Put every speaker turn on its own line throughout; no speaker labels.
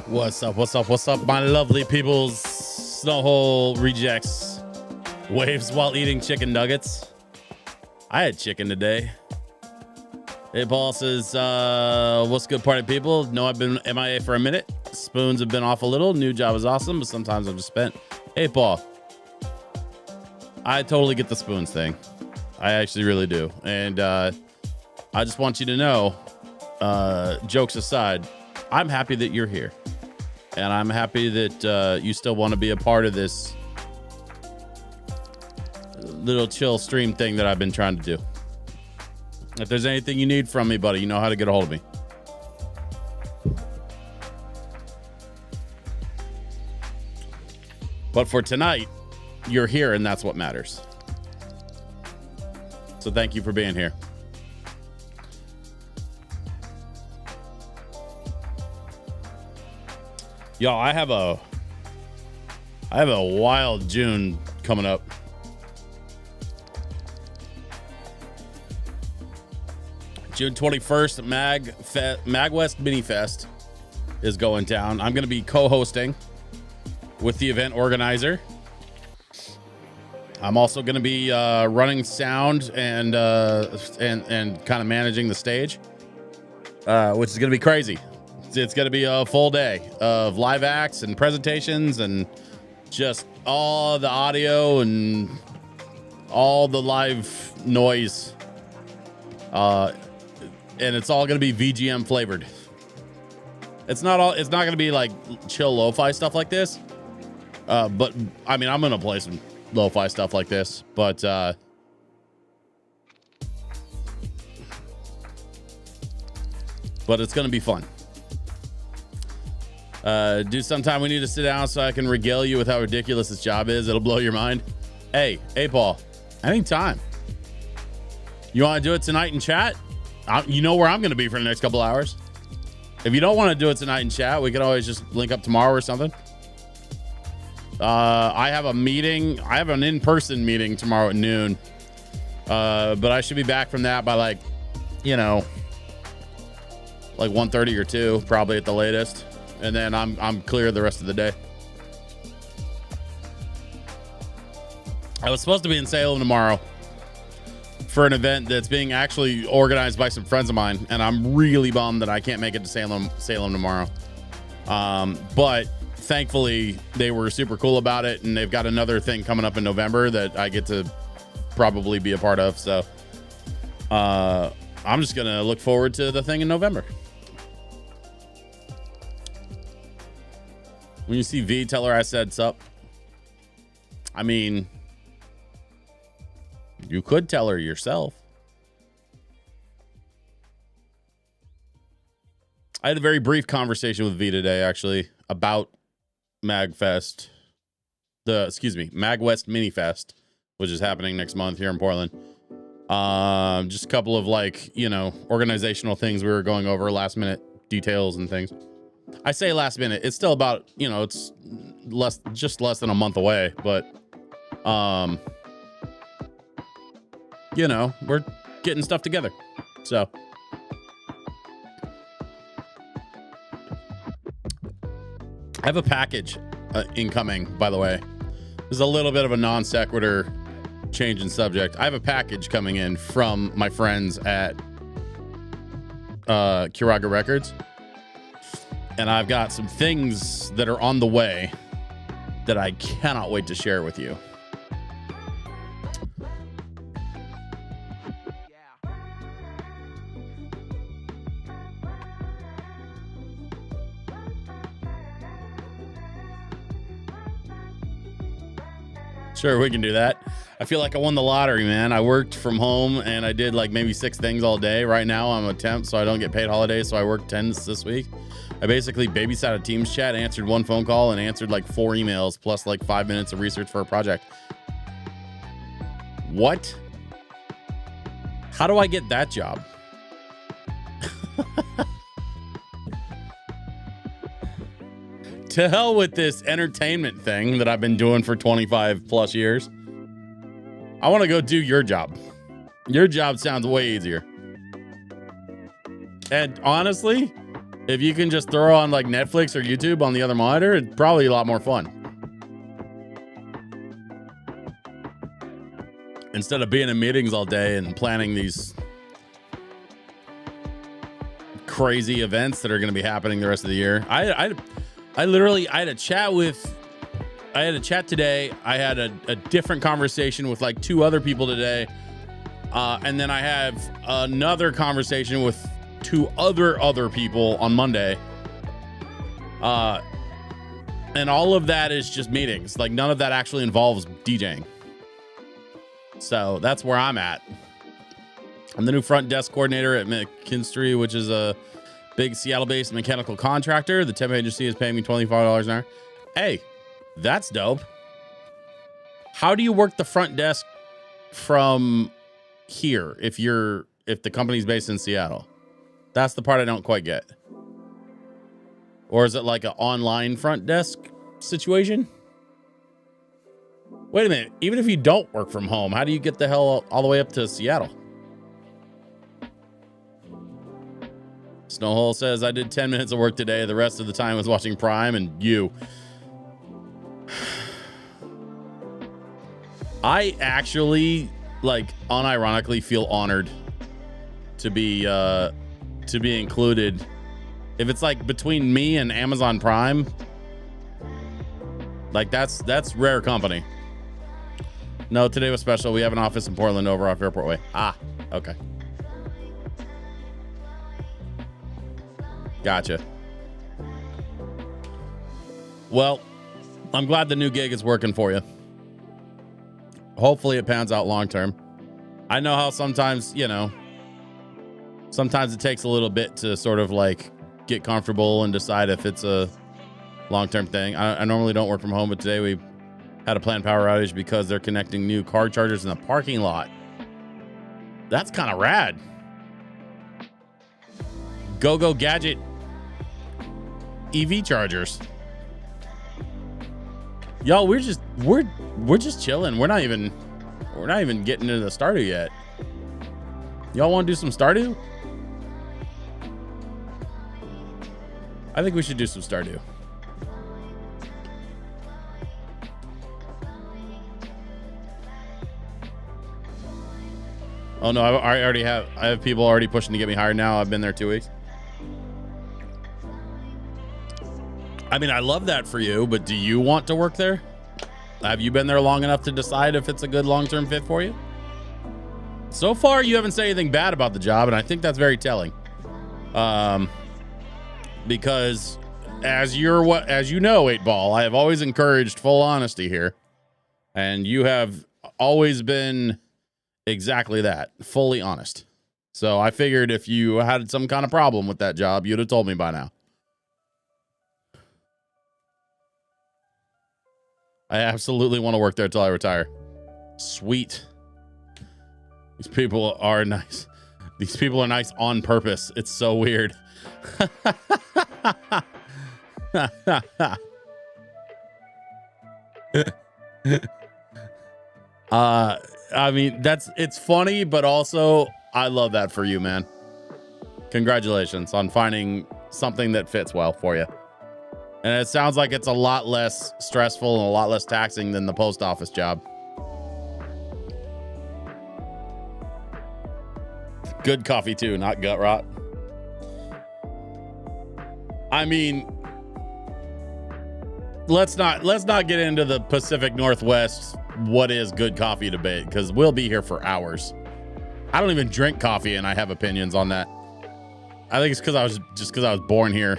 What's up? What's up? What's up, my lovely peoples? Snowhole rejects waves while eating chicken nuggets. I had chicken today. Hey, Paul says, what's good, party people? No, I've been MIA for a minute. Spoons have been off a little. New job is awesome, but sometimes I'm just spent. Hey, Paul. I totally get the spoons thing. I actually really do. And I just want you to know, jokes aside, I'm happy that you're here. And I'm happy that you still want to be a part of this little chill stream thing that I've been trying to do. If there's anything you need from me, buddy, you know how to get a hold of me. But for tonight, you're here, and that's what matters. So thank you for being here. Y'all, I have a wild June coming up. June 21st, MagWest Mini Fest is going down. I'm going to be co-hosting with the event organizer. I'm also going to be running sound and kind of managing the stage, which is going to be crazy. It's going to be a full day of live acts and presentations and just all the audio and all the live noise. And it's all going to be VGM flavored. It's not going to be like chill lo-fi stuff like this. But I mean, I'm going to play some lo-fi stuff like this, but it's going to be fun. Do sometime we need to sit down so I can regale you with how ridiculous this job is. It'll blow your mind. Hey, Paul, anytime. You want to do it tonight in chat? You know where I'm going to be for the next couple hours. If you don't want to do it tonight in chat, we could always just link up tomorrow or something. I have a meeting. I have an in-person meeting tomorrow at noon. But I should be back from that by like 1:30 or 2, probably at the latest. And then I'm clear the rest of the day. I was supposed to be in Salem tomorrow for an event that's being actually organized by some friends of mine, and I'm really bummed that I can't make it to Salem tomorrow. But thankfully they were super cool about it, and they've got another thing coming up in November that I get to probably be a part of. So I'm just gonna look forward to the thing in November. When you see V, tell her I said sup. I mean, you could tell her yourself. I had a very brief conversation with V today, actually, about MagWest Mini Fest, which is happening next month here in Portland. Just a couple of organizational things we were going over, last minute details and things. I say last minute, it's still about, it's less than a month away, but we're getting stuff together. So I have a package incoming, by the way. This is a little bit of a non sequitur change in subject. I have a package coming in from my friends at Kiraga Records. And I've got some things that are on the way that I cannot wait to share with you. Sure, we can do that. I feel like I won the lottery, man. I worked from home and I did like maybe 6 things all day. Right now I'm a temp, so I don't get paid holidays, so I worked 10 this week. I basically babysat a Teams chat, answered 1 phone call, and answered like 4 emails, plus like 5 minutes of research for a project. What? How do I get that job? To hell with this entertainment thing that I've been doing for 25 plus years. I want to go do your job. Your job sounds way easier. And honestly, if you can just throw on like Netflix or YouTube on the other monitor, it's probably a lot more fun. Instead of being in meetings all day and planning these crazy events that are going to be happening the rest of the year. I literally had a chat today. I had a different conversation with like 2 other people today. And then I have another conversation with 2 other people on Monday. And all of that is just meetings. Like none of that actually involves DJing. So that's where I'm at. I'm the new front desk coordinator at McKinstry, which is a big Seattle-based mechanical contractor. The temp agency is paying me $25 an hour. Hey, that's dope. How do you work the front desk from here if the company's based in Seattle? That's the part I don't quite get. Or is it like an online front desk situation? Wait a minute. Even if you don't work from home, how do you get the hell all the way up to Seattle? Snowhole says, I did 10 minutes of work today. The rest of the time was watching Prime and you. I actually, like, unironically feel honored to be included. If it's like between me and Amazon Prime, like that's rare company. No, today was special. We have an office in Portland over off Airport Way. Ah, okay. Gotcha. Well, I'm glad the new gig is working for you. Hopefully it pans out long term. I know how sometimes, sometimes it takes a little bit to sort of like get comfortable and decide if it's a long-term thing. I normally don't work from home, but today we had a planned power outage because they're connecting new car chargers in the parking lot. That's kind of rad. Go gadget EV chargers. Y'all, we're just chilling. We're not even getting into the Stardew yet. Y'all want to do some Stardew? I think we should do some Stardew. Oh no, I have people already pushing to get me hired now. I've been there 2 weeks. I mean, I love that for you, but do you want to work there? Have you been there long enough to decide if it's a good long-term fit for you? So far, you haven't said anything bad about the job, and I think that's very telling. Because as you know, 8-Ball, I have always encouraged full honesty here, and you have always been exactly that, fully honest. So I figured if you had some kind of problem with that job, you'd have told me by now. I absolutely want to work there till I retire. Sweet. These people are nice. These people are nice on purpose. It's so weird. I mean, it's funny, but also I love that for you, man. Congratulations on finding something that fits well for you. And it sounds like it's a lot less stressful and a lot less taxing than the post office job. Good coffee too, not gut rot. I mean, let's not get into the Pacific Northwest what is good coffee debate, because we'll be here for hours. I don't even drink coffee and I have opinions on that. I think it's because I was born here.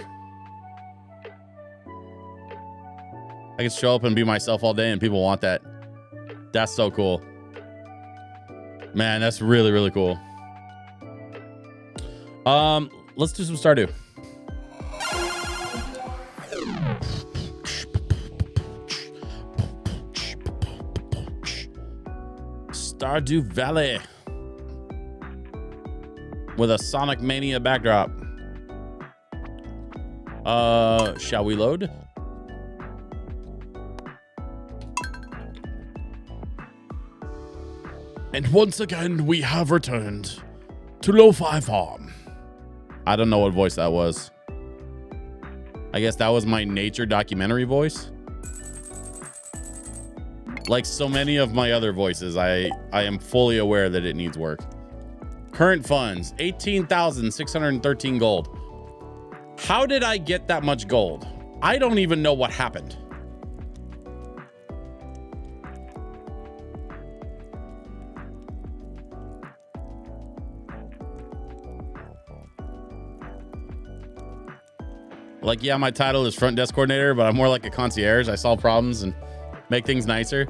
I can show up and be myself all day and people want that. That's so cool. Man, that's really, really cool. Let's do some Stardew. Stardew Valley with a Sonic Mania backdrop. Shall we load? And once again, we have returned to LoFi Farm. I don't know what voice that was. I guess that was my nature documentary voice. Like so many of my other voices, I am fully aware that it needs work. Current funds, 18,613 gold. How did I get that much gold? I don't even know what happened. Like, yeah, my title is front desk coordinator, but I'm more like a concierge. I solve problems and make things nicer.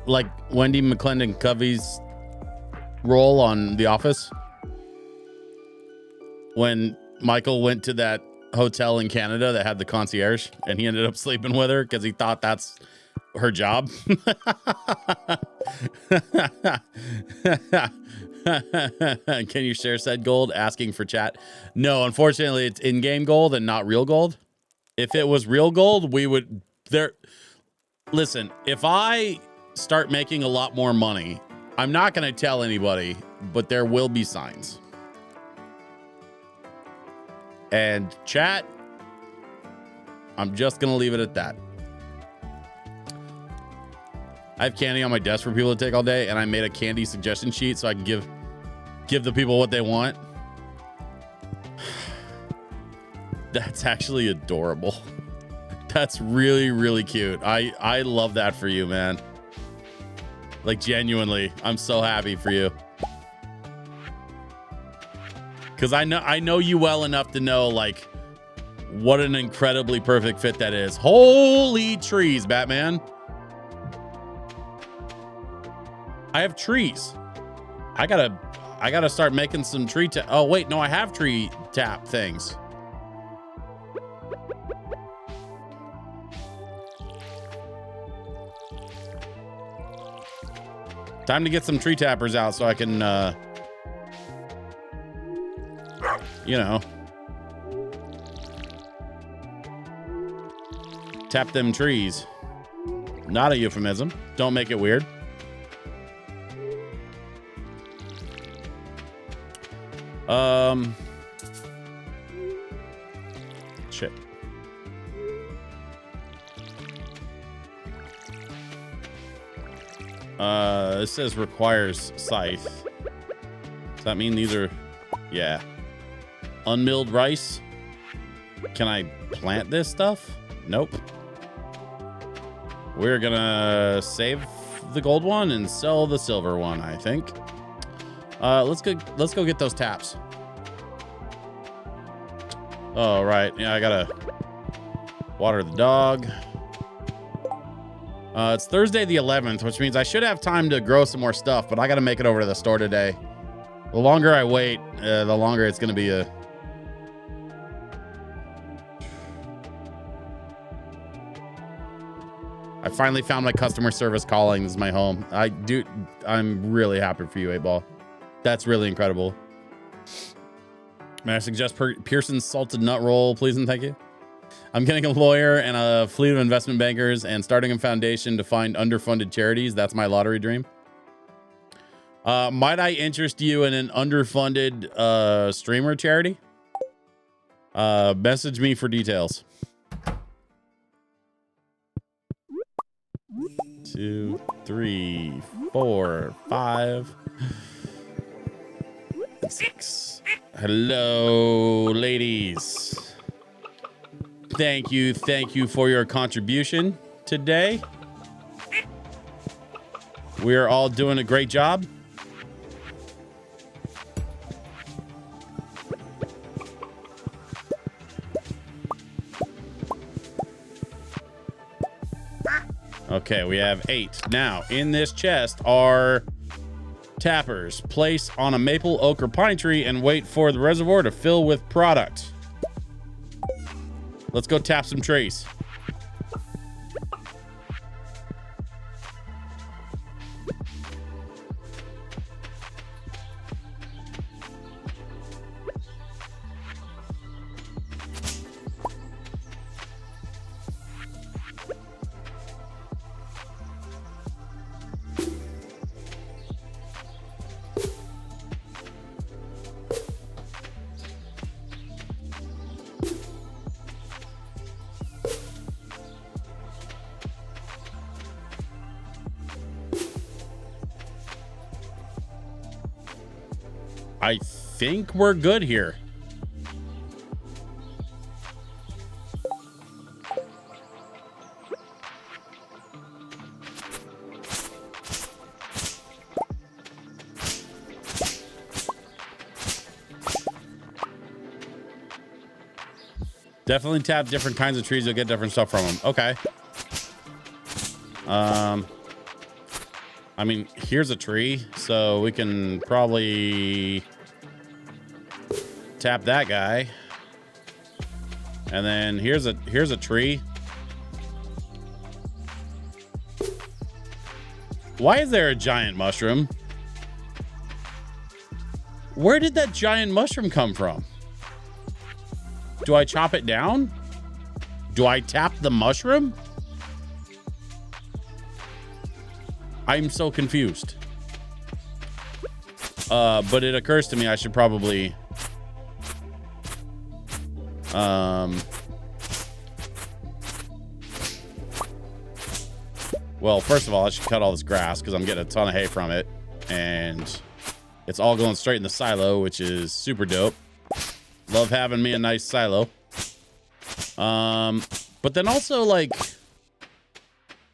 Like Wendy McClendon Covey's role on The Office. When Michael went to that hotel in Canada that had the concierge and he ended up sleeping with her because he thought that's her job. Can you share said gold? Asking for chat. No, unfortunately, it's in-game gold and not real gold. If it was real gold, we would there. Listen, if I start making a lot more money, I'm not going to tell anybody, but there will be signs. And chat, I'm just going to leave it at that. I have candy on my desk for people to take all day, and I made a candy suggestion sheet so I can give the people what they want. That's actually adorable. That's really, really cute. I love that for you, man. Like, genuinely, I'm so happy for you. Because I know you well enough to know, like, what an incredibly perfect fit that is. Holy trees, Batman. I have trees. I gotta start making some tree tap. Oh, wait, no, I have tree tap things. Time to get some tree tappers out so I can, you know, tap them trees. Not a euphemism. Don't make it weird. Shit. This says requires scythe. Does that mean these are, yeah. Unmilled rice. Can I plant this stuff? Nope. We're gonna save the gold one and sell the silver one, I think. Let's go get those taps. Oh, right. Yeah, I gotta water the dog. It's Thursday the 11th, which means I should have time to grow some more stuff, but I gotta make it over to the store today. The longer I wait, the longer it's gonna be a... I finally found my customer service calling. This is my home. I'm really happy for you, 8-Ball. That's really incredible. May I suggest Pearson's salted nut roll, please and thank you? I'm getting a lawyer and a fleet of investment bankers and starting a foundation to find underfunded charities. That's my lottery dream. Might I interest you in an underfunded streamer charity? Message me for details. 2, 3, 4, 5, 6. Hello, ladies. Thank you for your contribution today. We are all doing a great job. Okay, we have 8. Now, in this chest are tappers. Place on a maple, oak, or pine tree and wait for the reservoir to fill with product. Let's go tap some trees. I think we're good here. Definitely tap different kinds of trees. You'll get different stuff from them. Okay. I mean, here's a tree, so we can probably tap that guy. And then here's a tree. Why is there a giant mushroom? Where did that giant mushroom come from? Do I chop it down? Do I tap the mushroom? I'm so confused. But it occurs to me I should probably well, first of all, I should cut all this grass because I'm getting a ton of hay from it, and it's all going straight in the silo, which is super dope. Love having me a nice silo. But then also, like,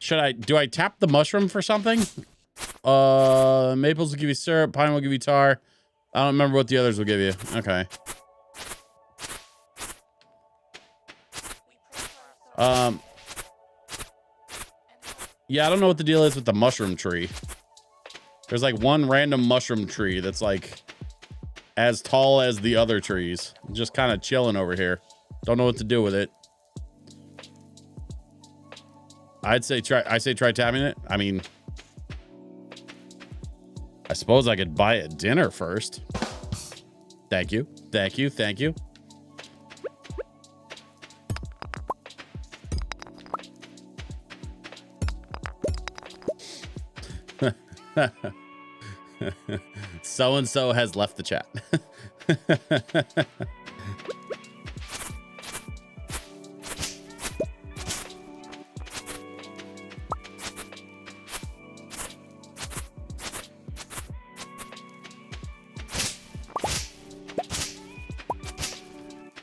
do I tap the mushroom for something? Maples will give you syrup, pine will give you tar. I don't remember what the others will give you. Okay. Yeah, I don't know what the deal is with the mushroom tree. There's like one random mushroom tree that's like as tall as the other trees. Just kind of chilling over here. Don't know what to do with it. I say try tapping it. I mean, I suppose I could buy it dinner first. Thank you. Thank you. Thank you. So-and-so has left the chat.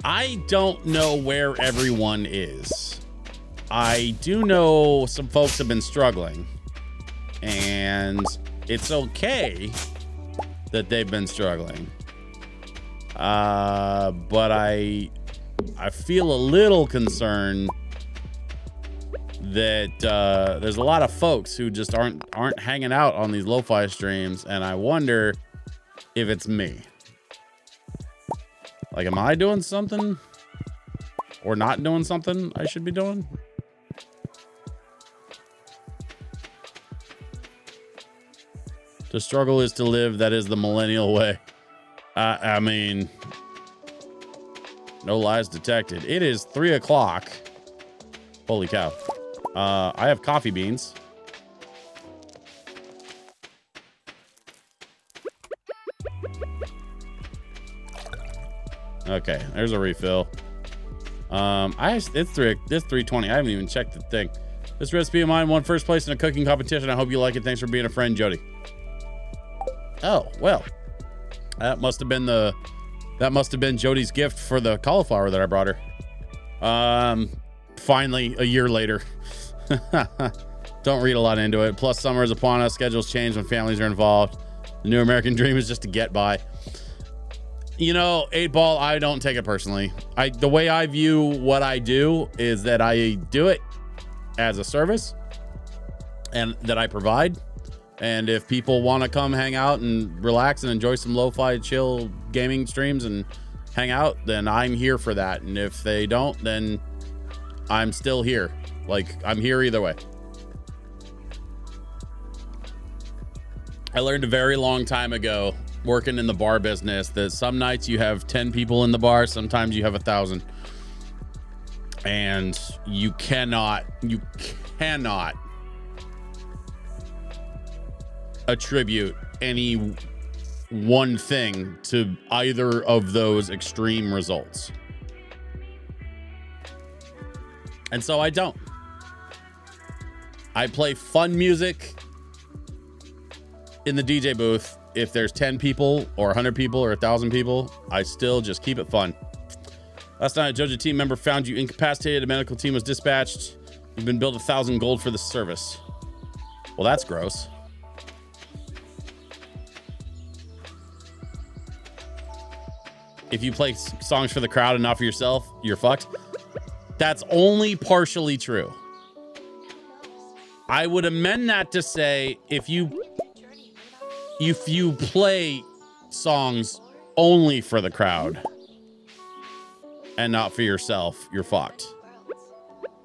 I don't know where everyone is. I do know some folks have been struggling, and it's okay that they've been struggling. But I feel a little concerned that there's a lot of folks who just aren't hanging out on these lo-fi streams, and I wonder if it's me. Like, am I doing something or not doing something I should be doing? To struggle is to live. That is the millennial way. I mean, no lies detected. It is 3 o'clock. Holy cow. I have coffee beans. Okay, there's a refill. It's 320. I haven't even checked the thing. This recipe of mine won first place in a cooking competition. I hope you like it. Thanks for being a friend, Jody. Oh, well. That must have been Jody's gift for the cauliflower that I brought her. Finally, a year later. Don't read a lot into it. Plus, summer is upon us. Schedules change when families are involved. The new American dream is just to get by. You know, 8-Ball, I don't take it personally. The way I view what I do is that I do it as a service and that I provide. And if people want to come hang out and relax and enjoy some lo-fi chill gaming streams and hang out, then I'm here for that. And if they don't, then I'm still here. Like, I'm here either way. I learned a very long time ago, working in the bar business, that some nights you have 10 people in the bar, sometimes you have 1,000. And you cannot attribute any one thing to either of those extreme results. And so I don't. I play fun music in the DJ booth. If there's 10 people or 100 people or 1,000 people, I still just keep it fun. Last night, a JoJo team member found you incapacitated. A medical team was dispatched. You've been billed 1,000 gold for the service. Well, that's gross. If you play songs for the crowd and not for yourself, you're fucked. That's only partially true. I would amend that to say if you play songs only for the crowd and not for yourself, you're fucked.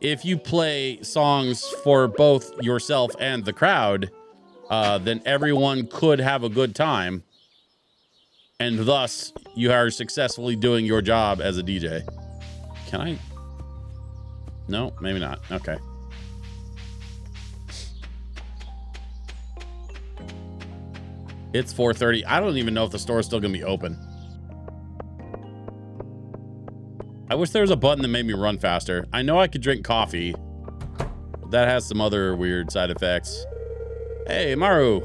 If you play songs for both yourself and the crowd, then everyone could have a good time. And thus, you are successfully doing your job as a DJ. Can I? No, maybe not. Okay. It's 4:30. I don't even know if the store is still going to be open. I wish there was a button that made me run faster. I know I could drink coffee. But that has some other weird side effects. Hey, Maru.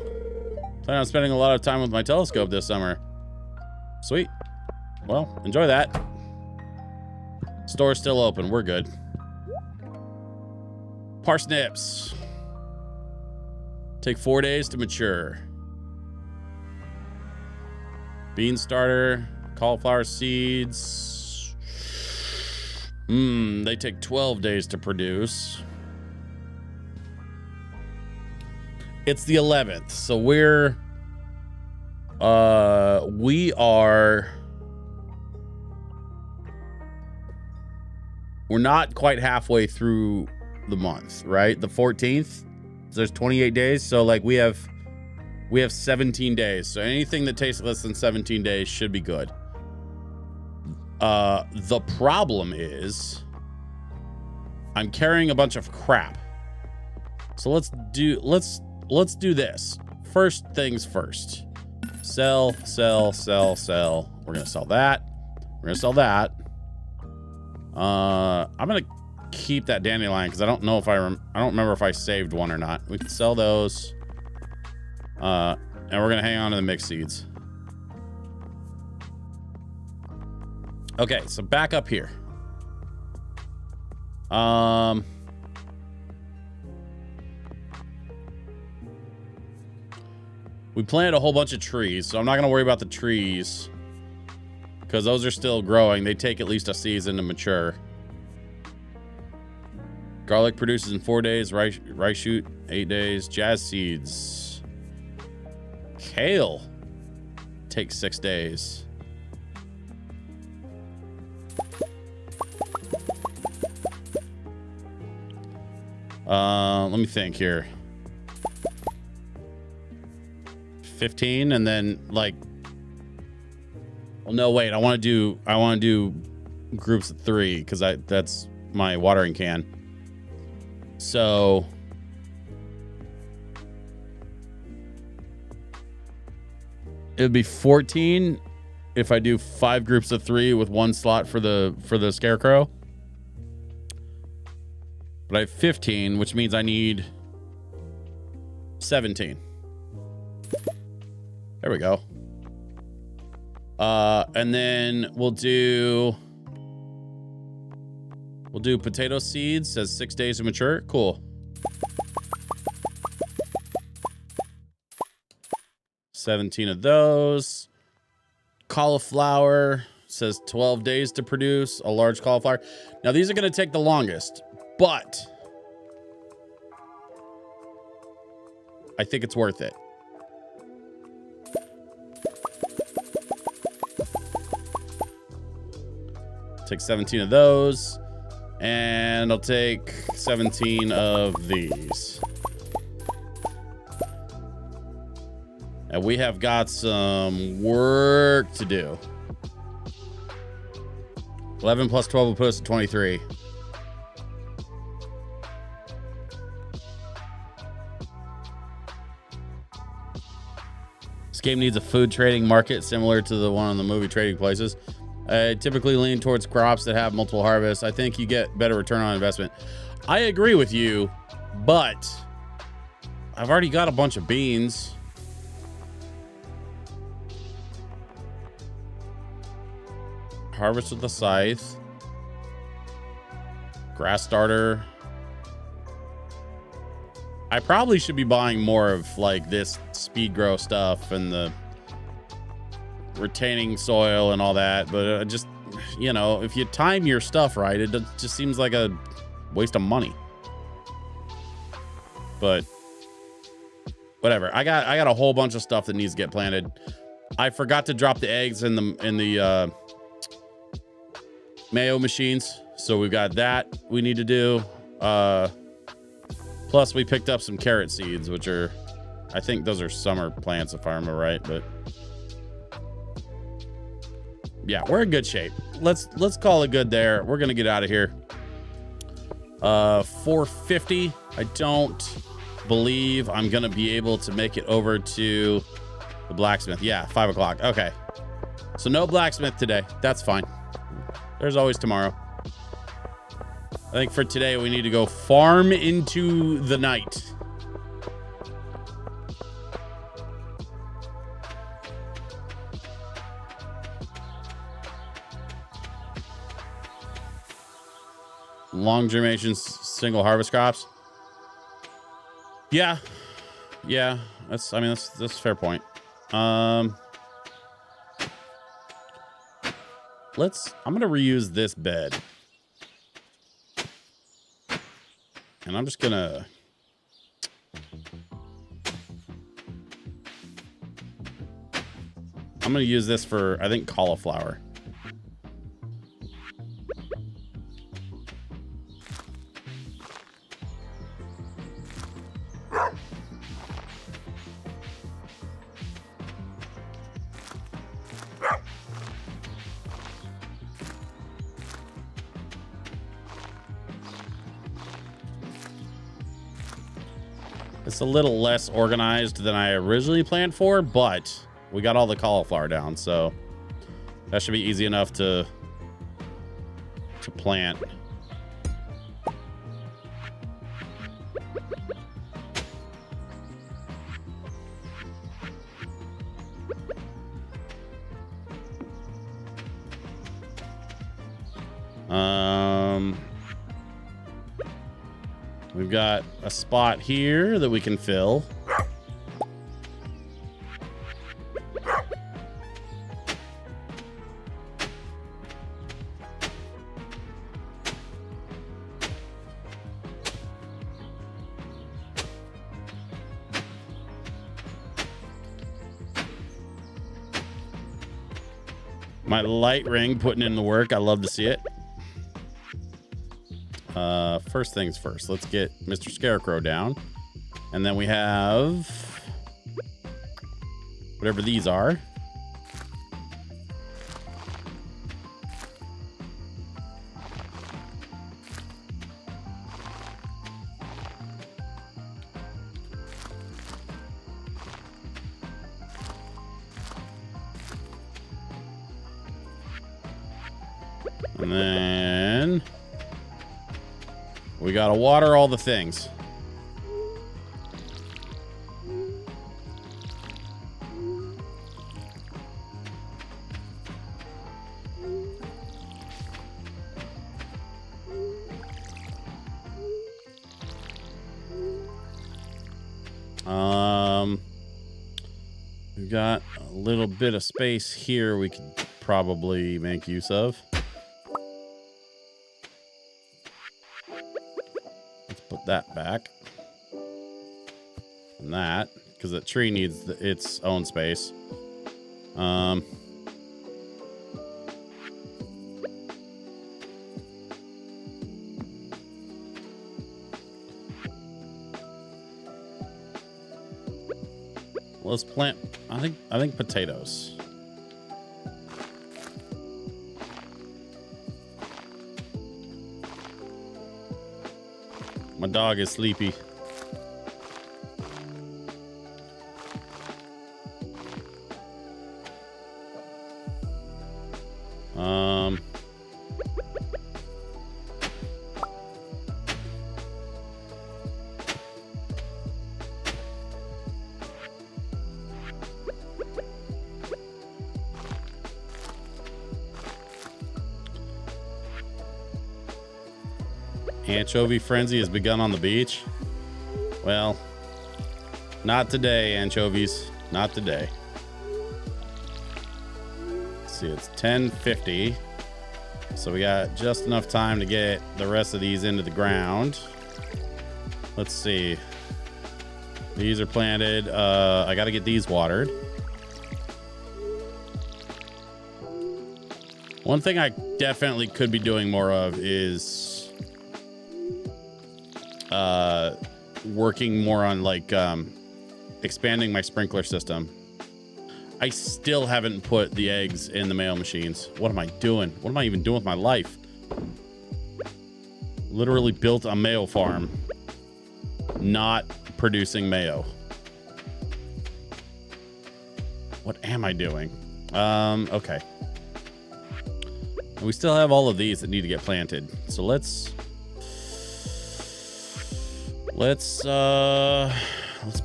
Plan on spending a lot of time with my telescope this summer. Sweet. Well, enjoy that. Store's still open. We're good. Parsnips. Take 4 days to mature. Bean starter. Cauliflower seeds. They take 12 days to produce. It's the 11th, so we're not quite halfway through the month, right? The 14th, there's 28 days, so like we have 17 days. So anything that takes less than 17 days should be good. The problem is I'm carrying a bunch of crap. So let's do this. First things first. Sell. We're gonna sell that. We're gonna sell that. I'm gonna keep that dandelion because I don't know if I don't remember if I saved one or not. We can sell those. And we're gonna hang on to the mixed seeds. Okay, so back up here. We planted a whole bunch of trees, so I'm not gonna worry about the trees because those are still growing. They take at least a season to mature. Garlic produces in 4 days. Rice shoot 8 days. Jazz seeds. Kale takes 6 days. Let me think here. 15 and then like, well, no, wait, I want to do groups of 3 because that's my watering can. So it would be 14 if I do 5 groups of 3 with 1 slot for the scarecrow. But I have 15, which means I need 17. There we go. And then we'll do potato seeds. Says 6 days to mature. Cool. 17 of those. Cauliflower says 12 days to produce a large cauliflower. Now these are going to take the longest, but I think it's worth it. Take 17 of those, and I'll take 17 of these. And we have got some work to do. 11 plus 12 will put us at 23. This game needs a food trading market similar to the one on the movie Trading Places. I typically lean towards crops that have multiple harvests. I think you get better return on investment. I agree with you, but I've already got a bunch of beans. Harvest with the scythe. Grass starter. I probably should be buying more of like this speed grow stuff and the retaining soil and all that, but just, you know, if you time your stuff right, it just seems like a waste of money. But whatever. I got a whole bunch of stuff that needs to get planted. I forgot to drop the eggs in the mayo machines, so we've got that we need to do. Plus we picked up some carrot seeds, which are, I think those are summer plants if I remember right, but yeah, we're in good shape. Let's call it good there. We're gonna get out of here. 4:50. I don't believe I'm gonna be able to make it over to the blacksmith. Yeah, 5 o'clock. Okay, so no blacksmith today. That's fine. There's always tomorrow. I think for today we need to go farm into the night. Long germination, single harvest crops. Yeah, that's a fair point. I'm gonna reuse this bed, and I'm just gonna use this for, I think, cauliflower. It's a little less organized than I originally planned for, but we got all the cauliflower down, so that should be easy enough to plant. We've got a spot here that we can fill. My light ring putting in the work. I love to see it. First things first, let's get Mr. Scarecrow down. And then we have whatever these are. And then we gotta water all the things. We've got a little bit of space here we could probably make use of. Let's put that back. And that, because the tree needs its own space. Let's plant, I think potatoes. My dog is sleepy. Anchovy frenzy has begun on the beach. Well, not today, anchovies. Not today. Let's see, it's 10:50. So we got just enough time to get the rest of these into the ground. Let's see. These are planted. I got to get these watered. One thing I definitely could be doing more of is working more on like expanding my sprinkler system. I still haven't put the eggs in the mayo machines. What am I doing? What am I even doing with my life? Literally built a mayo farm, not producing mayo. What am I doing? Okay. And we still have all of these that need to get planted. So let's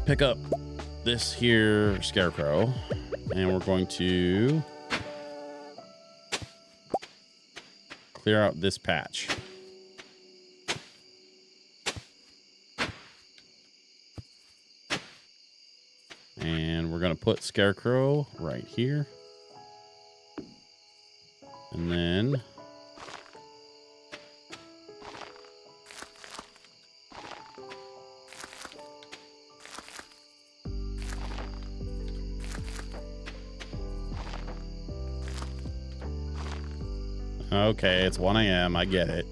pick up this here scarecrow, and we're going to clear out this patch. And we're going to put scarecrow right here. And then okay, it's 1 a.m. I get it.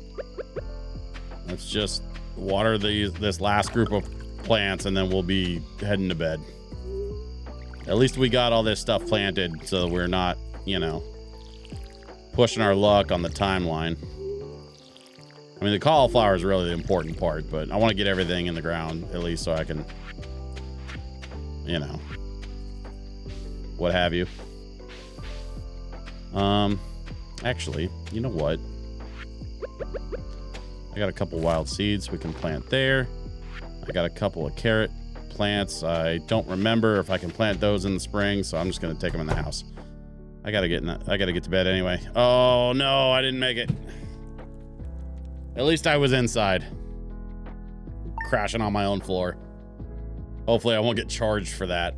Let's just water this last group of plants, and then we'll be heading to bed. At least we got all this stuff planted, so we're not, you know, pushing our luck on the timeline. I mean, the cauliflower is really the important part, but I want to get everything in the ground, at least so I can, you know, what have you. Actually, you know what? I got a couple wild seeds we can plant there. I got a couple of carrot plants. I don't remember if I can plant those in the spring, so I'm just going to take them in the house. I got to get to bed anyway. Oh, no, I didn't make it. At least I was inside. Crashing on my own floor. Hopefully I won't get charged for that.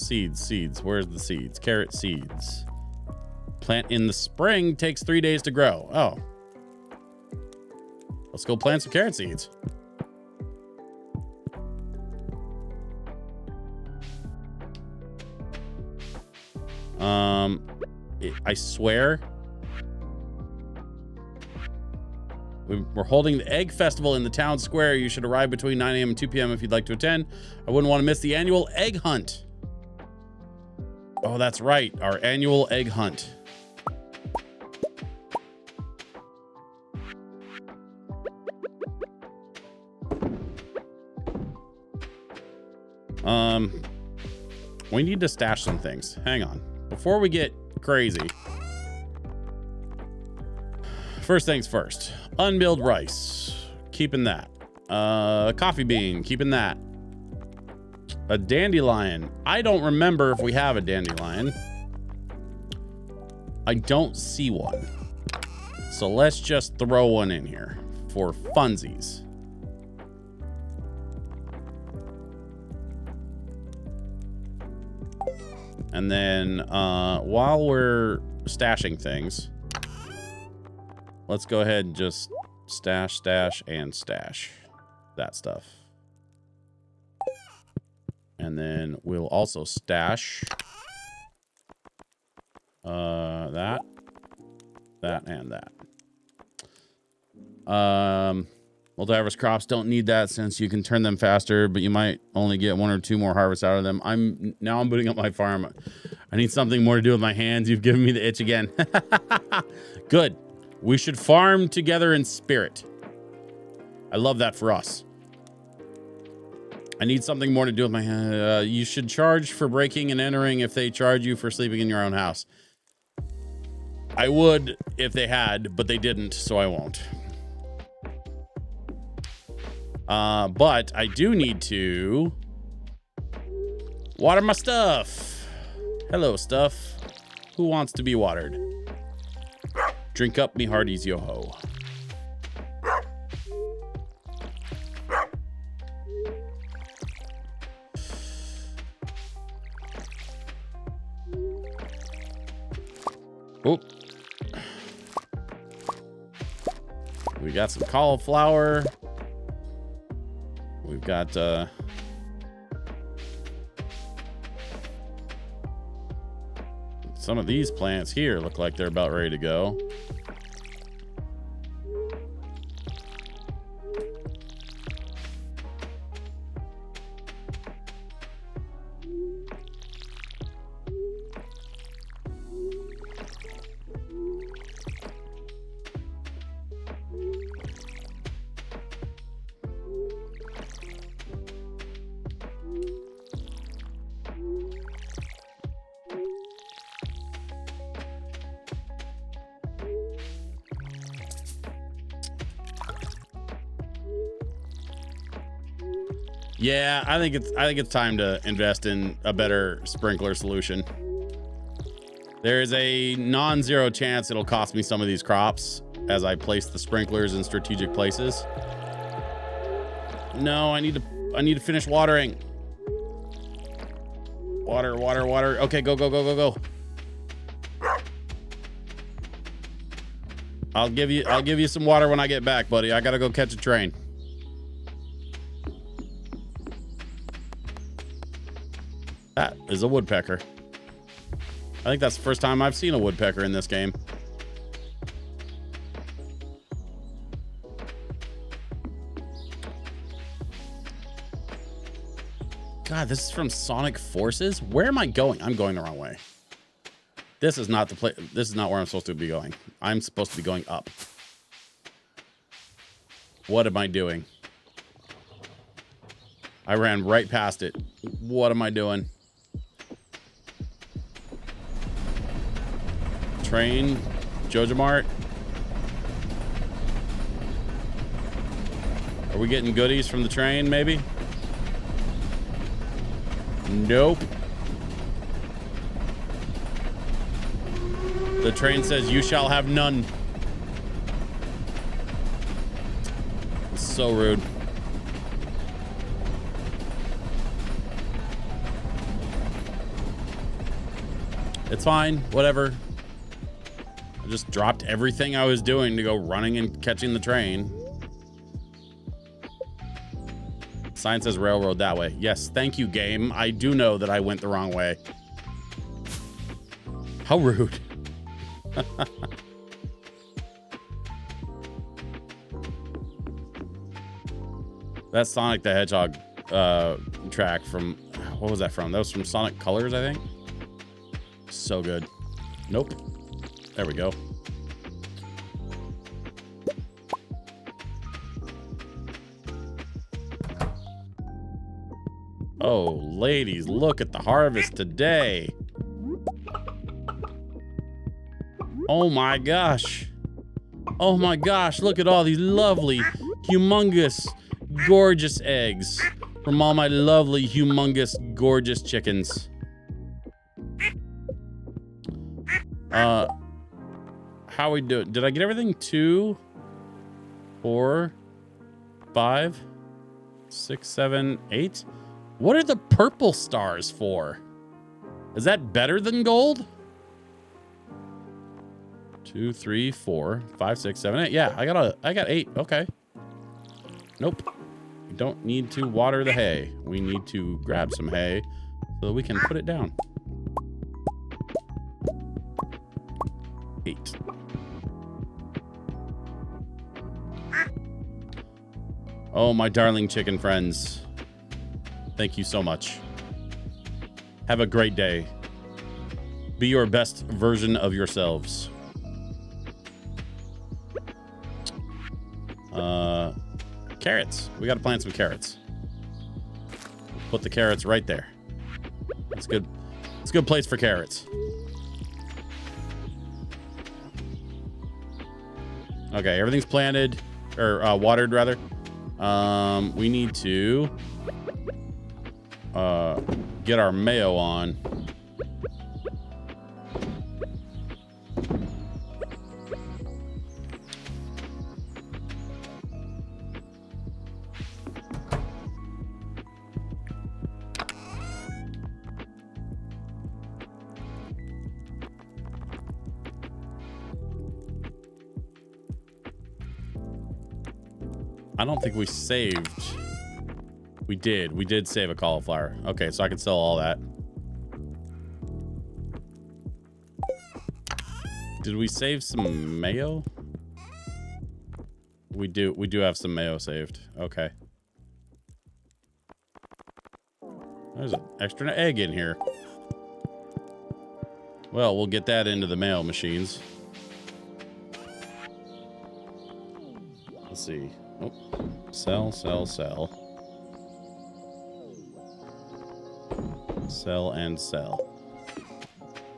Seeds. Where's the seeds? Carrot seeds. Plant in the spring takes 3 days to grow. Oh. Let's go plant some carrot seeds. I swear. We're holding the Egg Festival in the town square. You should arrive between 9 a.m. and 2 p.m. if you'd like to attend. I wouldn't want to miss the annual egg hunt. Oh, that's right. Our annual egg hunt. We need to stash some things. Hang on. Before we get crazy. First things first. Unmilled rice. Keeping that. Coffee bean. Keeping that. A dandelion. I don't remember if we have a dandelion. I don't see one. So let's just throw one in here for funsies. And then while we're stashing things, let's go ahead and just stash that stuff. And then we'll also stash that, and that. Multi-harvest crops don't need that since you can turn them faster, but you might only get 1 or 2 more harvests out of them. I'm booting up my farm. I need something more to do with my hands. You've given me the itch again. Good. We should farm together in spirit. I love that for us. I need something more to do with my hand. You should charge for breaking and entering if they charge you for sleeping in your own house. I would if they had, but they didn't, so I won't. But I do need to water my stuff. Hello, stuff. Who wants to be watered? Drink up me hearties, yo-ho. Oh. We got some cauliflower. We've got some of these plants here look like they're about ready to go. Yeah, I think it's time to invest in a better sprinkler solution. There is a non-zero chance it'll cost me some of these crops as I place the sprinklers in strategic places. No, I need to finish watering. Water. Okay, go. I'll give you some water when I get back, buddy. I gotta go catch a train. That is a woodpecker. I think that's the first time I've seen a woodpecker in this game. God, this is from Sonic Forces? Where am I going? I'm going the wrong way. This is not the place. This is not where I'm supposed to be going. I'm supposed to be going up. What am I doing? I ran right past it. What am I doing? Train, Jojo Mart. Are we getting goodies from the train, maybe? Nope. The train says you shall have none. So rude. It's fine, whatever. I just dropped everything I was doing to go running and catching the train. Sign says railroad that way. Yes, thank you, game. I do know that I went the wrong way. How rude. That Sonic the Hedgehog track from, what was that from? That was from Sonic Colors, I think. So good. Nope. There we go. Oh, ladies, look at the harvest today. Oh my gosh. Oh my gosh, look at all these lovely, humongous, gorgeous eggs from all my lovely, humongous, gorgeous chickens. How we do it? Did I get everything? 2, 4, 5, 6, 7, 8? What are the purple stars for? Is that better than gold? 2, 3, 4, 5, 6, 7, 8. Yeah, I got 8. Okay. Nope. We don't need to water the hay. We need to grab some hay so that we can put it down. 8. Oh, my darling chicken friends. Thank you so much. Have a great day. Be your best version of yourselves. Carrots. We got to plant some carrots. Put the carrots right there. That's good. It's a good place for carrots. Okay, everything's planted or watered rather. We need to get our mayo on. I don't think we saved. We did save a cauliflower. Okay, so I can sell all that. Did we save some mayo? We do have some mayo saved. Okay. There's an extra egg in here. Well, we'll get that into the mayo machines. Let's see. Oh, sell. Sell and sell.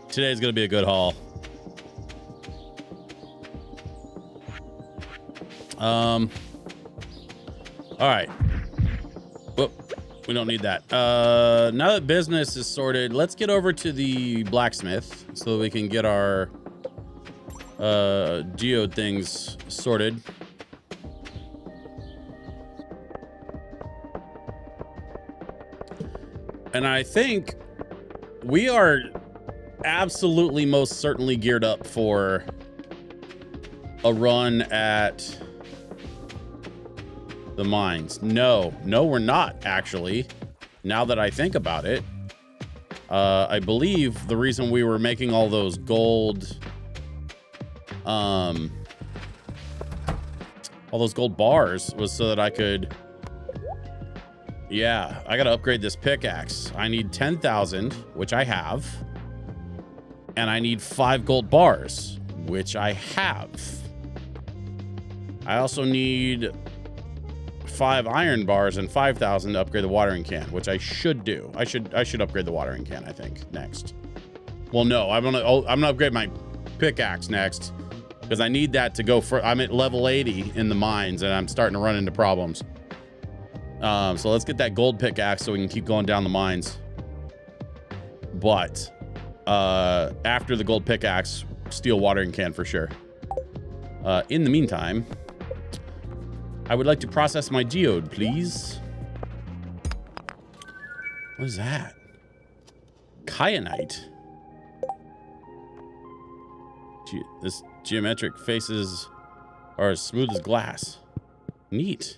Today's gonna be a good haul. All right. Whoop, we don't need that. Now that business is sorted, let's get over to the blacksmith so that we can get our geode things sorted. And I think we are absolutely most certainly geared up for a run at the mines. No, we're not actually. Now that I think about it, I believe the reason we were making all those gold, all those gold bars was so that I could, yeah, I gotta upgrade this pickaxe. I need 10,000, which I have. And I need 5 gold bars, which I have. I also need 5 iron bars and 5,000 to upgrade the watering can, which I should do. I should upgrade the watering can, I think, next. Well, no, I'm gonna upgrade my pickaxe next because I need that to go for, I'm at level 80 in the mines and I'm starting to run into problems. So let's get that gold pickaxe so we can keep going down the mines. But after the gold pickaxe, steel watering can for sure. In the meantime, I would like to process my geode, please. What is that? Kyanite. This geometric faces are as smooth as glass. Neat.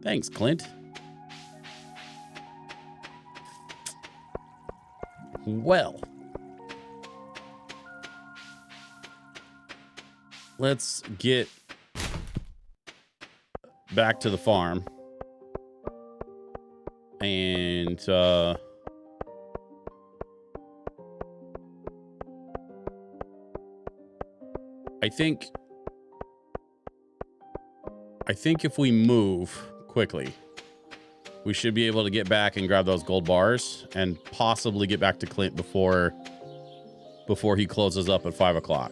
Thanks, Clint. Well, let's get back to the farm. And I think if we move quickly, we should be able to get back and grab those gold bars and possibly get back to Clint before he closes up at 5 o'clock.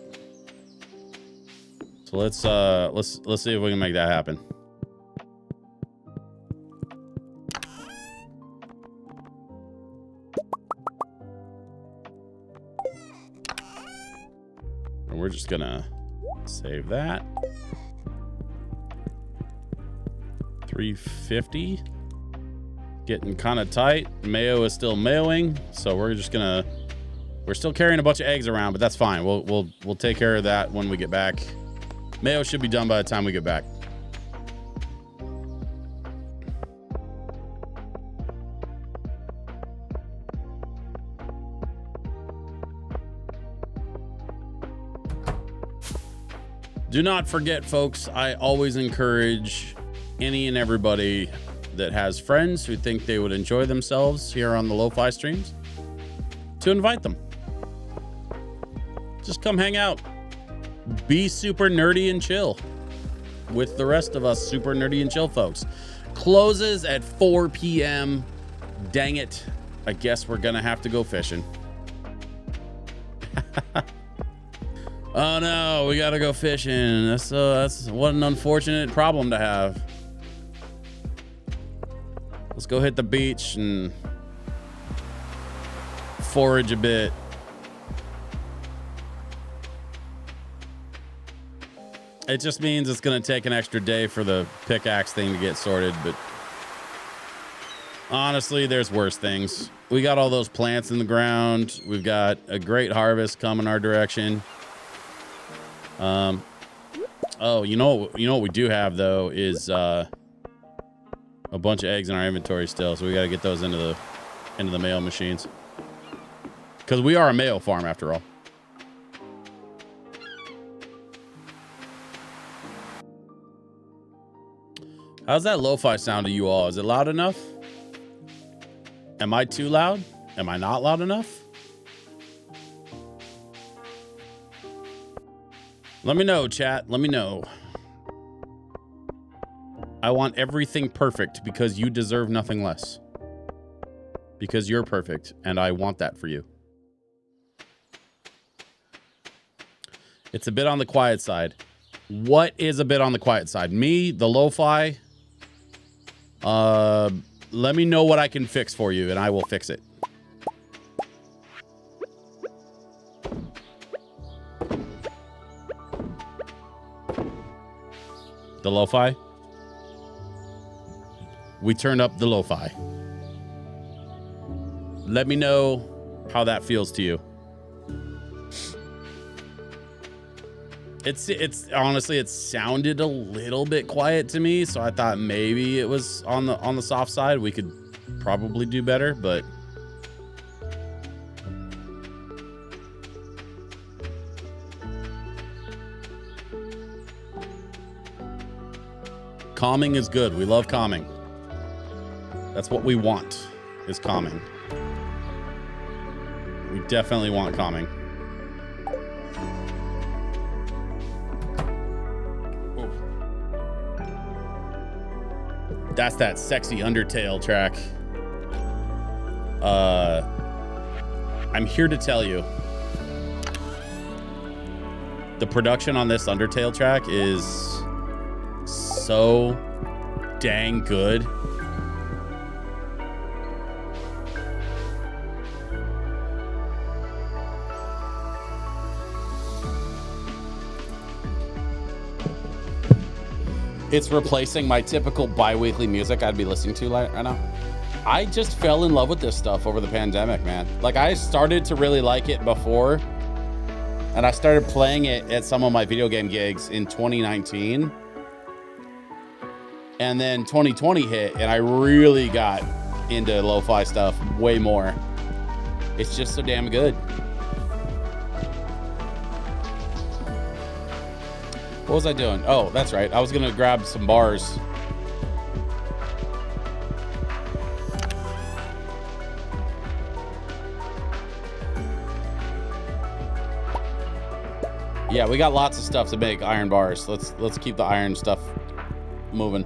So let's see if we can make that happen. And we're just gonna save that. 350. Getting kind of tight. Mayo is still mayoing, so we're still carrying a bunch of eggs around, but that's fine. We'll take care of that when we get back. Mayo should be done by the time we get back. Do not forget, folks, I always encourage any and everybody that has friends who think they would enjoy themselves here on the LoFi streams to invite them. Just come hang out. Be super nerdy and chill with the rest of us super nerdy and chill folks. Closes at 4 p.m. Dang it. I guess we're gonna have to go fishing. Oh no, we gotta go fishing. That's what an unfortunate problem to have. Let's go hit the beach and forage a bit. It just means it's going to take an extra day for the pickaxe thing to get sorted, but honestly, there's worse things. We got all those plants in the ground. We've got a great harvest coming our direction. Oh, you know what we do have though is a bunch of eggs in our inventory still, so we got to get those into the mail machines, because we are a mail farm after all. How's that lo-fi sound to you all? Is it loud enough? Am I too loud? Am I not loud enough? Let me know, chat. Let me know. I want everything perfect because you deserve nothing less. Because you're perfect, and I want that for you. It's a bit on the quiet side. What is a bit on the quiet side? Me, the lo-fi? Let me know what I can fix for you, and I will fix it. The lo-fi? We turned up the lo-fi. Let me know how that feels to you. It's honestly, it sounded a little bit quiet to me, so I thought maybe it was on the soft side. We could probably do better, but calming is good. We love calming. That's what we want, is calming. We definitely want calming. That's that sexy Undertale track. I'm here to tell you, the production on this Undertale track is so dang good. It's replacing my typical bi-weekly music I'd be listening to right now. I just fell in love with this stuff over the pandemic, man. Like, I started to really like it before, and I started playing it at some of my video game gigs in 2019. And then 2020 hit, and I really got into lo-fi stuff way more. It's just so damn good. What was I doing? Oh, that's right. I was going to grab some bars. Yeah, we got lots of stuff to make iron bars. Let's keep the iron stuff moving.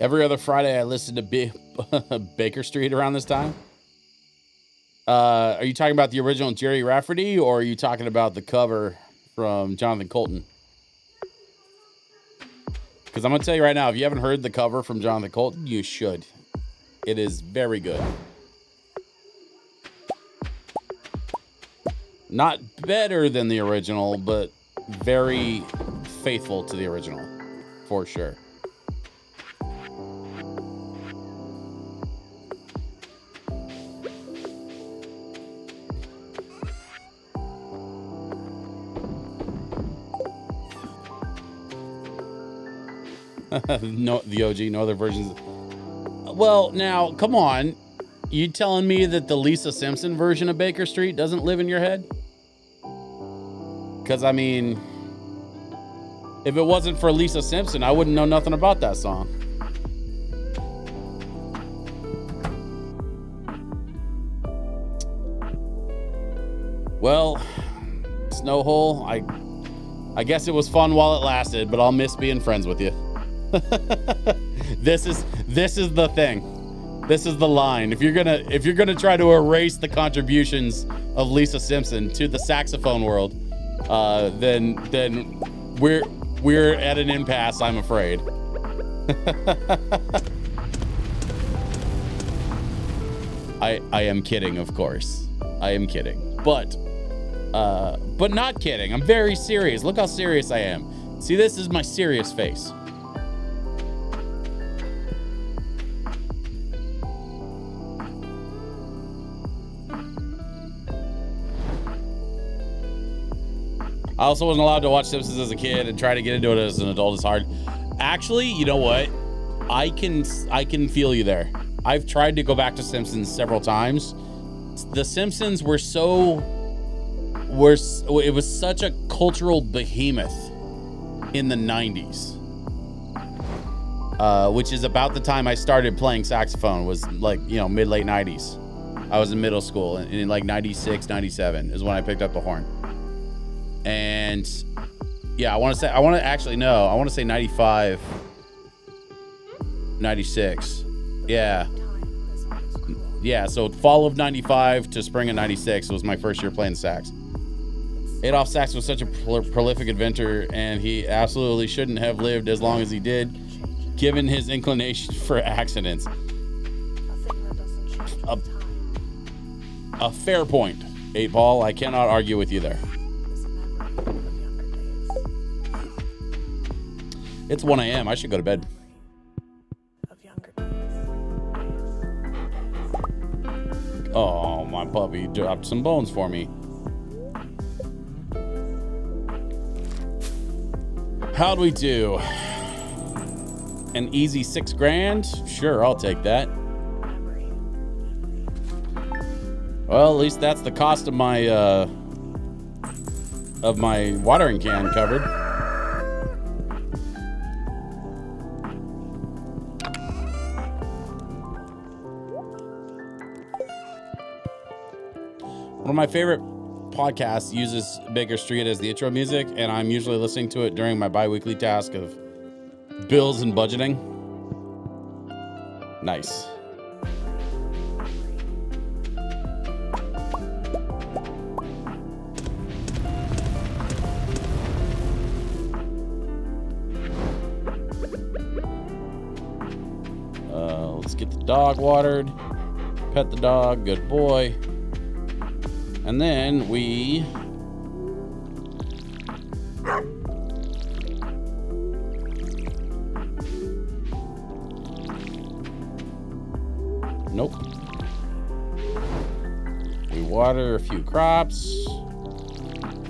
Every other Friday, I listen to Baker Street around this time. Are you talking about the original Jerry Rafferty, or are you talking about the cover from Jonathan Colton? Because I'm going to tell you right now, if you haven't heard the cover from Jonathan Colton, you should. It is very good. Not better than the original, but very faithful to the original, for sure. No, the OG, no other versions. Well, now, come on. You telling me that the Lisa Simpson version of Baker Street doesn't live in your head? Because, I mean, if it wasn't for Lisa Simpson, I wouldn't know nothing about that song. Well, Snowhole, I guess it was fun while it lasted, but I'll miss being friends with you. This is the thing. This is the line. If you're gonna try to erase the contributions of Lisa Simpson to the saxophone world, then we're at an impasse, I'm afraid. I am kidding, of course. I am kidding, but not kidding. I'm very serious. Look how serious I am. See, this is my serious face. I also wasn't allowed to watch Simpsons as a kid, and try to get into it as an adult is hard. Actually, you know what? I can feel you there. I've tried to go back to Simpsons several times. The Simpsons it was such a cultural behemoth in the 90s. Which is about the time I started playing saxophone, was like, mid-late 90s. I was in middle school, and in like 96, 97 is when I picked up the horn. And yeah, I want to say 95, 96. Yeah. Yeah, so fall of 95 to spring of 96 was my first year playing sax. Adolph Sax was such a prolific inventor, and he absolutely shouldn't have lived as long as he did, given his inclination for accidents. A fair point, 8-Ball. I cannot argue with you there. It's 1 a.m. I should go to bed. Oh, my puppy dropped some bones for me. How'd we do? An easy $6,000? Sure, I'll take that. Well, at least that's the cost of my watering can covered. One of my favorite podcasts uses Baker Street as the intro music, and I'm usually listening to it during my bi-weekly task of bills and budgeting. Nice. Let's get the dog watered. Pet the dog, good boy. And then we we water a few crops.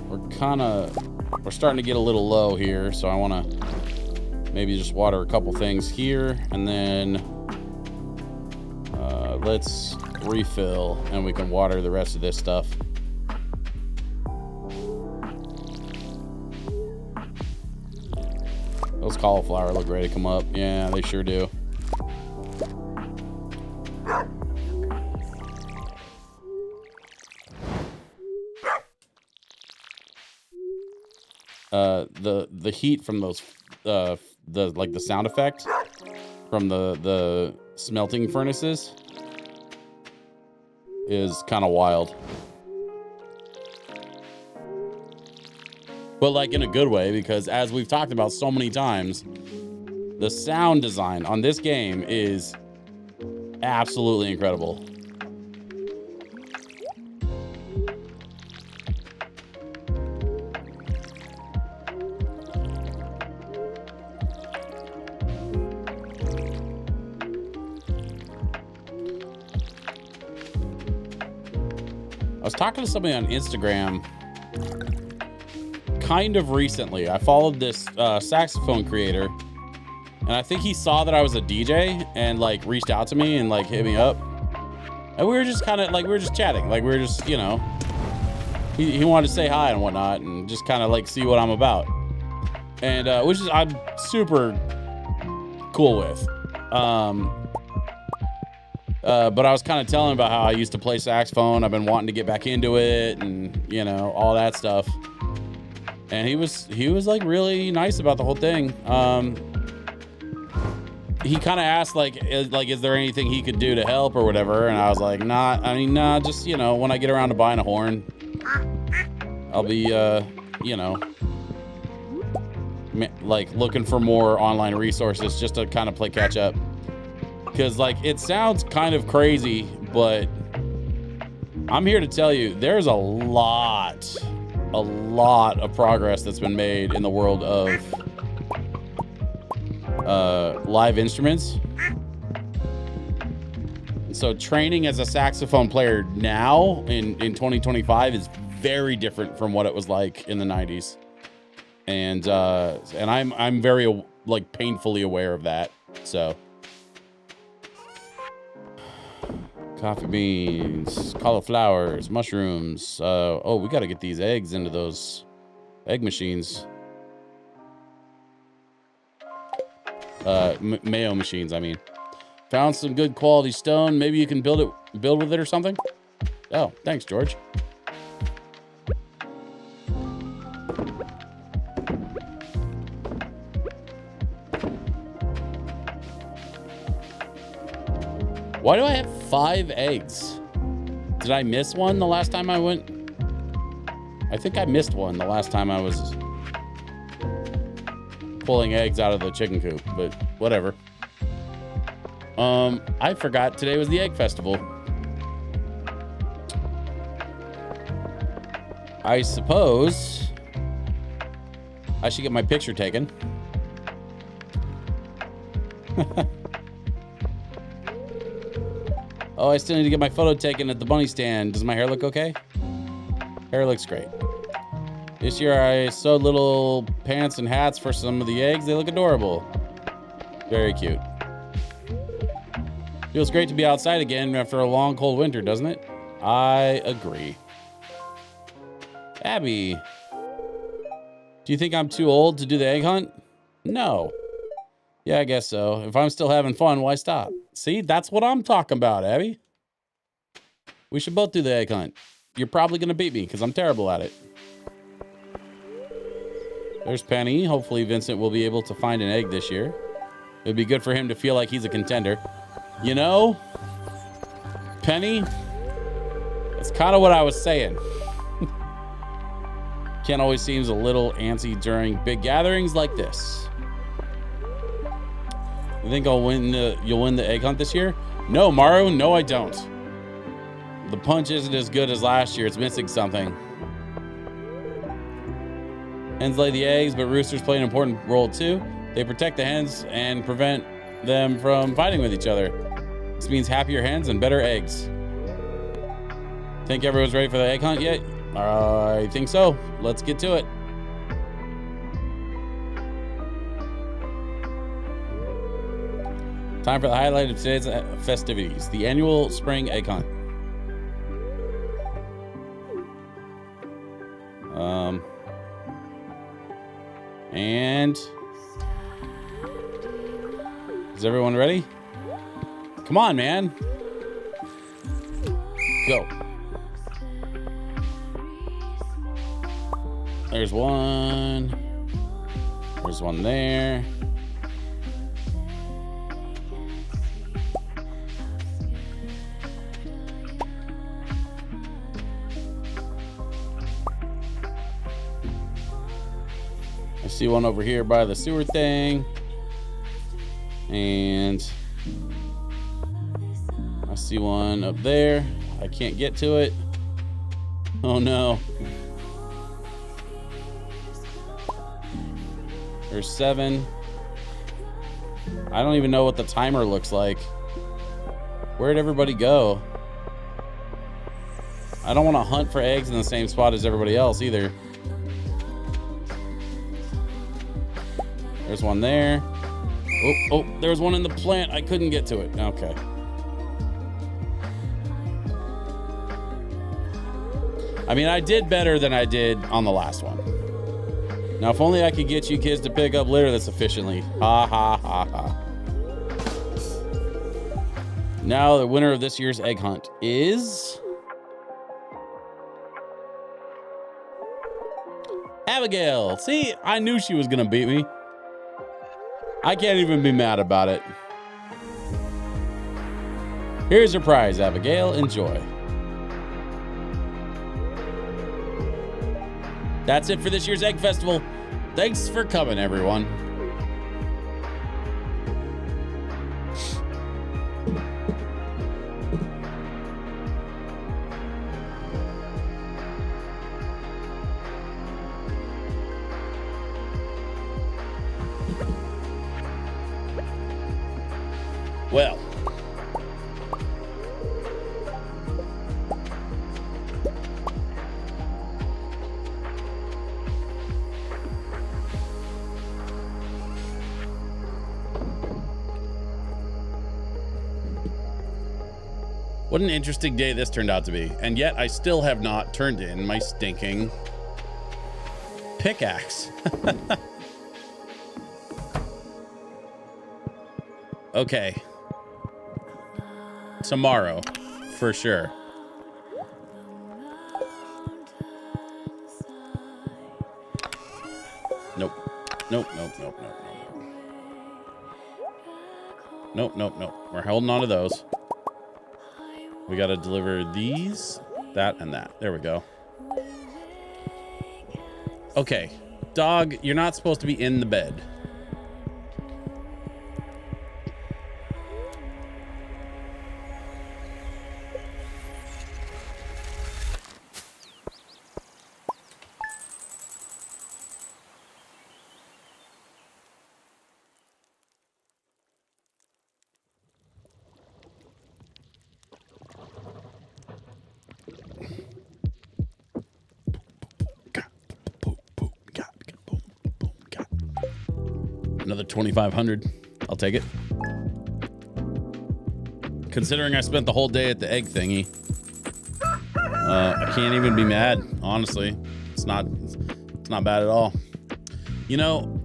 We're starting to get a little low here, so I want to maybe just water a couple things here, and then let's refill, and we can water the rest of this stuff. Those cauliflower look ready to come up. Yeah, they sure do. The heat from those the sound effect from the smelting furnaces is kind of wild. But like in a good way, because as we've talked about so many times, the sound design on this game is absolutely incredible. I was talking to somebody on Instagram kind of recently. I followed this saxophone creator, and I think he saw that I was a DJ and like reached out to me and like hit me up. And we were just kind of like, we were just chatting. Like we were just, you know, he wanted to say hi and whatnot and just kind of like see what I'm about. And which is I'm super cool with. But I was kind of telling him about how I used to play saxophone. I've been wanting to get back into it and, you know, all that stuff. And he was like really nice about the whole thing. He kind of asked is there anything he could do to help or whatever? And I was like, nah, just, you know, when I get around to buying a horn, I'll be, you know, like looking for more online resources just to kind of play catch up. Because like it sounds kind of crazy, but I'm here to tell you there's a lot of progress that's been made in the world of live instruments. So training as a saxophone player now in 2025 is very different from what it was like in the 90s. And I'm very like painfully aware of that. So coffee beans, cauliflowers, mushrooms. Oh, we got to get these eggs into those egg machines. Mayo machines, I mean. Found some good quality stone. Maybe you can build with it or something. Oh, thanks, George. Why do I have 5 eggs? Did I miss one the last time I went? I think I missed one the last time I was pulling eggs out of the chicken coop, but whatever. I forgot today was the egg festival. I suppose I should get my picture taken. Oh, I still need to get my photo taken at the bunny stand. Does my hair look okay? Hair looks great. This year I sewed little pants and hats for some of the eggs. They look adorable. Very cute. Feels great to be outside again after a long, cold winter, doesn't it? I agree. Abby, do you think I'm too old to do the egg hunt? No. Yeah, I guess so. If I'm still having fun, why stop? See, that's what I'm talking about, Abby. We should both do the egg hunt. You're probably going to beat me because I'm terrible at it. There's Penny. Hopefully Vincent will be able to find an egg this year. It would be good for him to feel like he's a contender. You know, Penny, that's kind of what I was saying. Ken always seems a little antsy during big gatherings like this. You think you'll win the egg hunt this year? No, Maru, no, I don't. The punch isn't as good as last year. It's missing something. Hens lay the eggs, but roosters play an important role too. They protect the hens and prevent them from fighting with each other. This means happier hens and better eggs. Think everyone's ready for the egg hunt yet? I think so. Let's get to it. Time for the highlight of today's festivities, the annual spring egg hunt. And is everyone ready? Come on, man. Go. There's one. There's one there. see one over here by the sewer thing. And I see one up there. I can't get to it. Oh no. There's 7. I don't even know what the timer looks like. Where'd everybody go? I don't want to hunt for eggs in the same spot as everybody else either. There's one there. Oh, there's one in the plant. I couldn't get to it. Okay. I mean, I did better than I did on the last one. Now, if only I could get you kids to pick up litter this efficiently. Ha, ha, ha, ha. Now, the winner of this year's egg hunt is... Abigail. See, I knew she was going to beat me. I can't even be mad about it. Here's your prize, Abigail. Enjoy. That's it for this year's Egg Festival. Thanks for coming, everyone. Well, what an interesting day this turned out to be. And yet I still have not turned in my stinking pickaxe. Okay. Tomorrow, for sure. Nope. Nope, nope, nope, nope, nope. Nope, nope, nope. We're holding on to those. We got to deliver these, that, and that. There we go. Okay. Dog, you're not supposed to be in the bed. Another 2,500. I'll take it. Considering I spent the whole day at the egg thingy, I can't even be mad. Honestly, it's not bad at all. You know,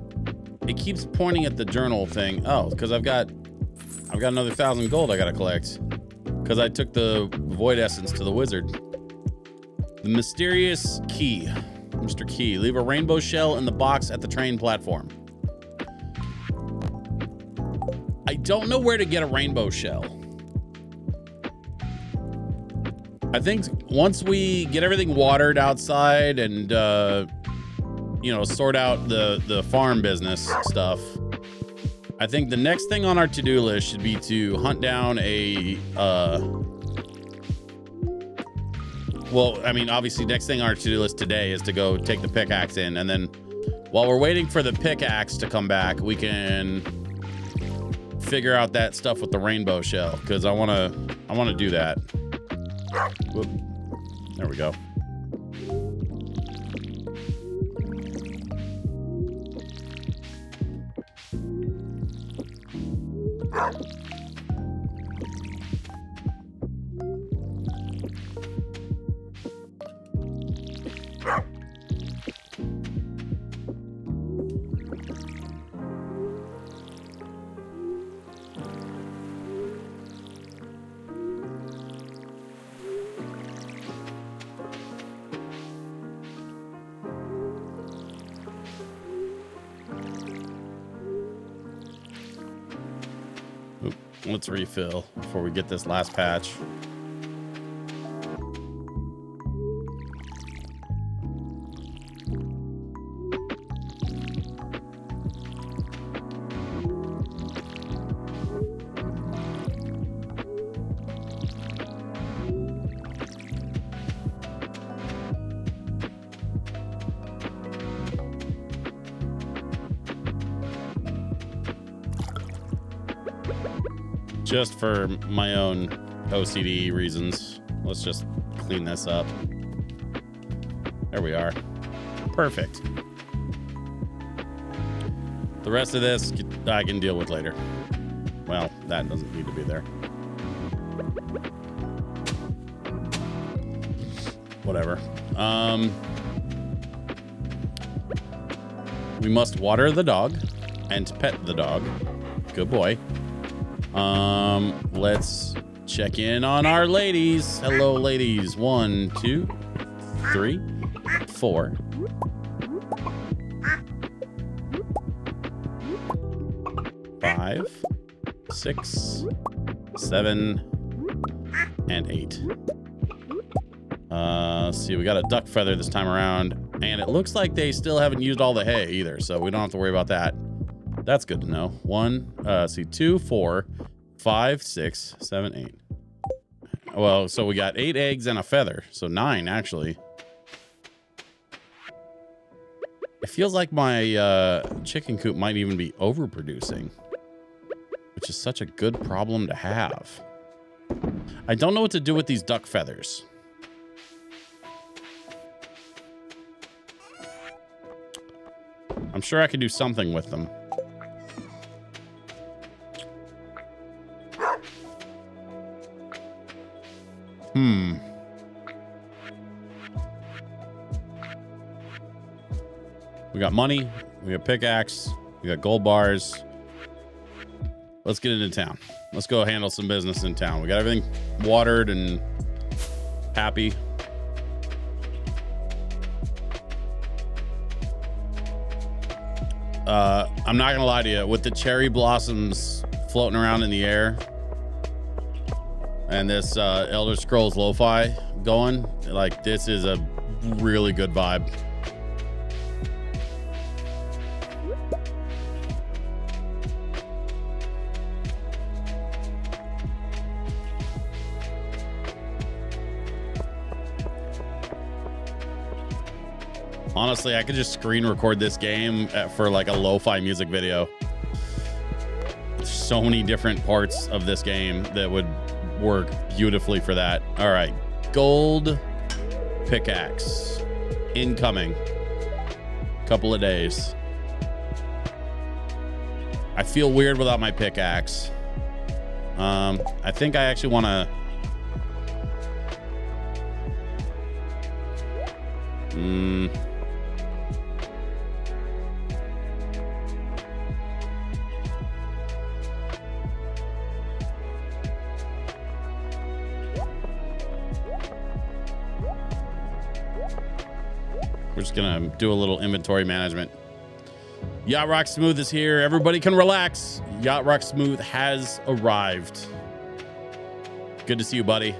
it keeps pointing at the journal thing. Oh, because I've got another 1,000 gold I gotta collect. Because I took the void essence to the wizard. The mysterious key, Mr. Key. Leave a rainbow shell in the box at the train platform. I don't know where to get a rainbow shell. I think once we get everything watered outside and, you know, sort out the farm business stuff, I think the next thing on our to-do list should be to hunt down a, well, I mean, obviously next thing on our to-do list today is to go take the pickaxe in. And then while we're waiting for the pickaxe to come back, we can figure out that stuff with the rainbow shell, because I want to do that. Whoop. There we go. Let's refill before we get this last patch. just for my own OCD reasons, let's just clean this up. There we are. Perfect. The rest of this I can deal with later. Well, that doesn't need to be there. Whatever. We must water the dog and pet the dog. Good boy. Let's check in on our ladies. Hello, ladies. 1, 2, 3, 4. 5, 6, 7, and 8. Let's see, we got a duck feather this time around, and it looks like they still haven't used all the hay either, so we don't have to worry about that. That's good to know. 2, 4, 5, 6, 7, 8. Well, so we got 8 eggs and a feather, so 9 actually. It feels like my chicken coop might even be overproducing, which is such a good problem to have. I don't know what to do with these duck feathers. I'm sure I could do something with them. We got money, we got pickaxe, we got gold bars. Let's get into town. Let's go handle some business in town. We got everything watered and happy. I'm not gonna lie to you, with the cherry blossoms floating around in the air and this Elder Scrolls Lo-Fi going, like, this is a really good vibe. Honestly, I could just screen record this game for like a lo-fi music video. There's so many different parts of this game that would work beautifully for that. All right, gold pickaxe incoming. Couple of days. I feel weird without my pickaxe. I think I actually want to. We're just gonna do a little inventory management. Yacht Rock Smooth is here. Everybody can relax. Yacht Rock Smooth has arrived. Good to see you, buddy.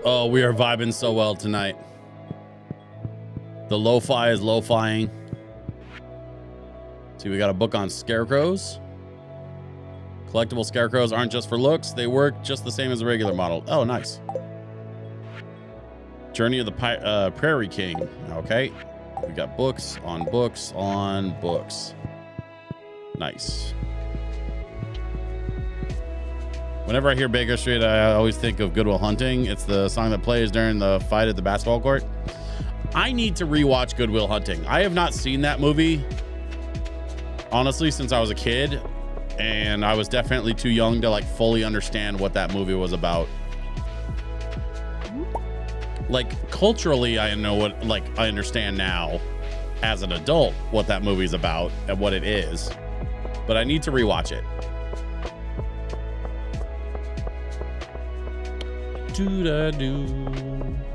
Oh, we are vibing so well tonight. The lo-fi is lo-fiing. See, we got a book on scarecrows. Collectible scarecrows aren't just for looks. They work just the same as a regular model. Oh, nice. Journey of the Prairie King. Okay. We got books on books on books. Nice. Whenever I hear Baker Street, I always think of Good Will Hunting. It's the song that plays during the fight at the basketball court. I need to rewatch Good Will Hunting. I have not seen that movie, honestly, since I was a kid. And I was definitely too young to like fully understand what that movie was about. Like culturally, I know what, like I understand now as an adult what that movie's about and what it is, but I need to rewatch it.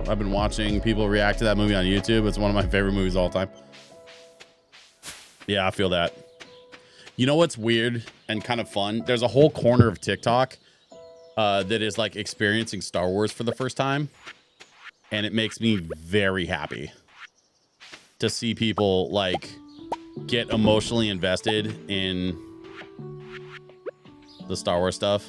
I've been watching people react to that movie on YouTube. It's one of my favorite movies of all time. Yeah, I feel that. You know what's weird and kind of fun? There's a whole corner of TikTok that is like experiencing Star Wars for the first time. And it makes me very happy to see people like get emotionally invested in the Star Wars stuff.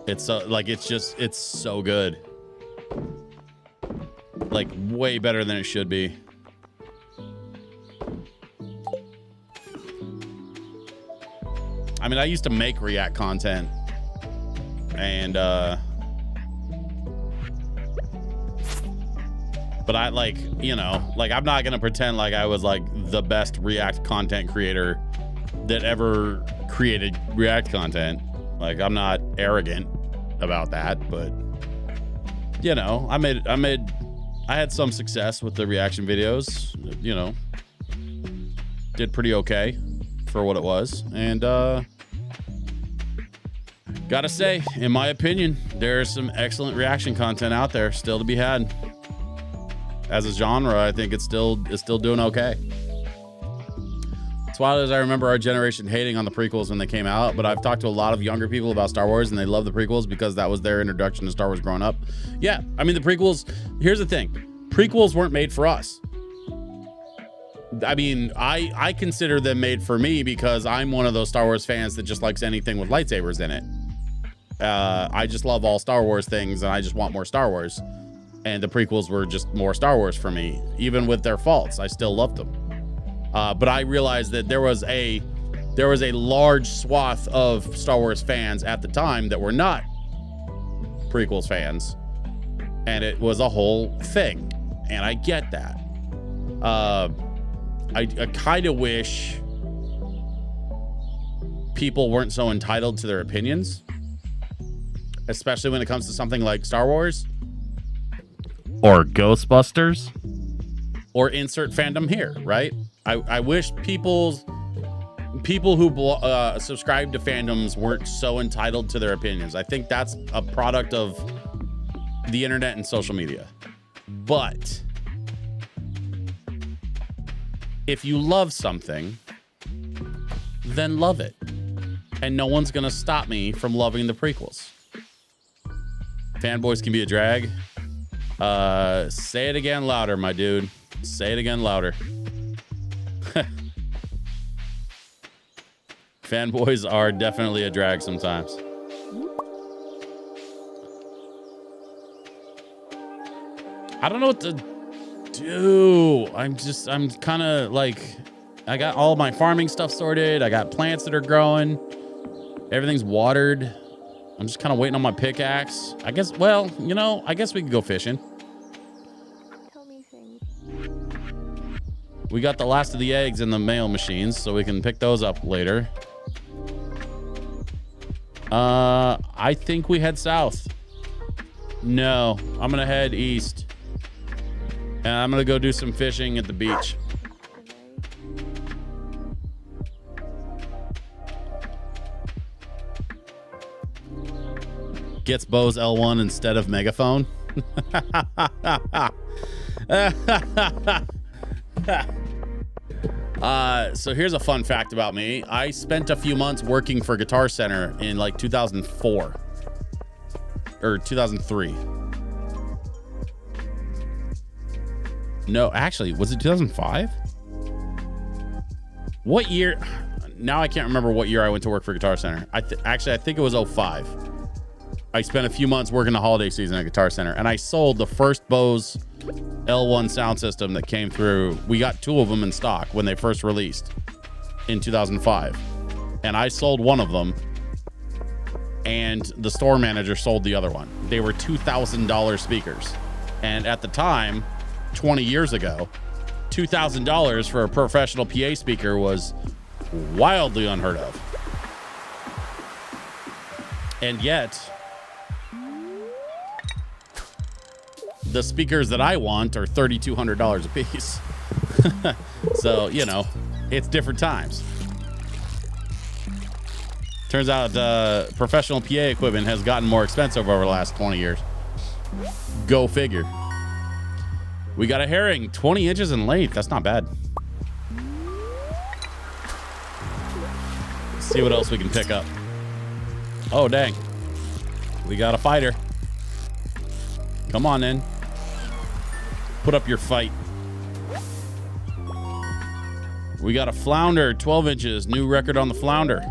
It's like, it's so good. like way better than it should be. I mean, I used to make React content, and but I like, you know, like I'm not gonna pretend like I was like the best React content creator that ever created React content. Like, I'm not arrogant about that, but you know, I had some success with the reaction videos, you know, did pretty okay for what it was. And gotta say, in my opinion, there's some excellent reaction content out there still to be had. As a genre, I think it's still doing okay. As wild as I remember our generation hating on the prequels when they came out, but I've talked to a lot of younger people about Star Wars and they love the prequels because that was their introduction to Star Wars growing up. Yeah, I mean, the prequels, here's the thing. Prequels weren't made for us. I mean, I consider them made for me because I'm one of those Star Wars fans that just likes anything with lightsabers in it. I just love all Star Wars things and I just want more Star Wars. And the prequels were just more Star Wars for me. Even with their faults, I still loved them. But I realized that there was a large swath of Star Wars fans at the time that were not prequels fans, and it was a whole thing. And I get that. I kind of wish people weren't so entitled to their opinions, especially when it comes to something like Star Wars or Ghostbusters or insert fandom here, right? I wish people who subscribe to fandoms weren't so entitled to their opinions. I think that's a product of the internet and social media. But if you love something, then love it. And no one's gonna stop me from loving the prequels. Fanboys can be a drag. Say it again louder, my dude. Say it again louder. Fanboys are definitely a drag sometimes. I don't know what to do. I'm kind of like, I got all my farming stuff sorted. I got plants that are growing. Everything's watered. I'm just kind of waiting on my pickaxe. I guess, well, you know, I guess we could go fishing. We got the last of the eggs in the mail machines, so we can pick those up later. I think we head south. No, I'm gonna head east. And I'm gonna go do some fishing at the beach. Gets Bose L1 instead of megaphone. So here's a fun fact about me. I spent a few months working for Guitar Center in like 2004 or 2003. No, actually, was it 2005? What year? Now I can't remember what year I went to work for Guitar Center. Actually, I think it was 05. I spent a few months working the holiday season at Guitar Center, and I sold the first Bose L1 sound system that came through. We got 2 of them in stock when they first released in 2005. And I sold one of them, and the store manager sold the other one. They were $2,000 speakers. And at the time, 20 years ago, $2,000 for a professional PA speaker was wildly unheard of. And yet, the speakers that I want are $3,200 a piece. So, you know, it's different times. Turns out professional PA equipment has gotten more expensive over the last 20 years. Go figure. We got a herring, 20 inches in length. That's not bad. Let's see what else we can pick up. Oh, dang. We got a fighter. Come on in. Put up your fight. We got a flounder, 12 inches. New record on the flounder.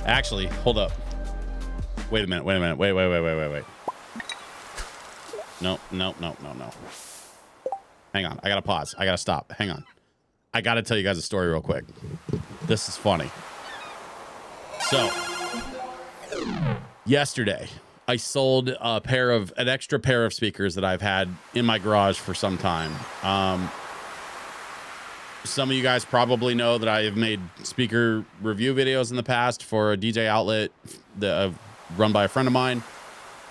Actually, hold up. Wait a minute. Wait. No. Hang on. I gotta pause. I gotta stop. Hang on. I gotta tell you guys a story real quick. This is funny. So, yesterday, I sold an extra pair of speakers that I've had in my garage for some time. Some of you guys probably know that I have made speaker review videos in the past for a DJ outlet that run by a friend of mine.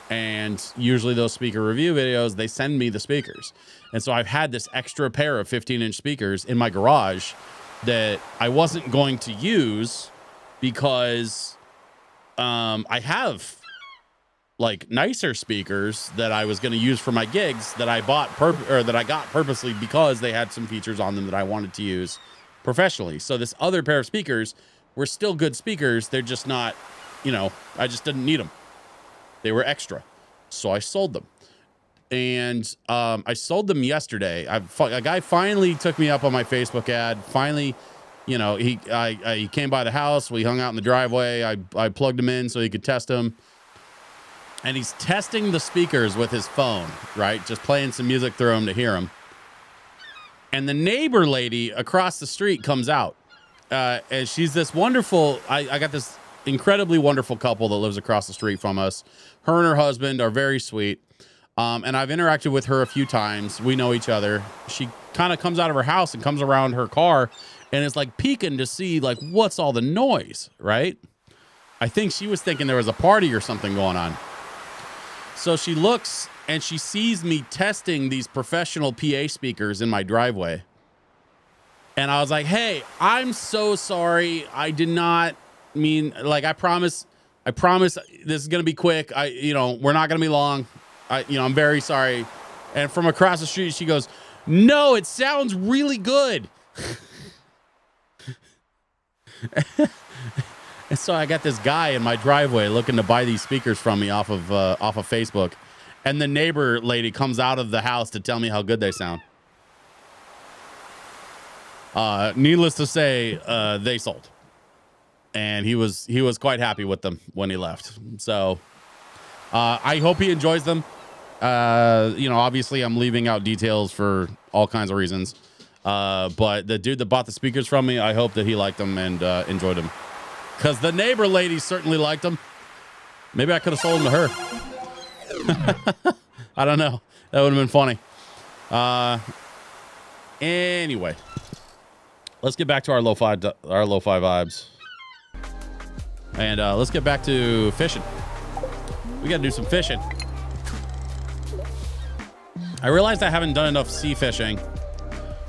And usually those speaker review videos, they send me the speakers. And so I've had this extra pair of 15-inch speakers in my garage that I wasn't going to use because I have like nicer speakers that I was going to use for my gigs that I bought that I got purposely because they had some features on them that I wanted to use professionally. So this other pair of speakers were still good speakers. They're just not, I just didn't need them. They were extra. So I sold them. And I sold them yesterday. A guy finally took me up on my Facebook ad. Finally, he came by the house. We hung out in the driveway. I plugged him in so he could test them. And he's testing the speakers with his phone, right? Just playing some music through them to hear them. And the neighbor lady across the street comes out. And she's this wonderful, I got this incredibly wonderful couple that lives across the street from us. Her and her husband are very sweet. And I've interacted with her a few times. We know each other. She kind of comes out of her house and comes around her car and is like peeking to see like, what's all the noise, right? I think she was thinking there was a party or something going on. So she looks and she sees me testing these professional PA speakers in my driveway. And I was like, hey, I'm so sorry. I did not mean, like, I promise this is going to be quick. We're not going to be long. I'm very sorry. And from across the street, she goes, no, it sounds really good. And so I got this guy in my driveway looking to buy these speakers from me off of Facebook. And the neighbor lady comes out of the house to tell me how good they sound. Needless to say, they sold. And he was quite happy with them when he left. So I hope he enjoys them. Obviously I'm leaving out details for all kinds of reasons. But the dude that bought the speakers from me, I hope that he liked them and enjoyed them. Because the neighbor lady certainly liked them. Maybe I could have sold them to her. I don't know. That would have been funny. Anyway, let's get back to our lo-fi vibes. And let's get back to fishing. We got to do some fishing. I realized I haven't done enough sea fishing.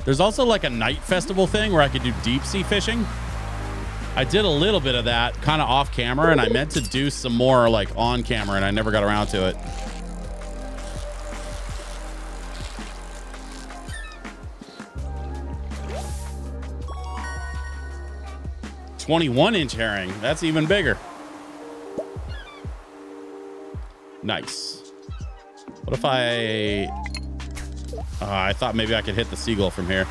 There's also like a night festival thing where I could do deep sea fishing. I did a little bit of that kind of off camera, and I meant to do some more like on camera, and I never got around to it. "21-inch herring. That's even bigger. Nice. What if I thought maybe I could hit the seagull from here.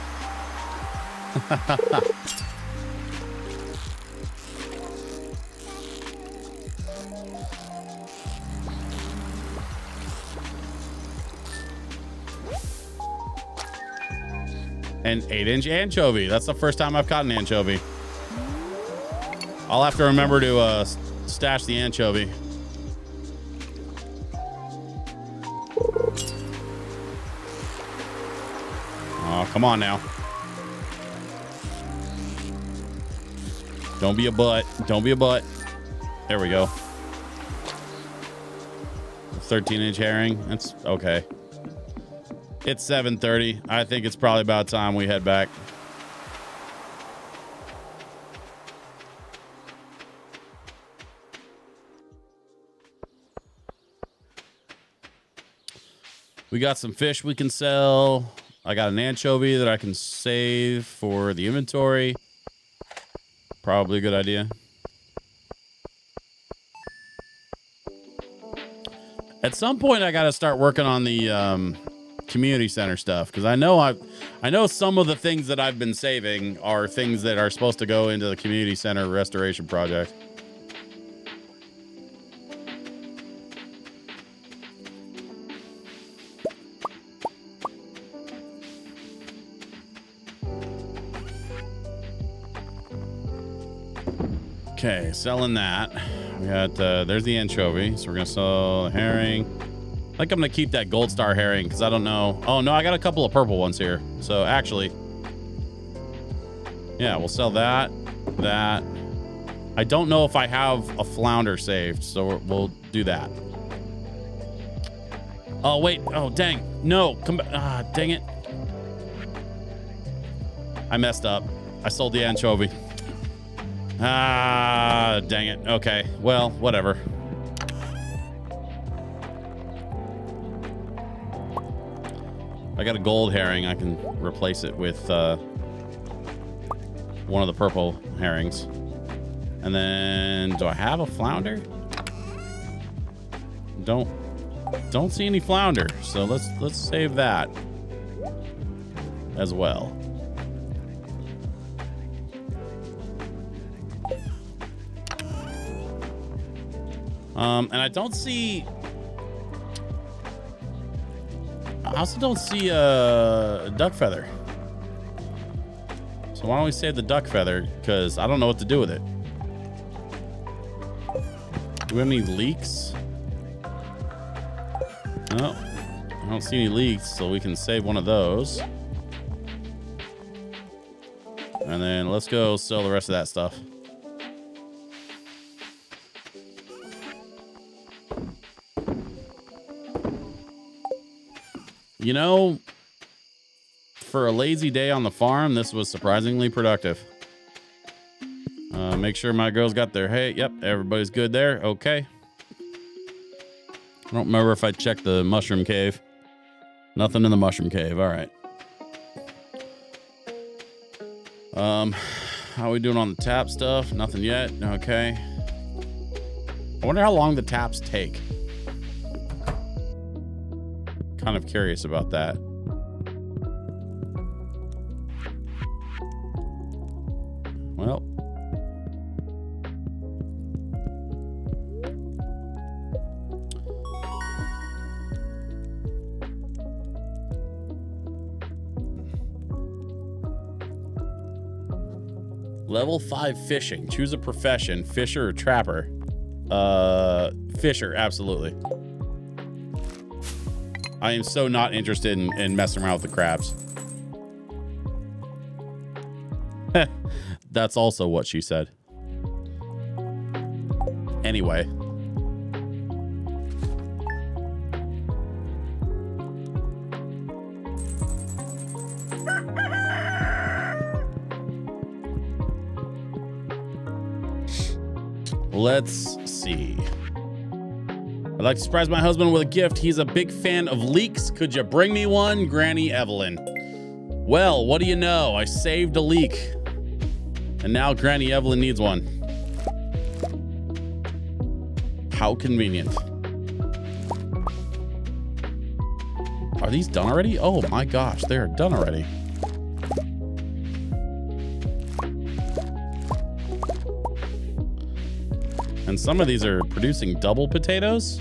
An 8-inch anchovy. That's the first time I've caught an anchovy. I'll have to remember to stash the anchovy. Oh, come on now. Don't be a butt. Don't be a butt. There we go. 13-inch herring. That's okay. It's 7:30. I think it's probably about time we head back. We got some fish we can sell. I got an anchovy that I can save for the inventory. Probably a good idea. At some point, I got to start working on the community center stuff, because I know some of the things that I've been saving are things that are supposed to go into the community center restoration project. Okay, selling that. We got there's the anchovy, so we're gonna sell herring. I think I'm gonna keep that gold star herring because I don't know. Oh no, I got a couple of purple ones here. So actually, yeah, we'll sell that. I don't know if I have a flounder saved, so we'll do that. Oh wait, oh dang, no, come back. Ah, dang it. I messed up. I sold the anchovy. Ah, dang it. Okay, well, whatever. I got a gold herring. I can replace it with one of the purple herrings. And then, do I have a flounder? Don't see any flounder. So let's save that as well. And I don't see. I also don't see a duck feather. So why don't we save the duck feather? Because I don't know what to do with it. Do we have any leaks? No, I don't see any leaks, so we can save one of those. And then let's go sell the rest of that stuff. You know, for a lazy day on the farm, this was surprisingly productive. Make sure my girls got their hay. Yep, everybody's good there. Okay. I don't remember if I checked the mushroom cave. Nothing in the mushroom cave. All right. How are we doing on the tap stuff? Nothing yet. Okay. I wonder how long the taps take. Kind of curious about that. Well, level 5 fishing. Choose a profession, fisher or trapper. Fisher, absolutely. I am so not interested in messing around with the crabs. That's also what she said. Anyway. Let's see. I'd like to surprise my husband with a gift. He's a big fan of leeks. Could you bring me one, Granny Evelyn? Well, what do you know? I saved a leek. And now Granny Evelyn needs one. How convenient. Are these done already? Oh my gosh, they're done already. And some of these are producing double potatoes.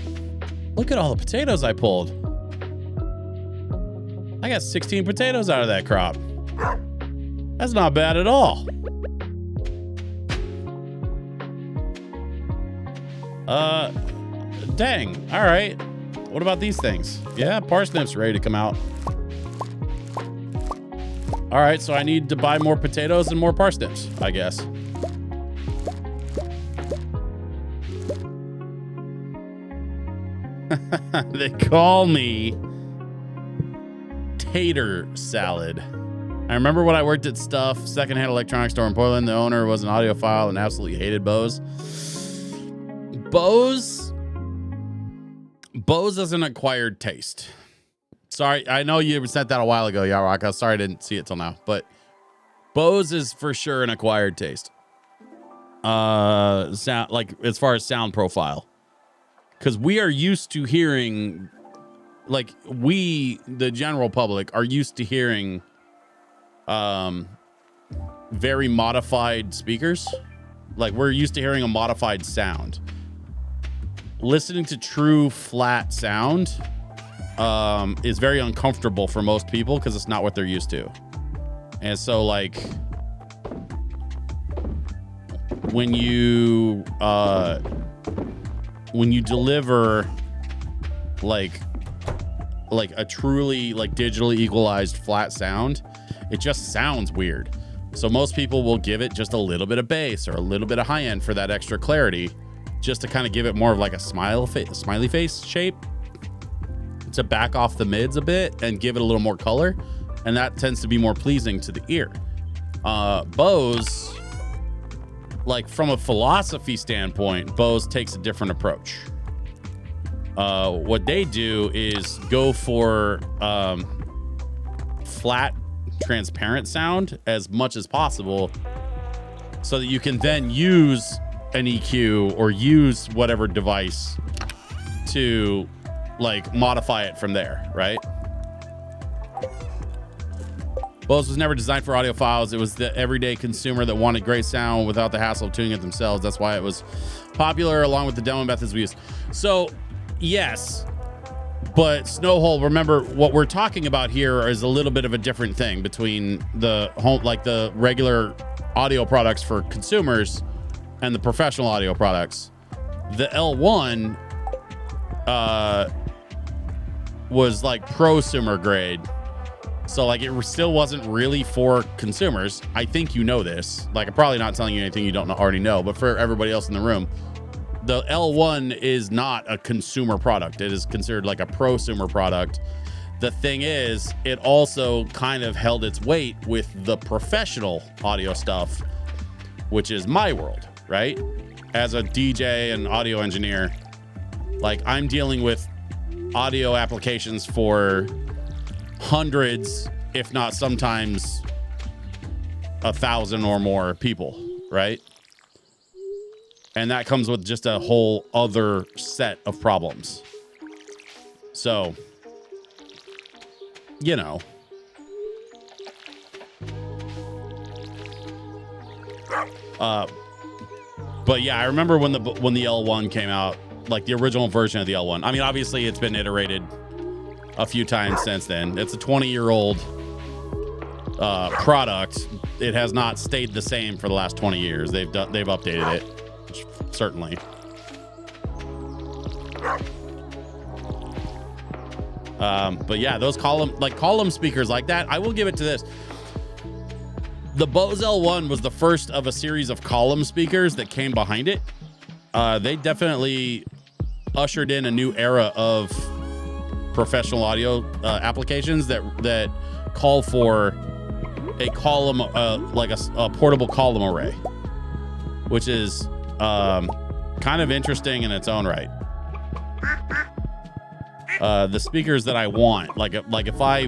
Look at all the potatoes I pulled. I got 16 potatoes out of that crop. That's not bad at all. Dang. All right. What about these things? Yeah, parsnips ready to come out. All right, so I need to buy more potatoes and more parsnips, I guess. They call me Tater Salad. I remember when I worked at Stuff, secondhand electronics store in Portland. The owner was an audiophile and absolutely hated Bose. Bose is an acquired taste. Sorry, I know you said that a while ago, Yarrock. I'm sorry I didn't see it till now, but Bose is for sure an acquired taste. Sound, like as far as sound profile. Because we are used to hearing, like we, the general public, are used to hearing very modified speakers. Like we're used to hearing a modified sound. Listening to true flat sound is very uncomfortable for most people because it's not what they're used to. And so like when you deliver like a truly like digitally equalized flat sound, it just sounds weird. So most people will give it just a little bit of bass or a little bit of high end for that extra clarity, just to kind of give it more of like a smiley face shape, to back off the mids a bit and give it a little more color, and that tends to be more pleasing to the ear. Bose, like from a philosophy standpoint, Bose takes a different approach. What they do is go for flat, transparent sound as much as possible, so that you can then use an EQ or use whatever device to like modify it from there, right? Bose was never designed for audiophiles. It was the everyday consumer that wanted great sound without the hassle of tuning it themselves. That's why it was popular, along with the demo methods we use. So yes, but Snowhole, remember what we're talking about here is a little bit of a different thing between the home, like the regular audio products for consumers and the professional audio products. The L1 was like prosumer grade. So like it still wasn't really for consumers. I think you know this. Like I'm probably not telling you anything you don't already know, but for everybody else in the room, the L1 is not a consumer product. It is considered like a prosumer product. The thing is, it also kind of held its weight with the professional audio stuff, which is my world, right? As a DJ and audio engineer, like I'm dealing with audio applications for hundreds, if not sometimes 1,000 or more people, right? And that comes with just a whole other set of problems. So, you know. But yeah, I remember when the L1 came out, like the original version of the L1. I mean, obviously it's been iterated a few times since then. It's a 20-year-old product. It has not stayed the same for the last 20 years. They've updated it. Certainly. But yeah, those column speakers like that, I will give it to this. The Bose L1 was the first of a series of column speakers that came behind it. They definitely ushered in a new era of professional audio applications that call for a column, like a portable column array, which is kind of interesting in its own right. The speakers that I want, like if I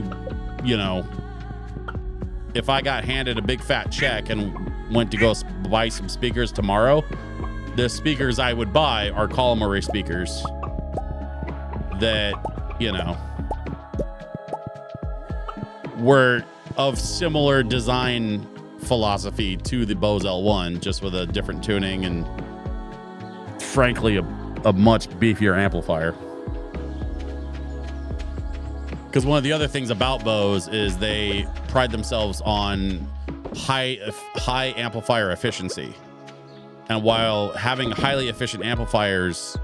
got handed a big fat check and went to go buy some speakers tomorrow, the speakers I would buy are column array speakers that, were of similar design philosophy to the Bose L1, just with a different tuning and frankly a much beefier amplifier. Because one of the other things about Bose is they pride themselves on high amplifier efficiency. And while having highly efficient amplifiers,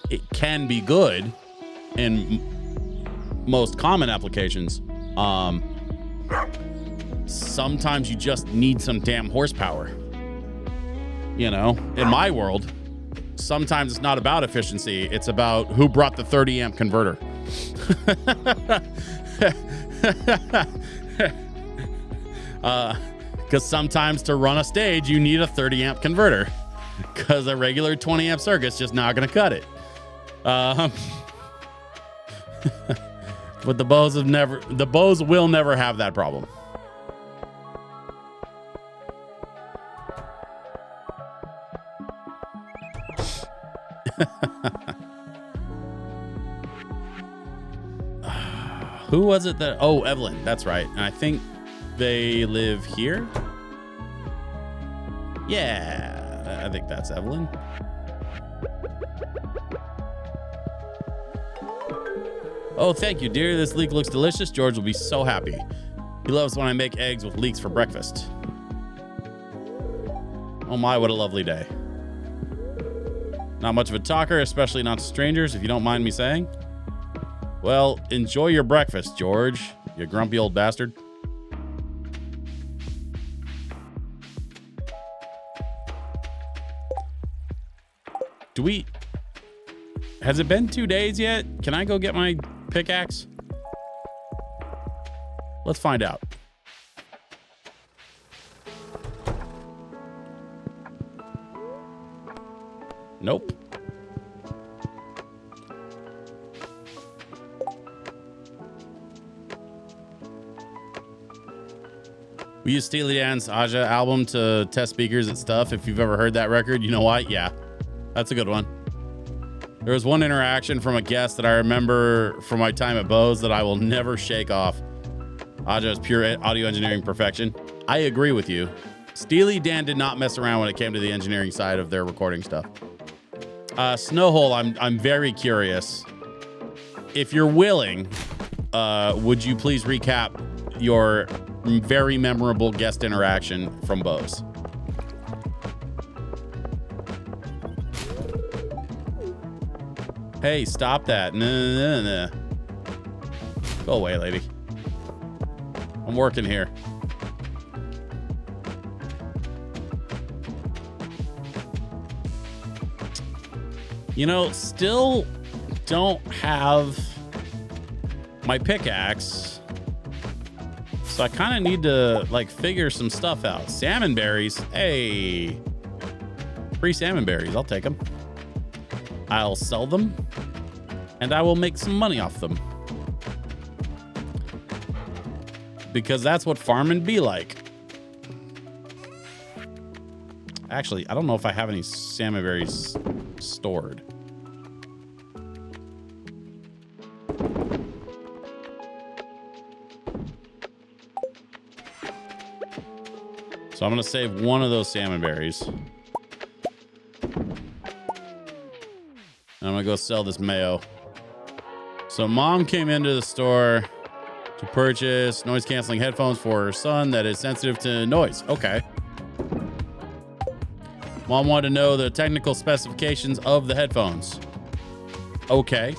it can be good in most common applications, sometimes you just need some damn horsepower. In my world, sometimes it's not about efficiency. It's about who brought the 30 amp converter. Because sometimes to run a stage, you need a 30 amp converter, because a regular 20 amp circuit's just not going to cut it. But the Bose will never have that problem. Who was it that? Oh, Evelyn. That's right. And I think they live here. Yeah, I think that's Evelyn. Oh, thank you, dear. This leek looks delicious. George will be so happy. He loves when I make eggs with leeks for breakfast. Oh my, what a lovely day. Not much of a talker, especially not to strangers, if you don't mind me saying. Well, enjoy your breakfast, George, you grumpy old bastard. Has it been 2 days yet? Can I go get my pickaxe? Let's find out. Nope. We use Steely Dan's Aja album to test speakers and stuff. If you've ever heard that record, you know why? Yeah, that's a good one. There was one interaction from a guest that I remember from my time at Bose that I will never shake off. Aja is pure audio engineering perfection. I agree with you. Steely Dan did not mess around when it came to the engineering side of their recording stuff. Snowhole, I'm very curious. If you're willing, would you please recap your very memorable guest interaction from Bose? Hey, stop that. No. Go away, lady. I'm working here. You know, still don't have my pickaxe. So I kind of need to, like, figure some stuff out. Salmon berries. Hey. Free salmon berries. I'll take them. I'll sell them. And I will make some money off them. Because that's what farming be like. Actually, I don't know if I have any salmon berries stored. So I'm going to save one of those salmon berries. And I'm going to go sell this mayo. So mom came into the store to purchase noise canceling headphones for her son that is sensitive to noise. Okay. Mom wanted to know the technical specifications of the headphones. Okay.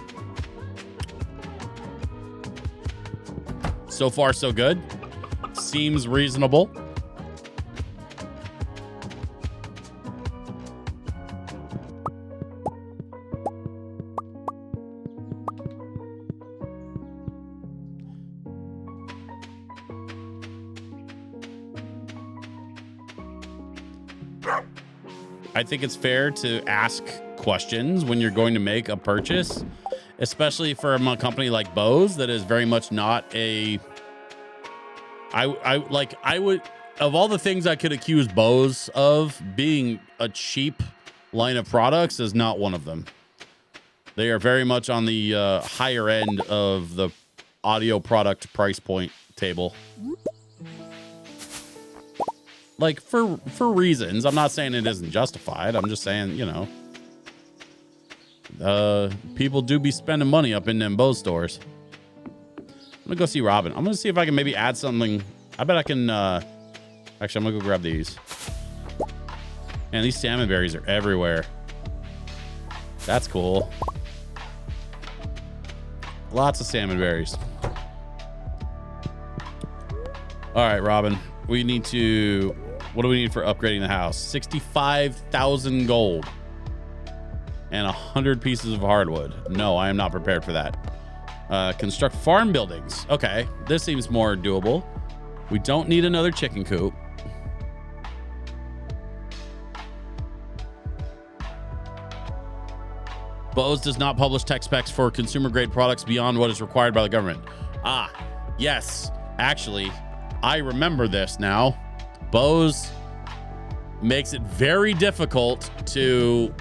So far, so good. Seems reasonable. I think it's fair to ask questions when you're going to make a purchase, especially from a company like Bose that is very much not a. I would, of all the things I could accuse Bose of, being a cheap line of products is not one of them. They are very much on the higher end of the audio product price point table. Like, for reasons. I'm not saying it isn't justified. I'm just saying, you know, people do be spending money up in them Bose stores. I'm gonna go see Robin. I'm gonna see if I can maybe add something. I bet I can. Actually, I'm gonna go grab these. Man, these salmon berries are everywhere. That's cool. Lots of salmon berries. All right, Robin. We need to. What do we need for upgrading the house? 65,000 gold and 100 pieces of hardwood. No, I am not prepared for that. Construct farm buildings. Okay, this seems more doable. We don't need another chicken coop. Bose does not publish tech specs for consumer grade products beyond what is required by the government. Ah, yes. Actually, I remember this now. Bose makes it very difficult to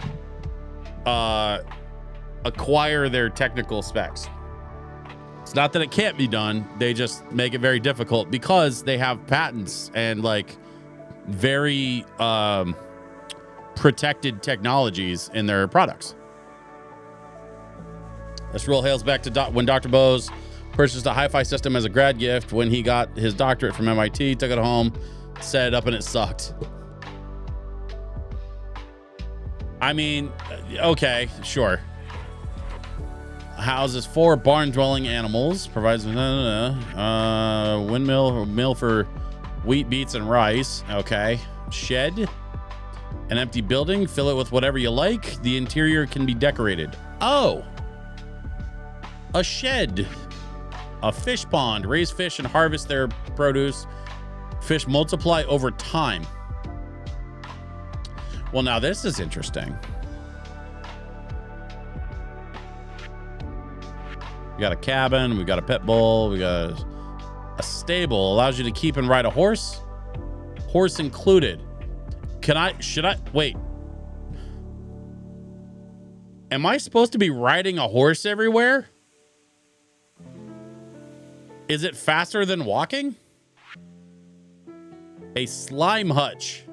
acquire their technical specs. It's not that it can't be done. They just make it very difficult because they have patents and like very protected technologies in their products. This rule hails back to when Dr. Bose purchased a hi-fi system as a grad gift when he got his doctorate from MIT, took it home, set it up, and it sucked. I mean, okay, sure. Houses 4 barn-dwelling animals. Provides windmill, mill for wheat, beets, and rice. Okay. Shed. An empty building. Fill it with whatever you like. The interior can be decorated. Oh. A shed. A fish pond. Raise fish and harvest their produce. Fish multiply over time. Well, now this is interesting. We got a cabin. We got a pit bull. We got a stable. Allows you to keep and ride a horse. Horse included. Should I, wait. Am I supposed to be riding a horse everywhere? Is it faster than walking? A slime hutch.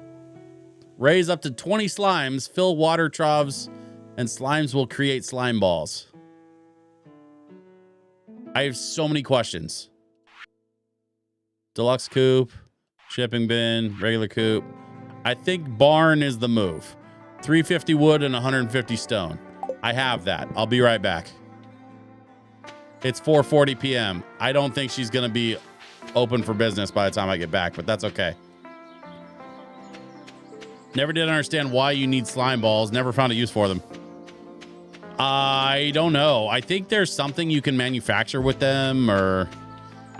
Raise up to 20 slimes, fill water troughs, and slimes will create slime balls. I have so many questions. Deluxe coop, shipping bin, regular coop. I think barn is the move. 350 wood and 150 stone. I have that. I'll be right back. It's 4:40 p.m. I don't think she's going to be open for business by the time I get back, but that's okay. Never did understand why you need slime balls. Never found a use for them. I don't know. I think there's something you can manufacture with them or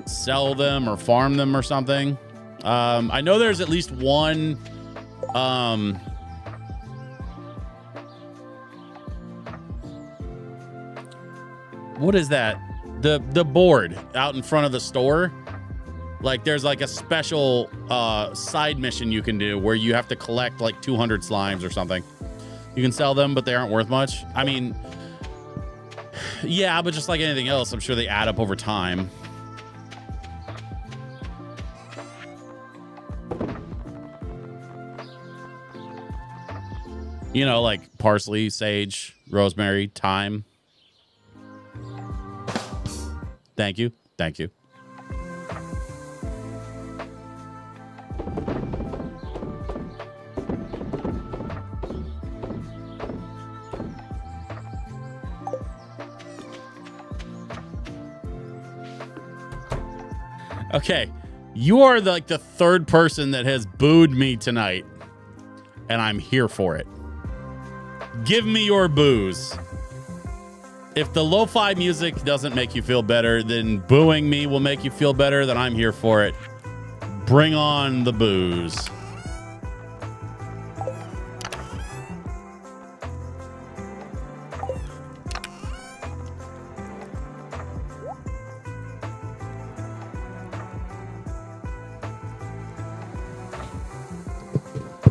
sell them or farm them or something. I know there's at least one. What is that? The board out in front of the store. Like there's like a special side mission you can do where you have to collect like 200 slimes or something. You can sell them, but they aren't worth much. I mean, yeah, but just like anything else, I'm sure they add up over time. You know, like parsley, sage, rosemary, thyme. Thank you. Thank you. Okay, you are like the third person that has booed me tonight, and I'm here for it. Give me your boos. If the lo-fi music doesn't make you feel better, then booing me will make you feel better, then I'm here for it. Bring on the booze.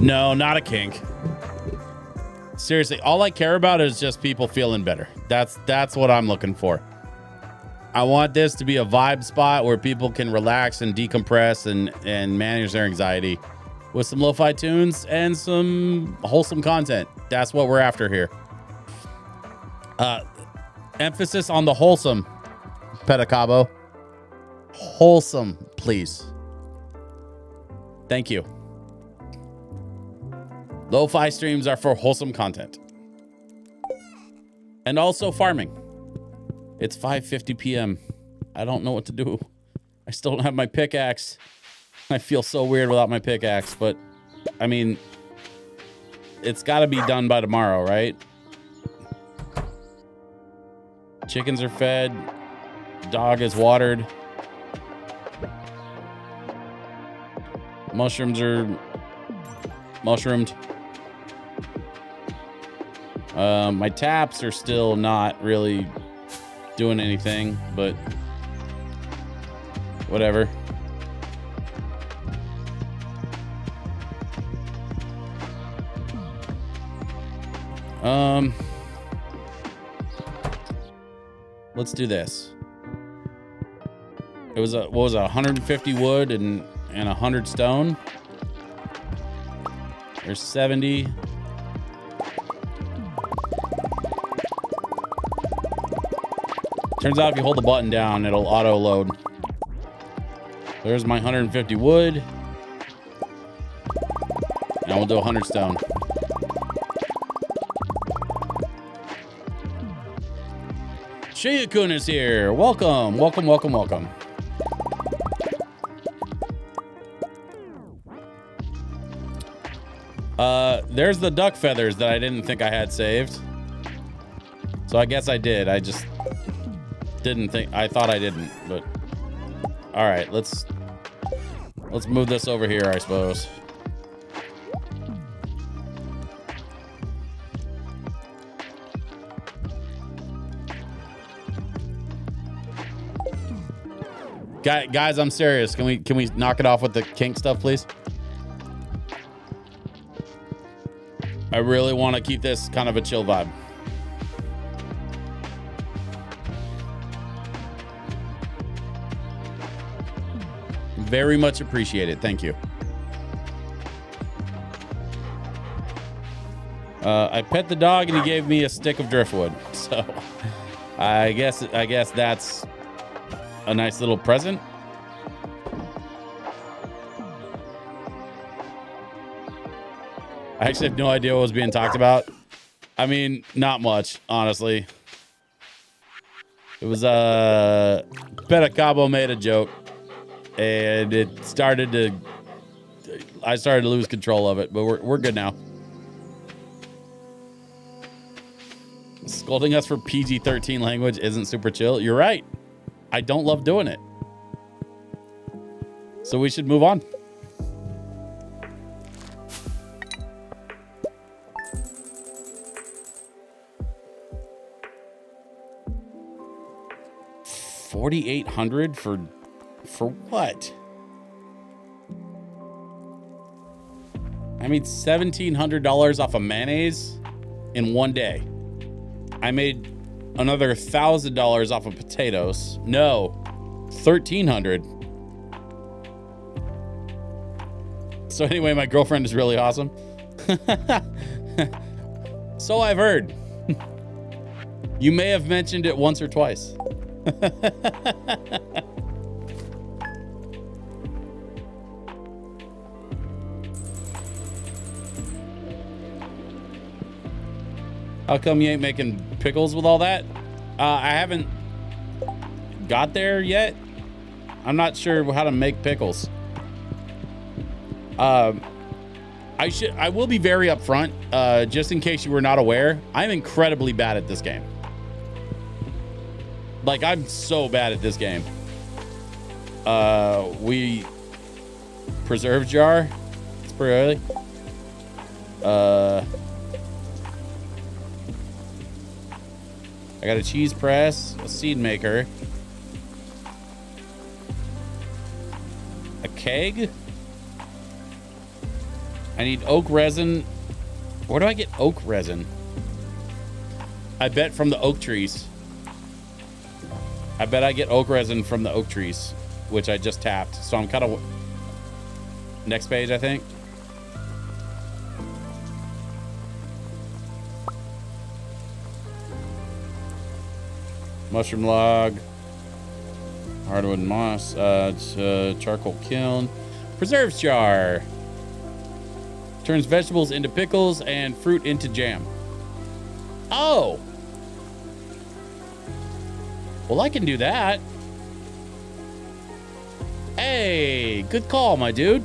No, not a kink. Seriously, all I care about is just people feeling better. That's what I'm looking for. I want this to be a vibe spot where people can relax and decompress and manage their anxiety with some lo-fi tunes and some wholesome content. That's what we're after here. Emphasis on the wholesome, Pedicabo. Wholesome, please. Thank you. Lo-fi streams are for wholesome content. And also farming. It's 5:50 p.m. I don't know what to do. I still don't have my pickaxe. I feel so weird without my pickaxe, but I mean, it's got to be done by tomorrow, right? Chickens are fed. Dog is watered. Mushrooms are mushroomed. My taps are still not really doing anything, but whatever. Let's do this. It was what was it, 150 wood and 100 stone. There's 70. Turns out if you hold the button down, it'll auto load. There's my 150 wood. And we'll do 100 stone. Shia-kun is here. Welcome, welcome, welcome, welcome. There's the duck feathers that I didn't think I had saved. So I guess I did. I just didn't think, I thought I didn't, but all right, let's move this over here, I suppose. Guys, I'm serious. Can we knock it off with the kink stuff, please? I really want to keep this kind of a chill vibe. Very much appreciated. Thank you. I pet the dog and he gave me a stick of driftwood. So I guess that's a nice little present. I actually have no idea what was being talked about. I mean, not much, honestly. It was Petacabo made a joke and I started to lose control of it, but we're good now. Scolding us for PG-13 language isn't super chill. You're right. I don't love doing it. So we should move on. $4,800 for what? I made $1,700 off of mayonnaise in one day. I made another $1,000 off of potatoes. No, $1,300. So anyway, my girlfriend is really awesome. So I've heard. You may have mentioned it once or twice. How come you ain't making pickles with all that? I haven't got there yet. I'm not sure how to make pickles. I will be very upfront, just in case you were not aware. I'm incredibly bad at this game. Like, I'm so bad at this game. We preserve jar. It's pretty early. I got a cheese press, a seed maker, a keg. I need oak resin. Where do I get oak resin? I bet from the oak trees. I bet I get oak resin from the oak trees, which I just tapped. So I'm kind of... Next page, I think. Mushroom log. Hardwood and moss. Charcoal kiln. Preserves jar. Turns vegetables into pickles and fruit into jam. Oh! Well, I can do that. Hey, good call, my dude.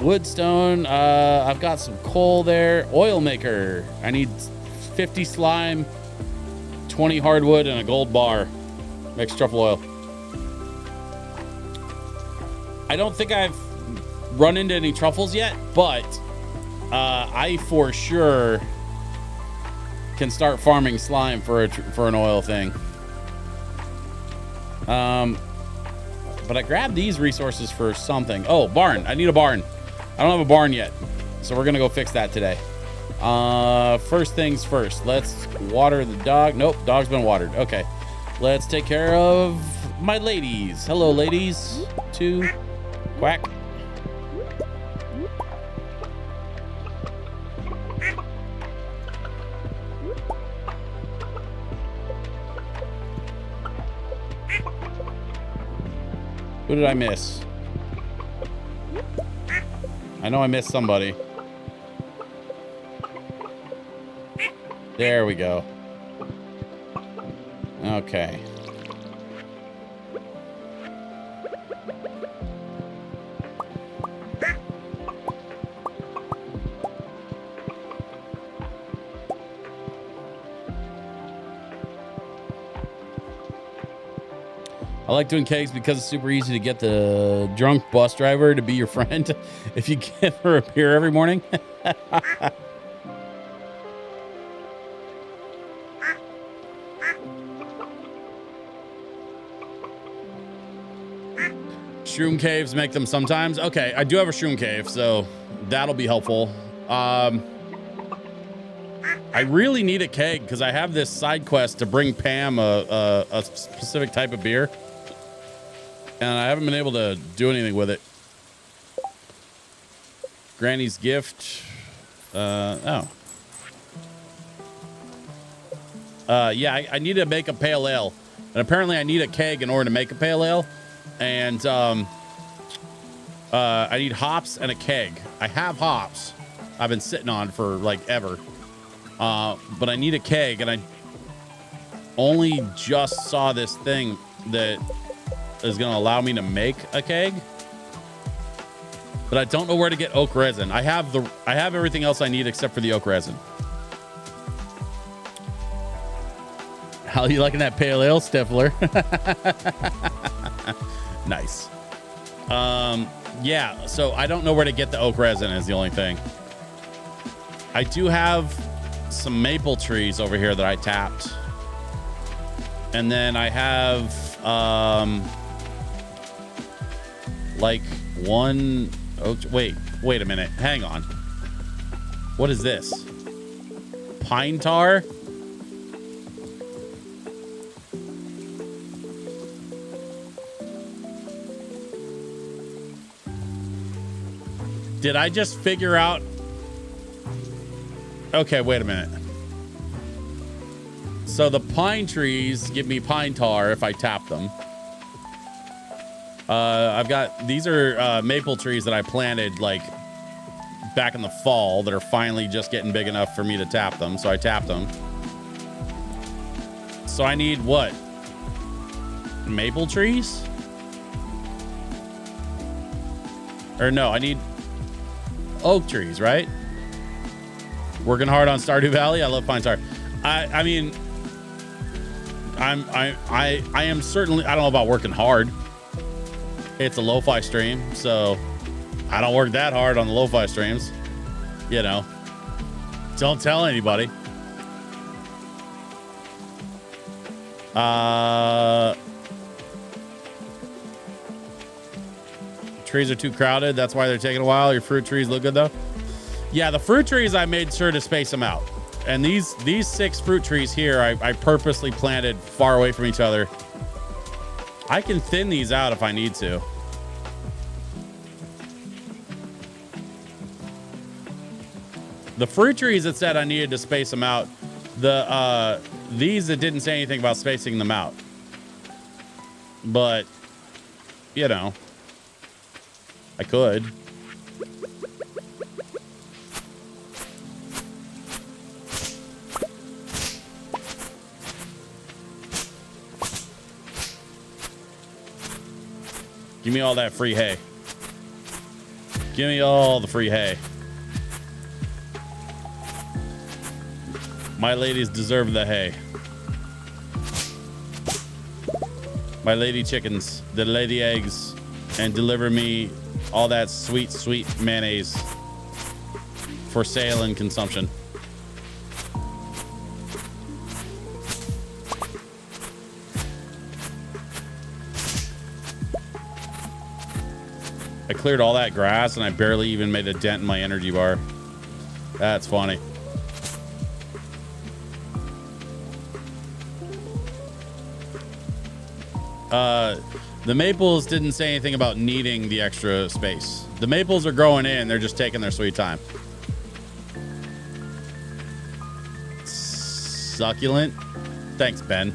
Woodstone. I've got some coal there. Oil maker. I need 50 slime, 20 hardwood, and a gold bar. Makes truffle oil. I don't think I've run into any truffles yet, but I for sure can start farming slime for an oil thing. But I grabbed these resources for something. Oh, barn. I need a barn. I don't have a barn yet, so we're gonna go fix that today. First things first, let's water the dog. Nope, dog's been watered. Okay, let's take care of my ladies. Hello, ladies. 2 quack. Who did I miss? I know I missed somebody. There we go. Okay. I like doing kegs because it's super easy to get the drunk bus driver to be your friend if you give her a beer every morning. Shroom caves make them sometimes. Okay, I do have a shroom cave, so that'll be helpful. I really need a keg because I have this side quest to bring Pam a specific type of beer, and I haven't been able to do anything with it. Granny's gift. Yeah, I need to make a pale ale, and apparently I need a keg in order to make a pale ale. And I need hops and a keg. I have hops I've been sitting on for like ever, but I need a keg, and I only just saw this thing that is going to allow me to make a keg, but I don't know where to get oak resin. I have everything else I need except for the oak resin. How are you liking that pale ale, Stifler? Nice. Yeah, so I don't know where to get the oak resin is the only thing. I do have some maple trees over here that I tapped. And then I have like one oak. Wait a minute. Hang on. What is this? Pine tar? Did I just figure out? Okay, wait a minute. So the pine trees give me pine tar if I tap them. I've got, these are maple trees that I planted like back in the fall that are finally just getting big enough for me to tap them. So I tapped them. So I need what? Maple trees? Or no, I need oak trees, right? Working hard on Stardew Valley. I love pine tar. I mean, I am certainly, I don't know about working hard. It's a LoFi stream, so I don't work that hard on the LoFi streams. You know, don't tell anybody. Trees are too crowded. That's why they're taking a while. Your fruit trees look good though. Yeah, the fruit trees, I made sure to space them out. And these 6 fruit trees here, I purposely planted far away from each other. I can thin these out if I need to. The fruit trees that said I needed to space them out, these that didn't say anything about spacing them out. But, you know, I could. Give me all that free hay. Give me all the free hay. My ladies deserve the hay. My lady chickens, the lady eggs, and deliver me all that sweet, sweet mayonnaise for sale and consumption. I cleared all that grass and I barely even made a dent in my energy bar. That's funny. The maples didn't say anything about needing the extra space. The maples are growing in. They're just taking their sweet time. Succulent. Thanks, Ben.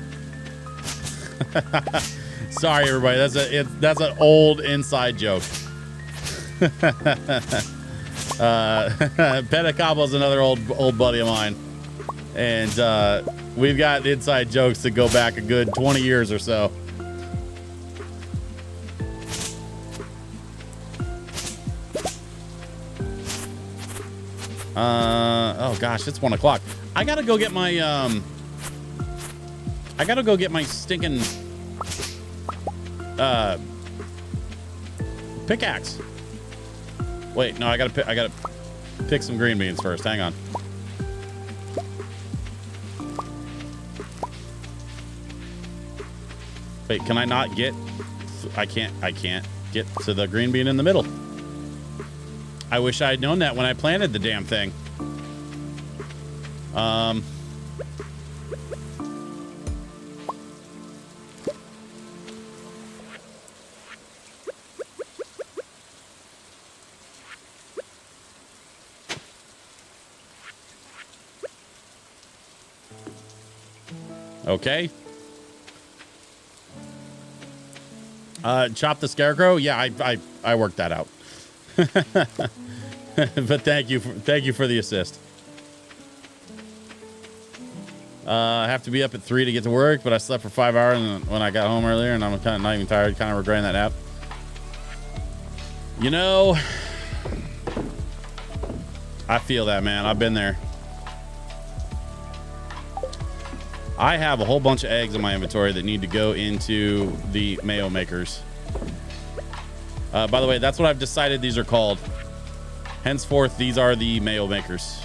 Sorry, everybody. That's an old inside joke. Pedicable's another old buddy of mine. And we've got inside jokes that go back a good 20 years or so. Oh gosh, it's 1 o'clock. I gotta go get my stinking pickaxe. Wait, no, I gotta pick some green beans first. Hang on. Wait, can I not get? I can't get to the green bean in the middle. I wish I had known that when I planted the damn thing. Okay. Chop the scarecrow. Yeah, I worked that out. But thank you for the assist. I have to be up at 3 to get to work, but I slept for 5 hours when I got home earlier, and I'm kind of not even tired, kind of regretting that nap. You know, I feel that, man. I've been there. I have a whole bunch of eggs in my inventory that need to go into the mayo makers. By the way, that's what I've decided these are called. Henceforth, these are the mayo makers.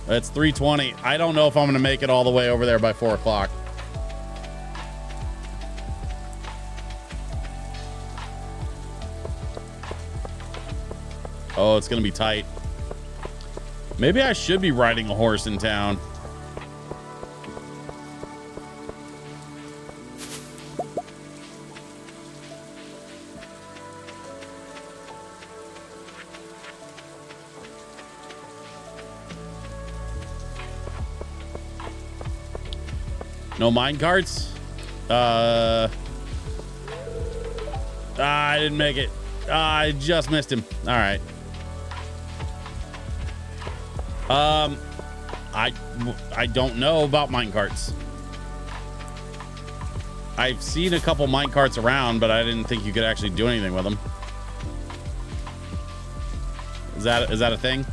It's 3:20. I don't know if I'm going to make it all the way over there by 4 o'clock. Oh, it's going to be tight. Maybe I should be riding a horse in town. No mine carts? I didn't make it. I just missed him. All right. I don't know about mine carts. I've seen a couple mine carts around, but I didn't think you could actually do anything with them. Is that a thing?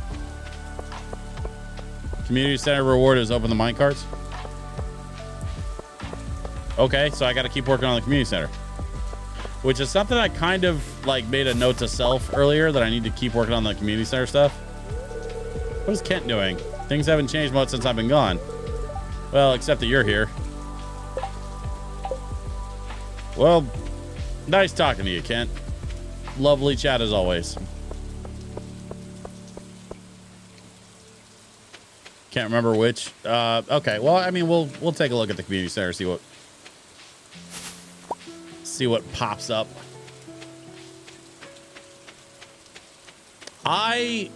Community center reward is open the mine carts. Okay, so I got to keep working on the community center, which is something I kind of like made a note to self earlier that I need to keep working on the community center stuff. What is Kent doing? Things haven't changed much since I've been gone. Well, except that you're here. Well, nice talking to you, Kent. Lovely chat as always. Can't remember which. Okay, well, I mean, we'll take a look at the community center, see what pops up. I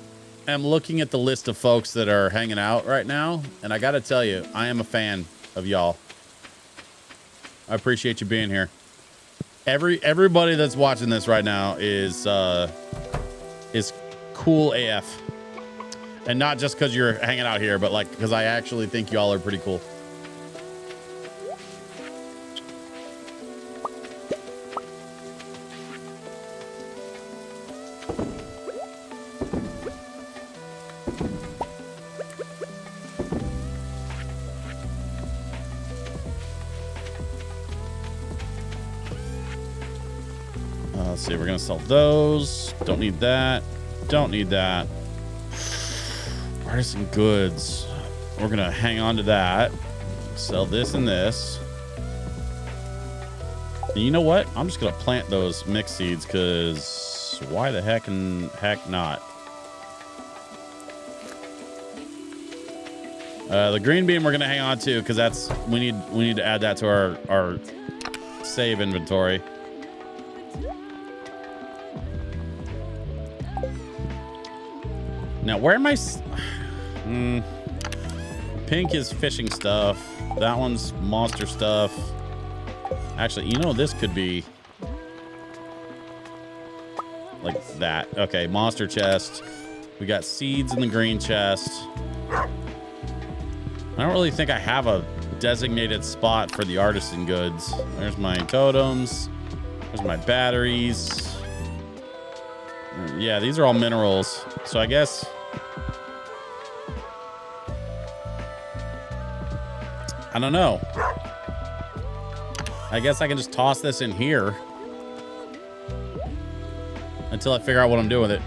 am looking at the list of folks that are hanging out right now, and I gotta tell you, I am a fan of y'all. I appreciate you being here. Everybody that's watching this right now is cool AF, and not just because you're hanging out here, but like because I actually think y'all are pretty cool. Let's see, we're gonna sell those. Don't need that. Don't need that. Artisan goods. We're gonna hang on to that. Sell this and this. And you know what? I'm just gonna plant those mixed seeds because why the heck not? The green bean we're gonna hang on to because that's we need to add that to our save inventory. Now, where am I? pink is fishing stuff. That one's monster stuff. Actually, you know, this could be like that. Okay, monster chest. We got seeds in the green chest. I don't really think I have a designated spot for the artisan goods. There's my totems. There's my batteries. Yeah, these are all minerals. So I guess I don't know. I guess I can just toss this in here until I figure out what I'm doing with it.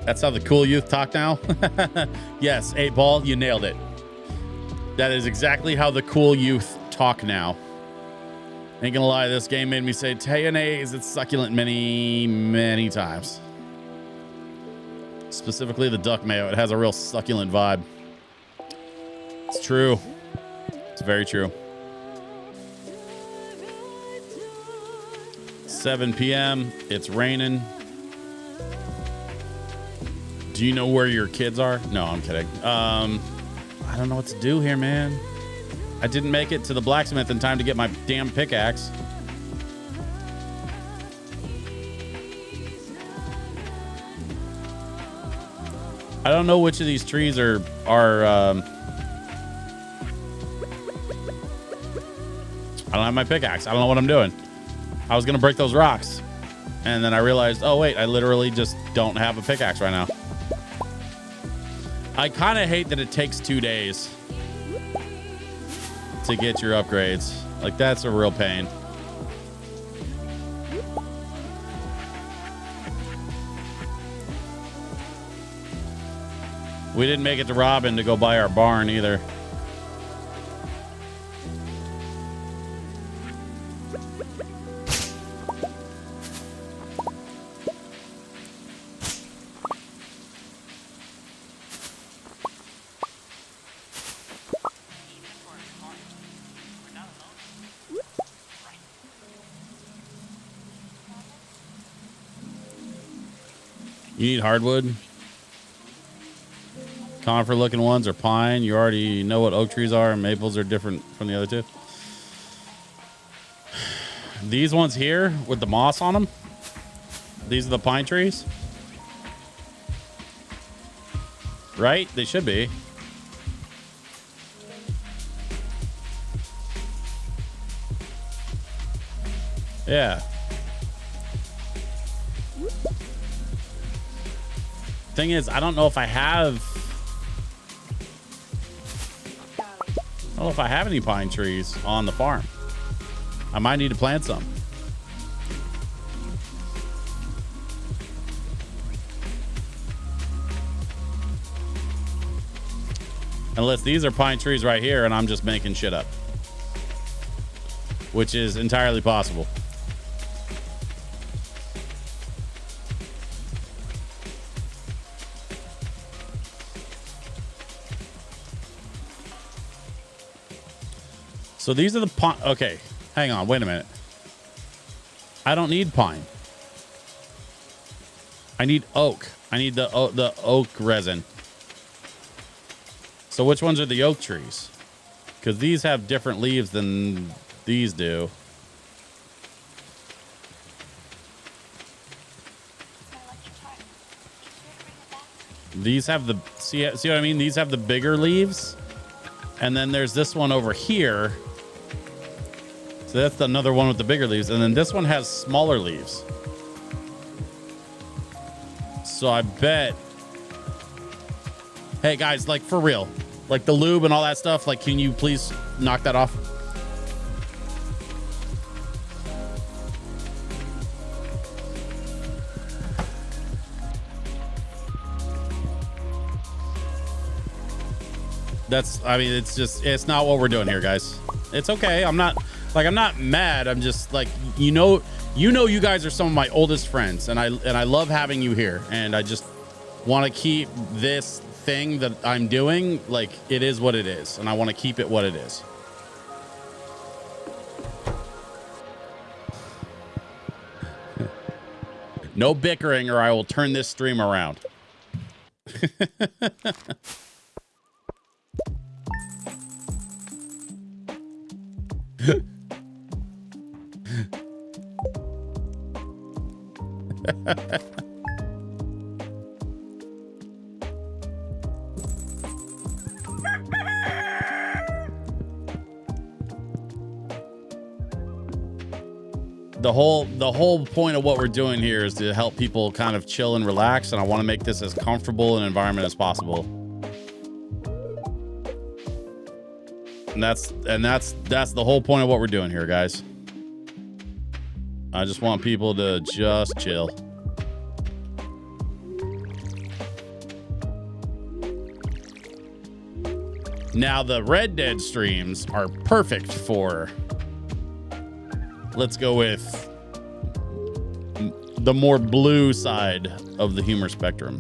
That's how the cool youth talk now? Yes, 8-Ball, you nailed it. That is exactly how the cool youth talk now. Ain't gonna lie, this game made me say Tayonnaise, it's succulent many, many times. Specifically the duck mayo. It has a real succulent vibe. It's true. It's very true. 7 p.m. It's raining. Do you know where your kids are? No, I'm kidding. I don't know what to do here, man. I didn't make it to the blacksmith in time to get my damn pickaxe. I don't know which of these trees are I don't have my pickaxe. I don't know what I'm doing. I was gonna break those rocks, and then I realized, oh wait, I literally just don't have a pickaxe right now. I kind of hate that it takes 2 days to get your upgrades. Like, that's a real pain. We didn't make it to Robin to go buy our barn either. You need hardwood. Conifer looking ones are pine. You already know what oak trees are, and maples are different from the other two. These ones here with the moss on them, these are the pine trees, right? They should be. Yeah. Thing is, I don't know if I have any pine trees on the farm. I might need to plant some. Unless these are pine trees right here and I'm just making shit up, which is entirely possible. So these are the pine. Okay, hang on. Wait a minute. I don't need pine. I need oak. I need the oak resin. So which ones are the oak trees? Because these have different leaves than these do. These have the see what I mean? These have the bigger leaves, and then there's this one over here. So that's another one with the bigger leaves. And then this one has smaller leaves. So I bet. Hey guys, like for real, like the lube and all that stuff, like can you please knock that off? I mean, it's not what we're doing here, guys. It's okay. I'm not mad. I'm just like, you know, you guys are some of my oldest friends, and I love having you here, and I just want to keep this thing that I'm doing, like, it is what it is, and I want to keep it what it is. No bickering or I will turn this stream around. The whole point of what we're doing here is to help people kind of chill and relax, and I want to make this as comfortable an environment as possible. And that's the whole point of what we're doing here, guys. I just want people to just chill. Now the Red Dead streams are perfect for, let's go with the more blue side of the humor spectrum.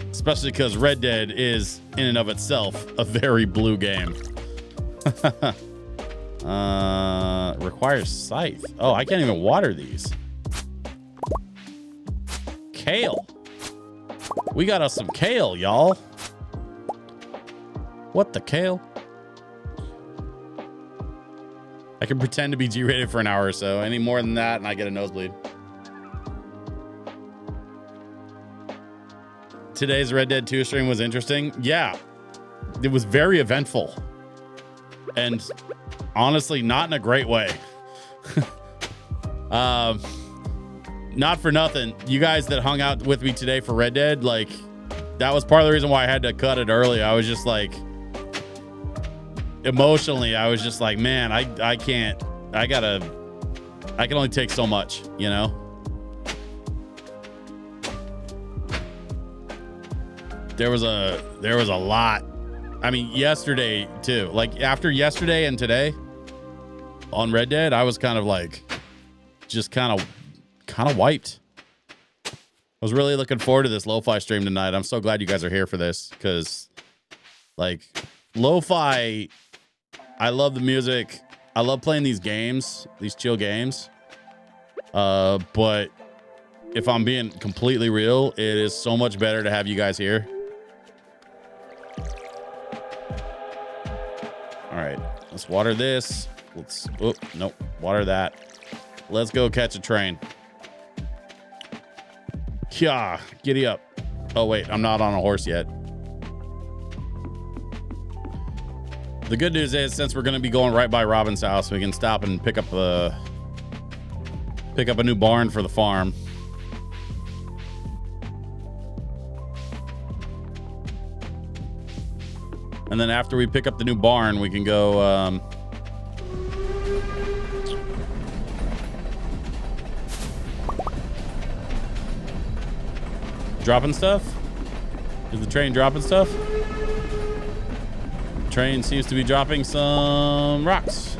Especially because Red Dead is, in and of itself, a very blue game. Requires scythe. Oh, I can't even water these. Kale. We got us some kale, y'all. What the kale? I can pretend to be G-rated for an hour or so. Any more than that and I get a nosebleed. Today's Red Dead 2 stream was interesting. Yeah, it was very eventful. And honestly, not in a great way. Not for nothing. You guys that hung out with me today for Red Dead, like, that was part of the reason why I had to cut it early. I was just like, emotionally, I was just like, man, I can't, I can only take so much, you know? There was a lot. I mean, yesterday too, like after yesterday and today on Red Dead, I was kind of like, just kind of wiped. I was really looking forward to this lo-fi stream tonight. I'm so glad you guys are here for this, because like lo-fi, I love the music. I love playing these games, these chill games. But if I'm being completely real, it is so much better to have you guys here. All right, let's water this. Let's, oh, nope, water that. Let's go catch a train. Yeah, giddy up. Oh, wait, I'm not on a horse yet. The good news is, since we're going to be going right by Robin's house, we can stop and pick up a new barn for the farm. And then after we pick up the new barn, we can go dropping stuff. Is the train dropping stuff? Train seems to be dropping some rocks.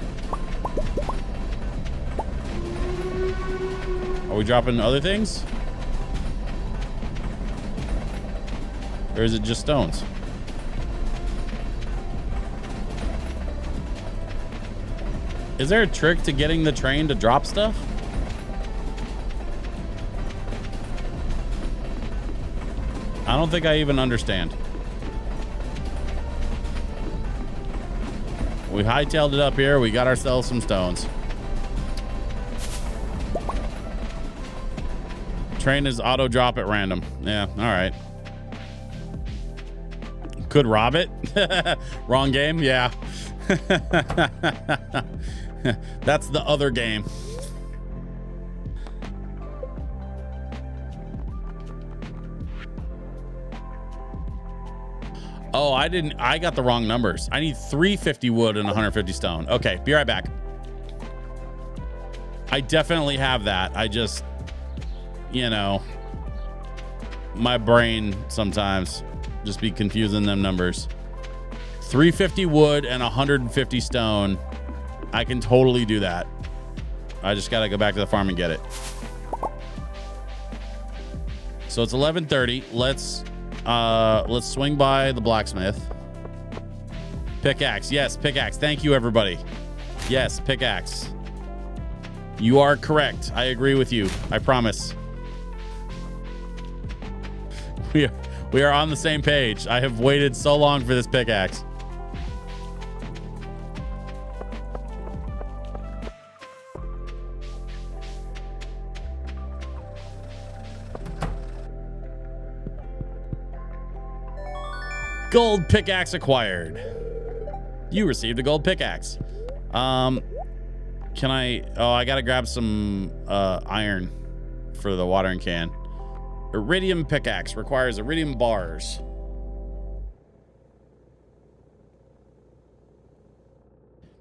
Are we dropping other things? Or is it just stones? Is there a trick to getting the train to drop stuff? I don't think I even understand. We hightailed it up here. We got ourselves some stones. Train is auto drop at random. Yeah, all right. Could rob it. Wrong game. Yeah. That's the other game. Oh, I got the wrong numbers. I need 350 wood and 150 stone. Okay, be right back. I definitely have that. I just, you know, my brain sometimes just be confusing them numbers. 350 wood and 150 stone. I can totally do that. I just got to go back to the farm and get it. So it's 11:30. Let's swing by the blacksmith. Pickaxe. Yes, pickaxe. Thank you, everybody. Yes, pickaxe. You are correct. I agree with you. I promise. We are on the same page. I have waited so long for this pickaxe. Gold pickaxe acquired. You received a gold pickaxe. Can I... Oh, I gotta grab some iron for the watering can. Iridium pickaxe requires iridium bars.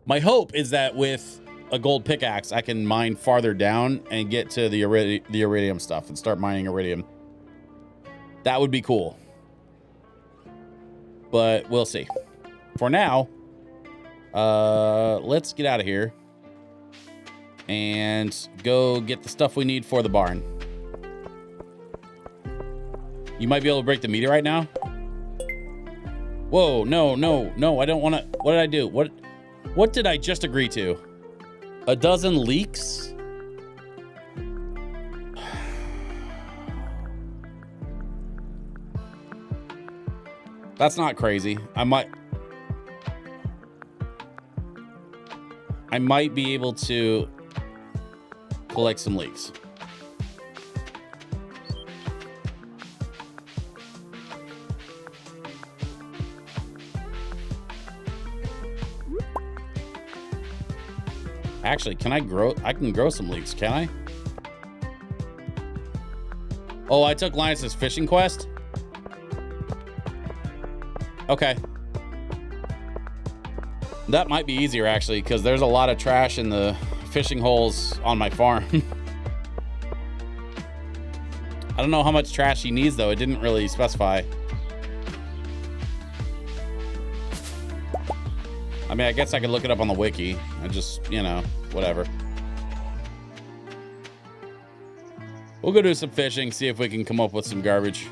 My hope is that with a gold pickaxe, I can mine farther down and get to the iridium stuff and start mining iridium. That would be cool. But we'll see. For now, let's get out of here and go get the stuff we need for the barn. You might be able to break the meteorite now. Whoa, no, I don't want to. What did I do? What did I just agree to? A dozen leaks? That's not crazy. I might be able to collect some leaks. Actually, can I grow? I can grow some leeks, can I? Oh, I took Linus's fishing quest. Okay. That might be easier, actually, because there's a lot of trash in the fishing holes on my farm. I don't know how much trash he needs, though. It didn't really specify. I mean, I guess I could look it up on the wiki. I just, you know, whatever. We'll go do some fishing, see if we can come up with some garbage.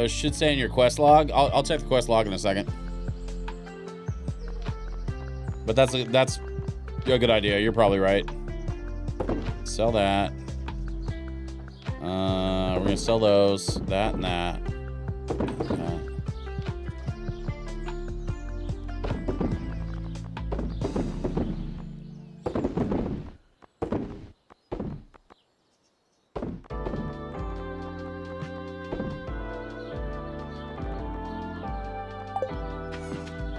Should say in your quest log. I'll check the quest log in a second. But that's a good idea. You're probably right. Sell that. We're gonna sell those, that and that.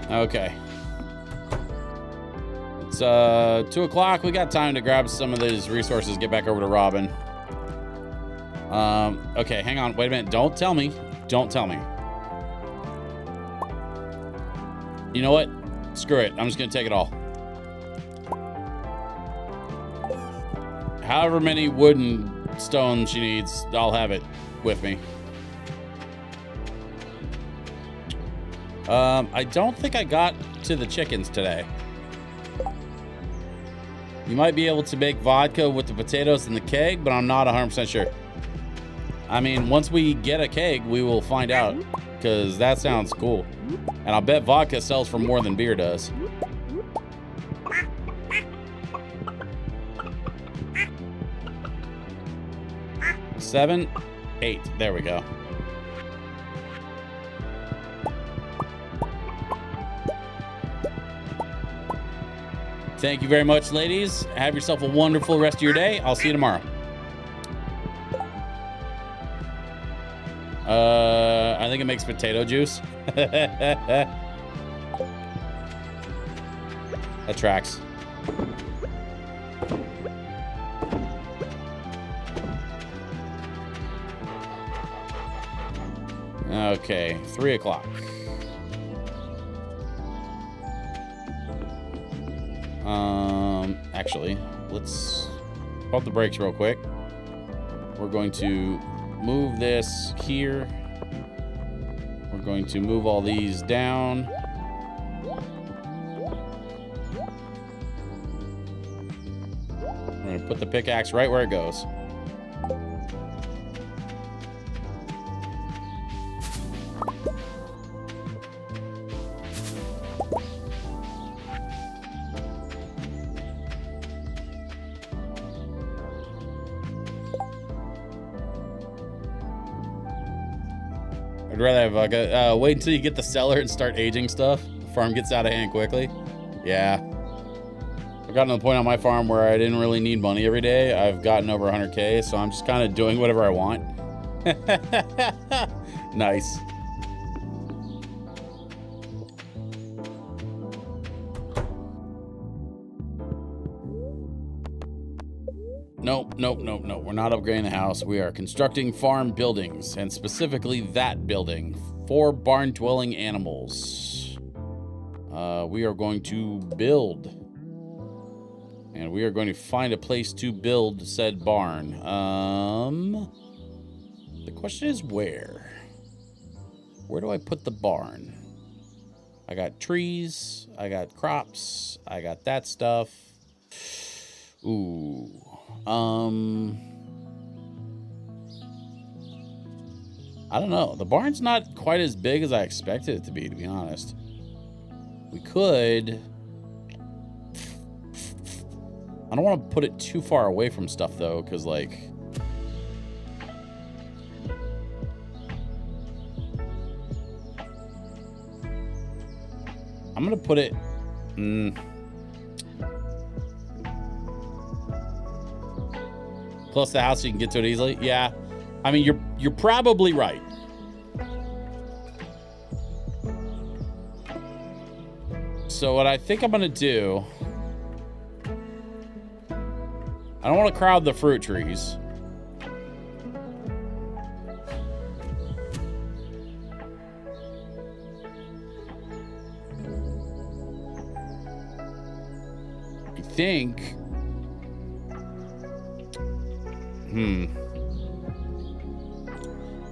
Okay. It's 2 o'clock. We got time to grab some of these resources, get back over to Robin. Okay, hang on. Wait a minute. Don't tell me. Don't tell me. You know what? Screw it. I'm just going to take it all. However many wooden stones she needs, I'll have it with me. I don't think I got to the chickens today. You might be able to make vodka with the potatoes and the keg, but I'm not 100% sure. I mean, once we get a keg, we will find out, because that sounds cool. And I'll bet vodka sells for more than beer does. Seven, 8. There we go. Thank you very much, ladies. Have yourself a wonderful rest of your day. I'll see you tomorrow. I think it makes potato juice. That tracks. Okay, 3 o'clock. Actually, let's pump the brakes real quick. We're going to move this here. We're going to move all these down. Put the pickaxe right where it goes. I'd rather have like a wait until you get the cellar and start aging stuff. The farm gets out of hand quickly. Yeah. I've gotten to the point on my farm where I didn't really need money every day. I've gotten over 100K, so I'm just kind of doing whatever I want. Nice. Nope. We're not upgrading the house. We are constructing farm buildings, and specifically that building for barn dwelling animals. We are going to build, and we are going to find a place to build said barn. The question is where? Where do I put the barn? I got trees, I got crops, I got that stuff. Ooh. I don't know. The barn's not quite as big as I expected it to be honest. We could... I don't want to put it too far away from stuff, though, because, like... I'm going to put it... close to the house so you can get to it easily. Yeah. I mean, you're probably right. So what I think I'm going to do... I don't want to crowd the fruit trees. I think...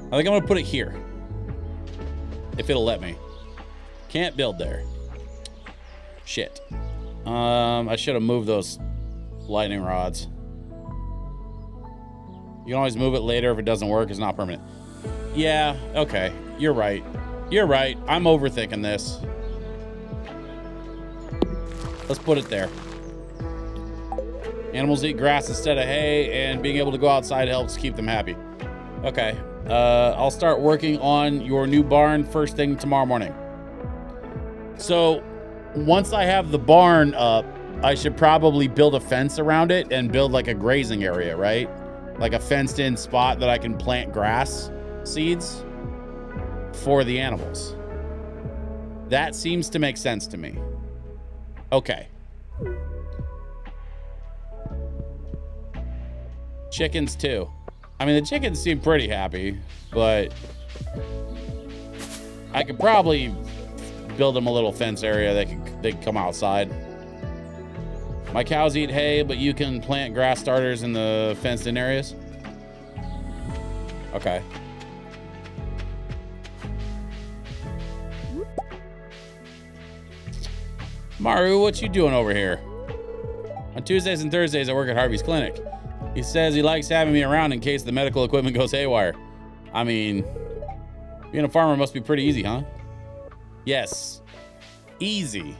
I think I'm gonna put it here. If it'll let me. Can't build there. Shit. I should have moved those lightning rods. You can always move it later if it doesn't work. It's not permanent. Yeah, okay. You're right. You're right. I'm overthinking this. Let's put it there. Animals eat grass instead of hay, and being able to go outside helps keep them happy. Okay. I'll start working on your new barn first thing tomorrow morning. So once I have the barn up, I should probably build a fence around it and build like a grazing area, right? Like a fenced in spot that I can plant grass seeds for the animals. That seems to make sense to me. Okay. Chickens too. I mean, the chickens seem pretty happy, but I could probably build them a little fence area they could come outside. My cows eat hay, but you can plant grass starters in the fenced in areas. Okay. Maru, what you doing over here? On Tuesdays and Thursdays, I work at Harvey's clinic. He says he likes having me around in case the medical equipment goes haywire. I mean, being a farmer must be pretty easy, huh? Yes. Easy.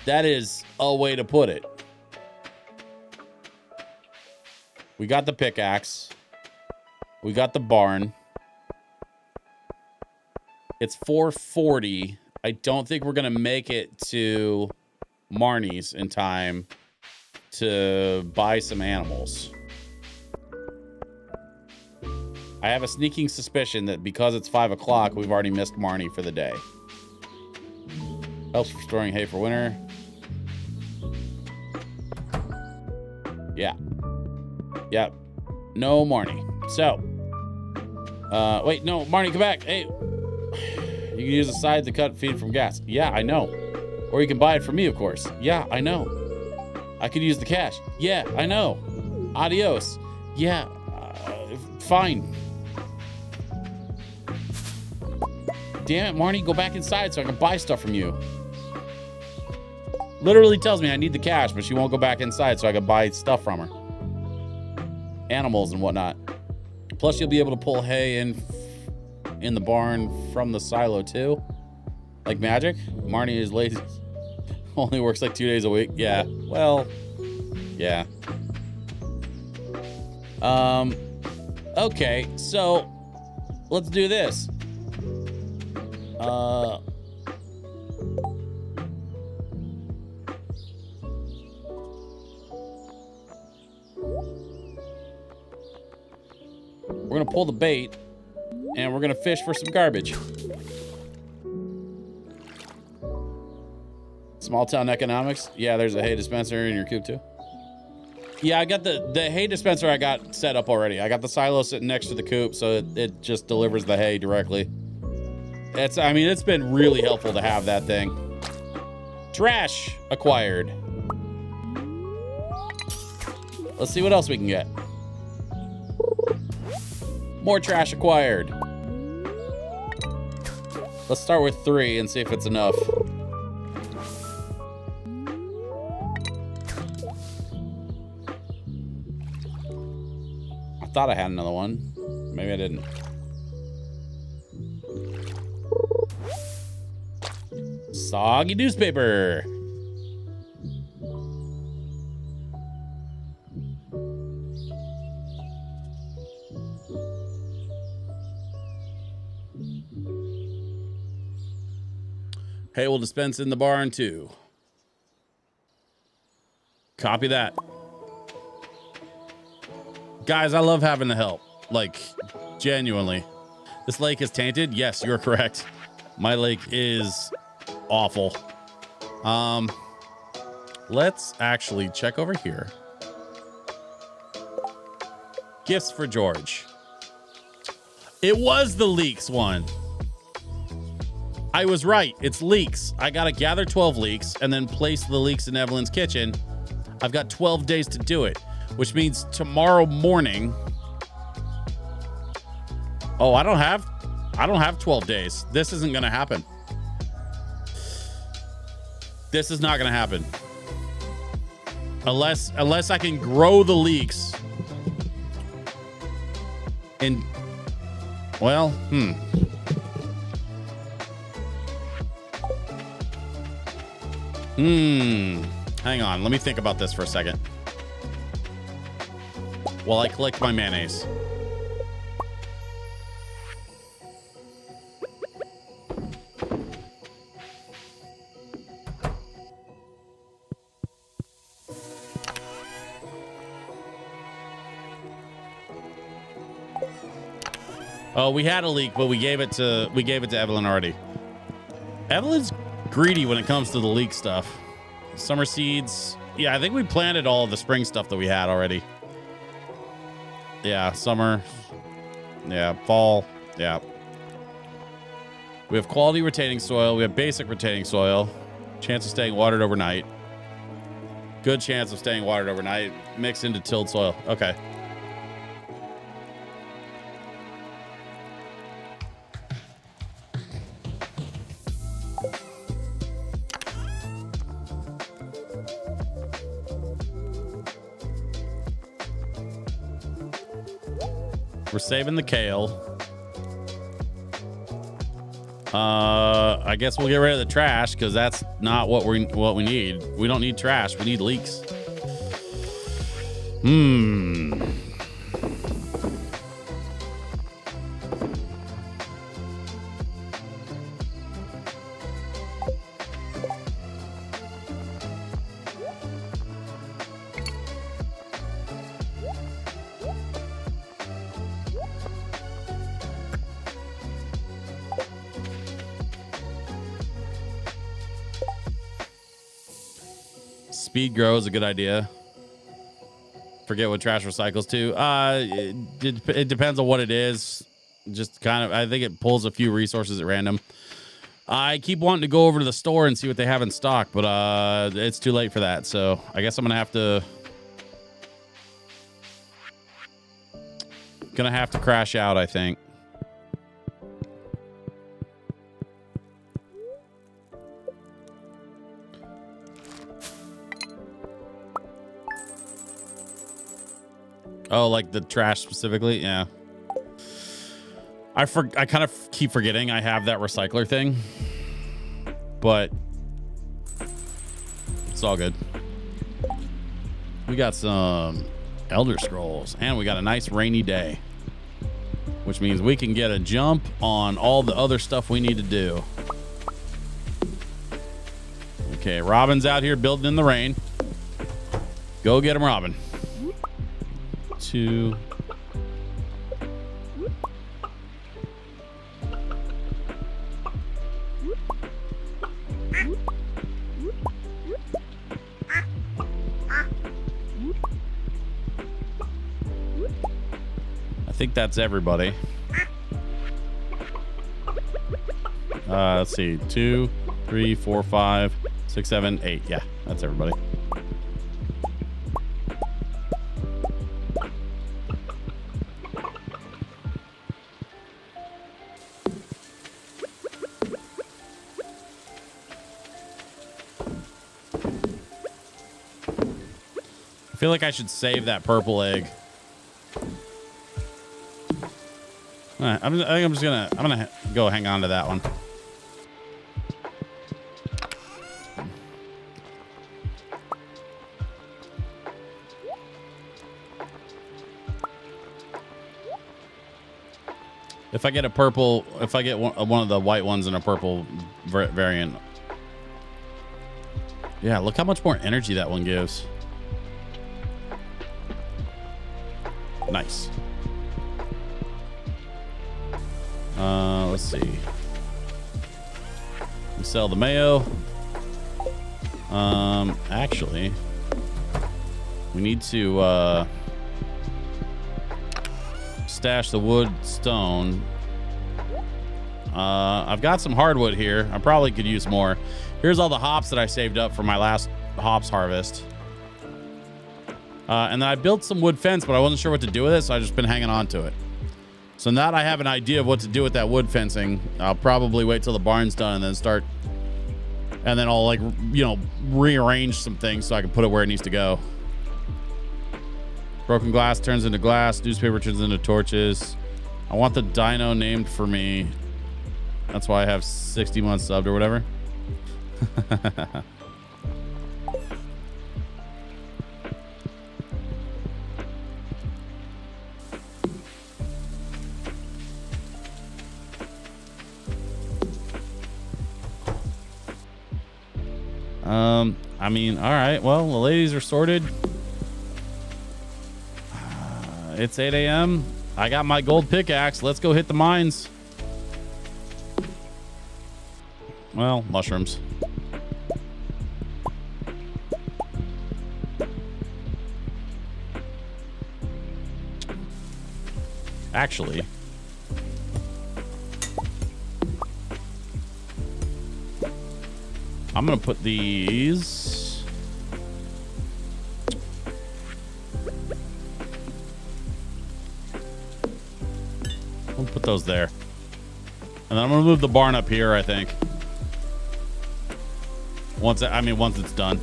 That is a way to put it. We got the pickaxe. We got the barn. It's 4:40. I don't think we're going to make it to Marnie's in time to buy some animals. I have a sneaking suspicion that because it's 5 o'clock, we've already missed Marnie for the day. Helps storing hay for winter. Yeah. Yep. No Marnie. So. Wait, no, Marnie, come back. Hey. You can use the side to cut feed from gas. Yeah, I know. Or you can buy it from me, of course. Yeah, I know. I could use the cash. Yeah, I know. Adios. Yeah, fine. Damn it, Marnie, go back inside so I can buy stuff from you. Literally tells me I need the cash, but she won't go back inside so I can buy stuff from her. animals and whatnot. Plus, you'll be able to pull hay in the barn from the silo too. Like magic. Marnie is lazy. Only works like 2 days a week. Yeah. Well, yeah. Okay, so let's do this. We're gonna pull the bait and we're gonna fish for some garbage. Small town economics. Yeah, there's a hay dispenser in your coop too. Yeah, I got the hay dispenser I got set up already. I got the silo sitting next to the coop, so it just delivers the hay directly. I mean, it's been really helpful to have that thing. Trash acquired. Let's see what else we can get. More trash acquired. Let's start with 3 and see if it's enough. I thought I had another one. Maybe I didn't. Soggy newspaper. Hay will dispense in the barn too. Copy that. Guys, I love having the help. Like, genuinely. This lake is tainted? Yes, you're correct. My lake is awful. Let's actually check over here. Gifts for George. It was the leeks one. I was right. It's leeks. I gotta gather 12 leeks and then place the leeks in Evelyn's kitchen. I've got 12 days to do it, which means tomorrow morning. Oh, I don't have 12 days. This isn't gonna happen. This is not gonna happen. Unless I can grow the leeks. And well, hang on, let me think about this for a second while I collect my mayonnaise. Oh, we had a leek, but we gave it to Evelyn already. Evelyn's greedy when it comes to the leek stuff. Summer seeds. Yeah, I think we planted all of the spring stuff that we had already. Yeah, summer. Yeah, fall. Yeah. We have quality retaining soil. We have basic retaining soil. Chance of staying watered overnight. Good chance of staying watered overnight. Mixed into tilled soil. Okay. We're saving the kale. I guess we'll get rid of the trash because that's not what we need. We don't need trash. We need leeks. Speed grow is a good idea. Forget what trash recycles to. It depends on what it is. Just kind of, I think it pulls a few resources at random. I keep wanting to go over to the store and see what they have in stock, but it's too late for that. So I guess I'm gonna have to crash out, I think. Oh, like the trash specifically? Yeah. I kind of keep forgetting I have that recycler thing, but it's all good. We got some Elder Scrolls and we got a nice rainy day, which means we can get a jump on all the other stuff we need to do. Okay, Robin's out here building in the rain. Go get him, Robin. 2. I think that's everybody. Let's see. 2, 3, 4, 5, 6, 7, 8. Yeah, that's everybody. I feel like I should save that purple egg. All right, I think I'm gonna go hang on to that one. If I get a purple, if I get one of the white ones in a purple variant. Yeah, look how much more energy that one gives. Nice. Let's see. We sell the mayo. Actually, we need to stash the wood, stone. I've got some hardwood here. I probably could use more. Here's all the hops that I saved up for my last hops harvest. And then I built some wood fence, but I wasn't sure what to do with it, so I've just been hanging on to it. So now that I have an idea of what to do with that wood fencing, I'll probably wait till the barn's done and then start. And then I'll, like, you know, rearrange some things so I can put it where it needs to go. Broken glass turns into glass. Newspaper turns into torches. I want the dino named for me. That's why I have 60 months subbed or whatever. I mean, all right. Well, the ladies are sorted. It's 8 a.m. I got my gold pickaxe. Let's go hit the mines. Well, mushrooms. Actually, I'm going to put these. We'll put those there. And then I'm going to move the barn up here, I think. Once it's done.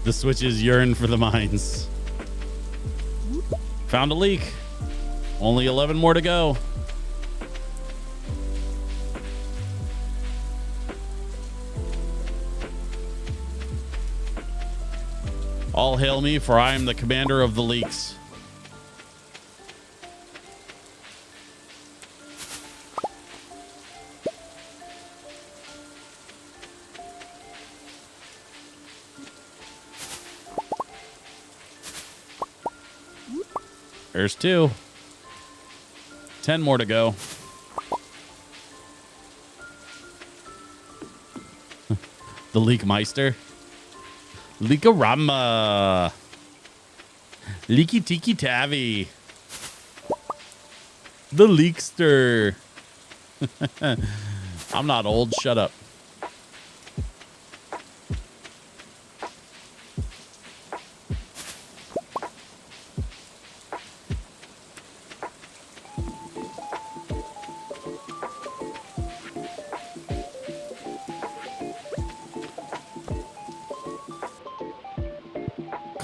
The switches yearn for the mines. Found a leak. Only 11 more to go. All hail me, for I am the commander of the leaks. There's 2. 10 more to go. The Leakmeister. Leakarama. Leaky Tiki Tavi. The Leakster. I'm not old. Shut up.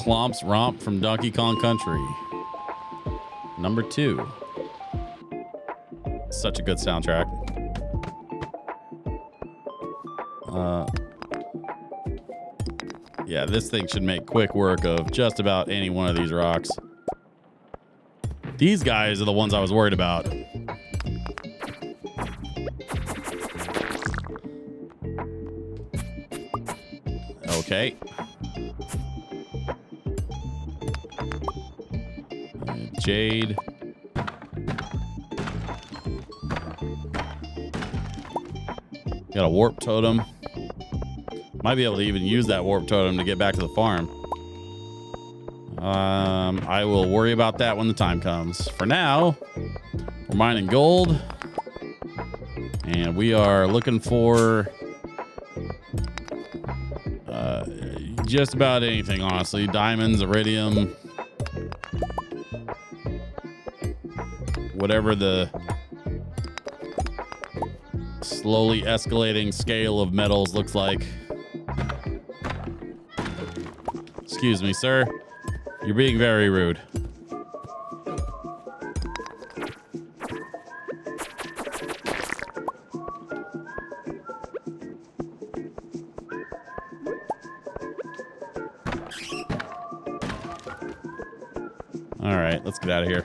Clomp's Romp from Donkey Kong Country. Number 2. Such a good soundtrack. Yeah, this thing should make quick work of just about any one of these rocks. These guys are the ones I was worried about. Okay. Jade. Got a warp totem. Might be able to even use that warp totem to get back to the farm. I will worry about that when the time comes. For now, we're mining gold. And we are looking for just about anything, honestly. Diamonds, iridium. Whatever the slowly escalating scale of metals looks like. Excuse me, sir. You're being very rude. All right, let's get out of here.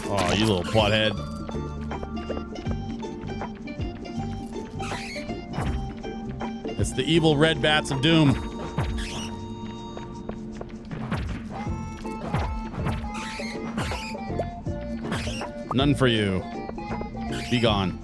Oh, you little butthead. It's the evil red bats of doom. None for you. Be gone.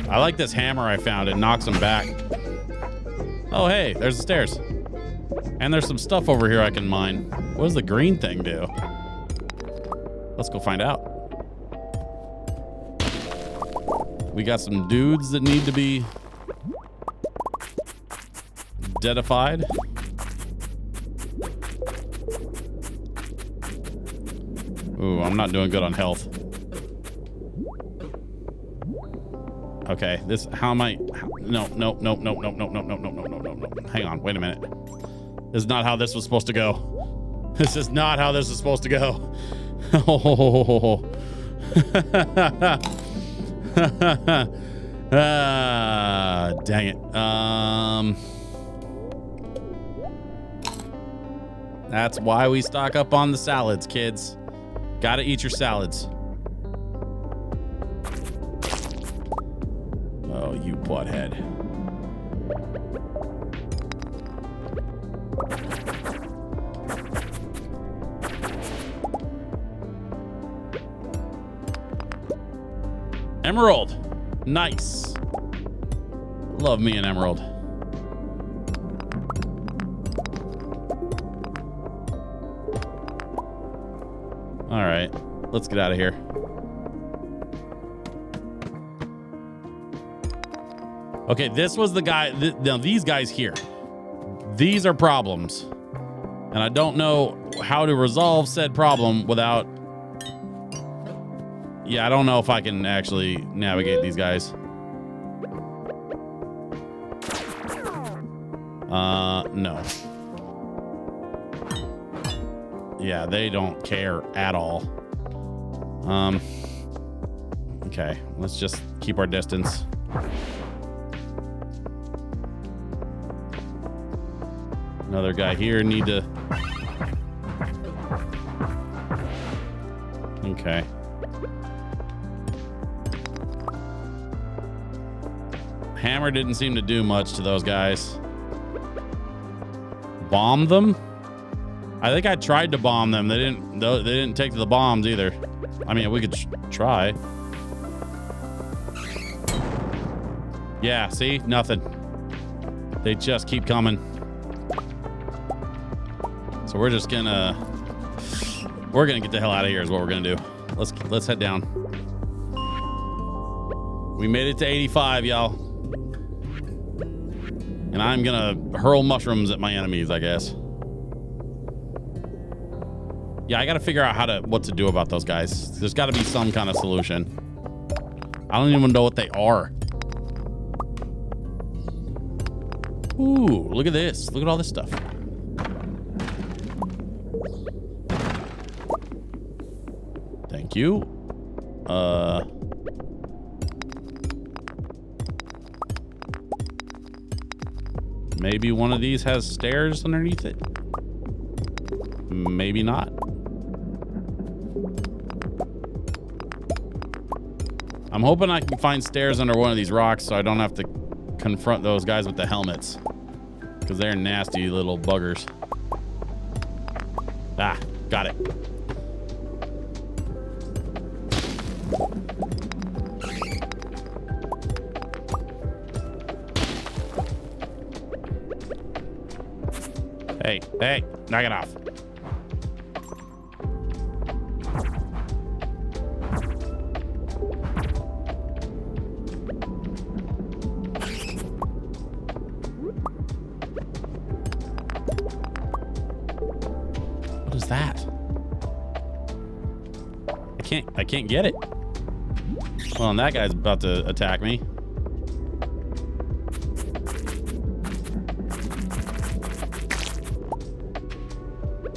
I like this hammer I found. It knocks them back. Oh, hey, there's the stairs. And there's some stuff over here I can mine. What does the green thing do? Let's go find out. We got some dudes that need to be deadified. Ooh, I'm not doing good on health. Okay, this, how am I? No. Hang on, wait a minute. This is not how this was supposed to go. This is not how this is supposed to go. Oh. Dang it. That's why we stock up on the salads, kids. Gotta eat your salads. Oh, you butthead. Emerald. Nice. Love me an emerald. All right, let's get out of here. Okay, this was the guy. Now, these guys here. These are problems. And I don't know how to resolve said problem without... Yeah, I don't know if I can actually navigate these guys. No. Yeah, they don't care at all. Okay, let's just keep our distance. Another guy here need to... Okay. Hammer didn't seem to do much to those guys. Bomb them? I think I tried to bomb them. They didn't take to the bombs either. I mean, we could try. Yeah, see? Nothing. They just keep coming. So we're just gonna... We're gonna get the hell out of here is what we're gonna do. Let's head down. We made it to 85, y'all. And I'm gonna hurl mushrooms at my enemies, I guess. Yeah, I gotta figure out what to do about those guys. There's gotta be some kind of solution. I don't even know what they are. Ooh, look at this. Look at all this stuff. Thank you. Maybe one of these has stairs underneath it. Maybe not. I'm hoping I can find stairs under one of these rocks so I don't have to confront those guys with the helmets, because they're nasty little buggers. Ah, got it. Hey, knock it off. What is that? I can't get it. Well, and that guy's about to attack me.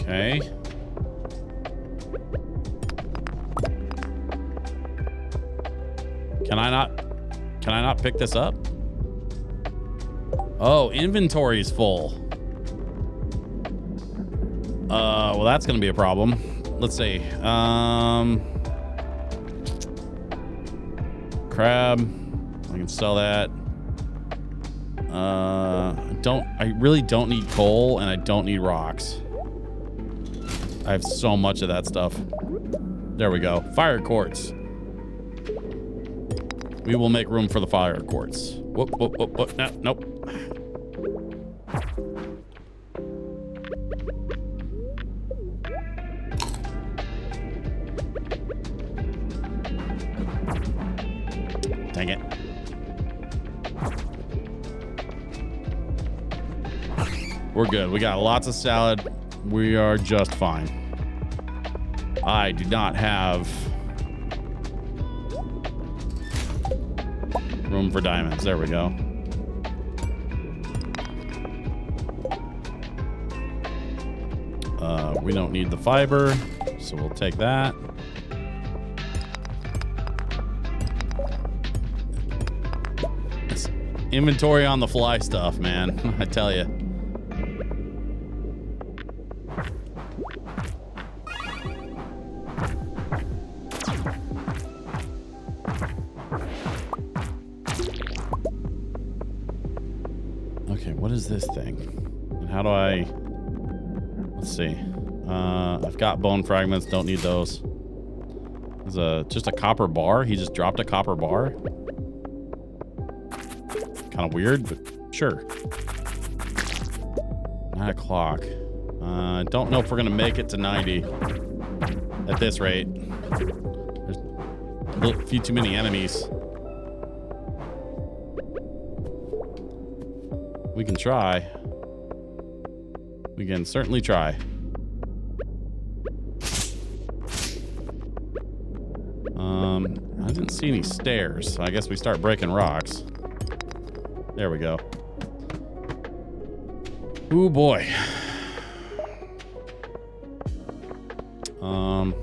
Okay. Can I not pick this up? Oh, inventory's full. Well, that's gonna be a problem. Let's see. Crab. I can sell that. I really don't need coal, and I don't need rocks. I have so much of that stuff. There we go. Fire quartz. We will make room for the fire quartz. Whoop, whoop, whoop, whoop. No, nope. Dang it. We're good. We got lots of salad. We are just fine. I do not have room for diamonds. There we go. We don't need the fiber, so we'll take that. It's inventory on the fly stuff, man. I tell you. What is this thing? And how do I... Let's see. I've got bone fragments. Don't need those. There's just a copper bar. He just dropped a copper bar. Kind of weird, but sure. 9 o'clock. Don't know if we're going to make it to 90 at this rate. There's a few too many enemies. We can try. We can certainly try. I didn't see any stairs, so I guess we start breaking rocks. There we go. Ooh, boy. Well,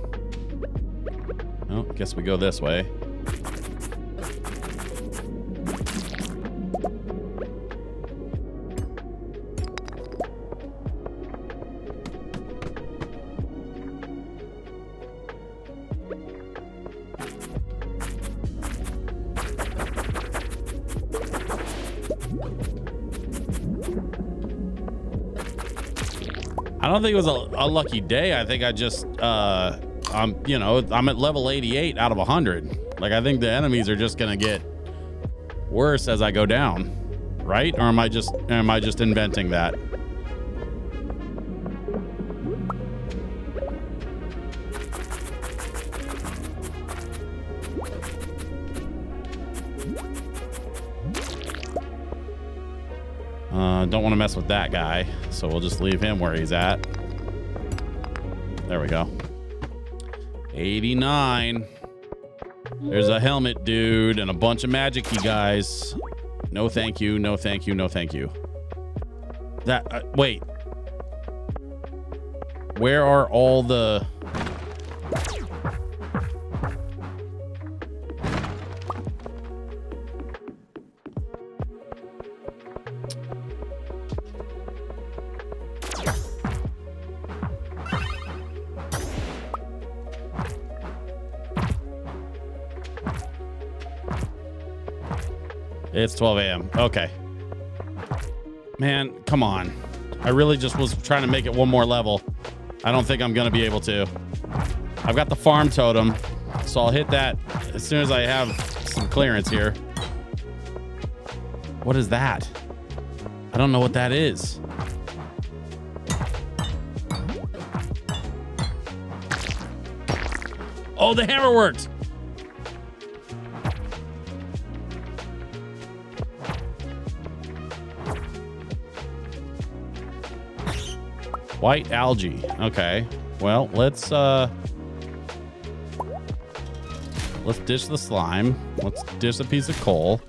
I guess we go this way. I don't think it was a lucky day. I think I just, I'm at level 88 out of 100. Like, I think the enemies are just going to get worse as I go down, right? Or am I just inventing that? Don't want to mess with that guy, so we'll just leave him where he's at. There we go. 89. There's a helmet dude and a bunch of magic-y guys. No thank you, no thank you, no thank you. That, wait. Where are all the... It's 12 a.m. Okay. Man, come on. I really just was trying to make it one more level. I don't think I'm going to be able to. I've got the farm totem, so I'll hit that as soon as I have some clearance here. What is that? I don't know what that is. Oh, the hammer worked. White algae. Okay. Well, let's dish the slime. Let's dish a piece of coal.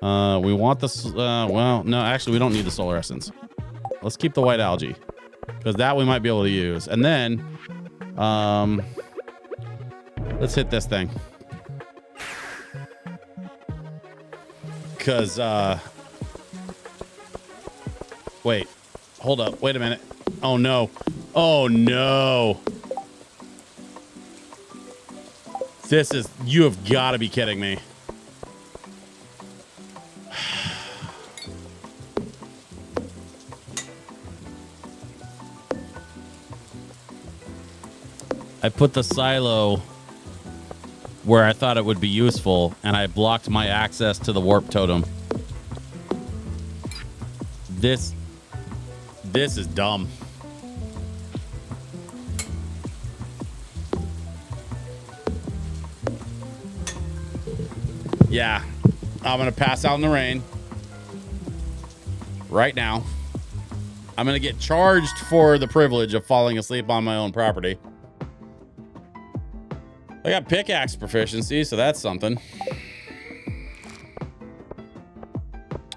We want this. Well, no, actually, we don't need the solar essence. Let's keep the white algae because that we might be able to use. And then, let's hit this thing. Because, wait, hold up. Wait a minute. Oh, no. Oh, no. This is, you have got to be kidding me. I put the silo where I thought it would be useful, and I blocked my access to the warp totem. This is dumb. Yeah, I'm gonna pass out in the rain right now. I'm gonna get charged for the privilege of falling asleep on my own property. I got pickaxe proficiency, so that's something.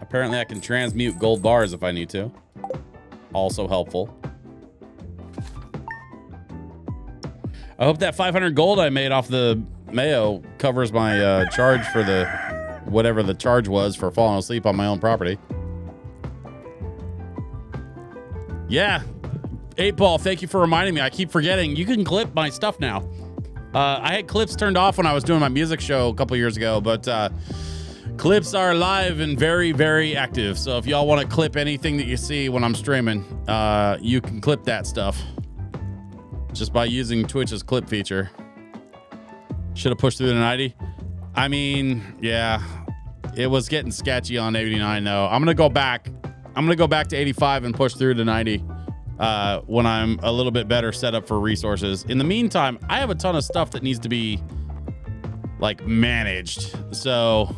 Apparently I can transmute gold bars if I need to. Also helpful. I hope that 500 gold I made off the Mayo covers my charge for the whatever the charge was for falling asleep on my own property. Yeah, 8-Ball, thank you for reminding me. I keep forgetting. You can clip my stuff now. I had clips turned off when I was doing my music show a couple years ago, but clips are live and very, very active. So if y'all want to clip anything that you see when I'm streaming, you can clip that stuff just by using Twitch's clip feature. Should have pushed through the 90. I mean, yeah, it was getting sketchy on 89 though. I'm gonna go back to 85 and push through to 90 when I'm a little bit better set up for resources. In the meantime, I have a ton of stuff that needs to be like managed. So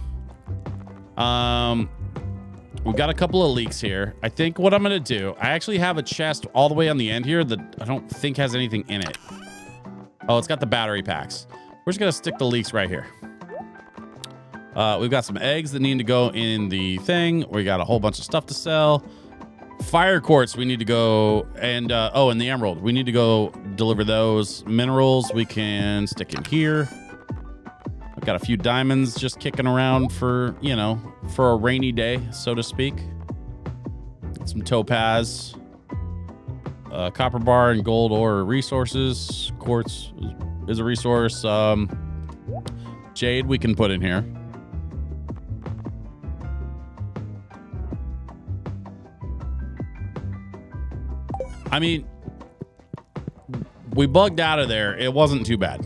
we've got a couple of leaks here. I think what I'm gonna do, I actually have a chest all the way on the end here that I don't think has anything in it. Oh, it's got the battery packs. We're just gonna stick the leaks right here. We've got some eggs that need to go in the thing. We got a whole bunch of stuff to sell. Fire quartz we need to go, and oh, and the emerald. We need to go deliver those. Minerals we can stick in here. I've got a few diamonds just kicking around for, you know, for a rainy day, so to speak. Some topaz. Copper bar and gold ore resources. Quartz is a resource. Jade we can put in here. I mean, we bugged out of there. It wasn't too bad.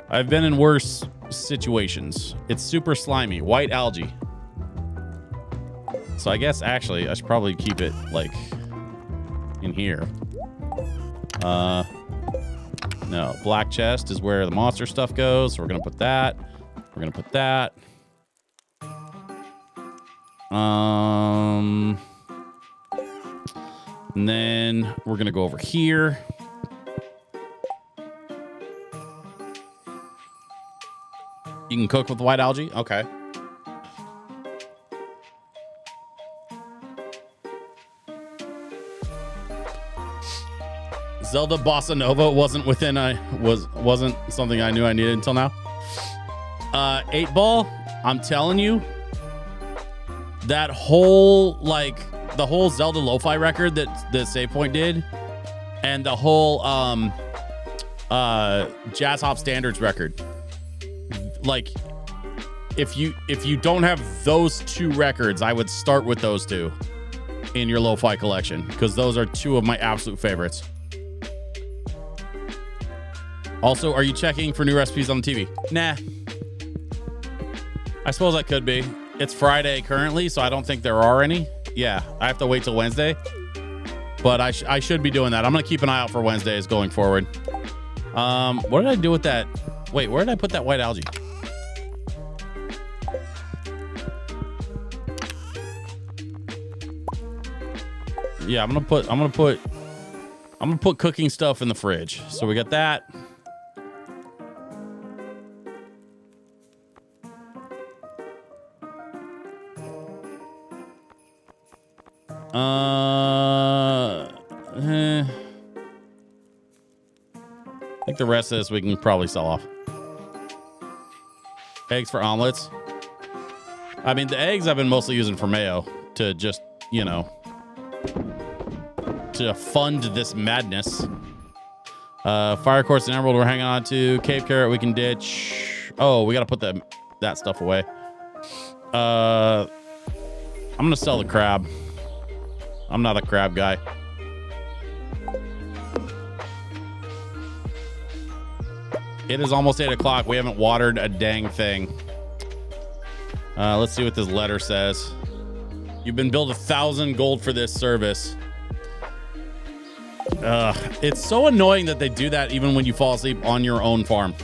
I've been in worse situations. It's super slimy, white algae. So I guess actually I should probably keep it like in here. No, black chest is where the monster stuff goes. So we're gonna put that. We're gonna put that. And then we're gonna go over here. You can cook with white algae? Okay. Zelda Bossa Nova wasn't something I knew I needed until now. 8 Ball, I'm telling you, that whole the whole Zelda Lo-Fi record that Save Point did, and the whole Jazz Hop Standards record. Like, if you don't have those 2 records, I would start with those 2 in your Lo-Fi collection, because those are 2 of my absolute favorites. Also, are you checking for new recipes on the TV? Nah. I suppose I could be. It's Friday currently, so I don't think there are any. Yeah, I have to wait till Wednesday. But I should be doing that. I'm going to keep an eye out for Wednesdays going forward. What did I do with that? Wait, where did I put that white algae? Yeah, I'm gonna put cooking stuff in the fridge. So we got that. I think the rest of this we can probably sell off. Eggs for omelets. I mean, the eggs I've been mostly using for mayo to just, you know, to fund this madness. Fire quartz and emerald we're hanging on to. Cave carrot we can ditch. Oh, we got to put that stuff away. I'm going to sell the crab. I'm not a crab guy. It is almost 8 o'clock. We haven't watered a dang thing. Let's see what this letter says. You've been billed 1,000 gold for this service. It's so annoying that they do that even when you fall asleep on your own farm.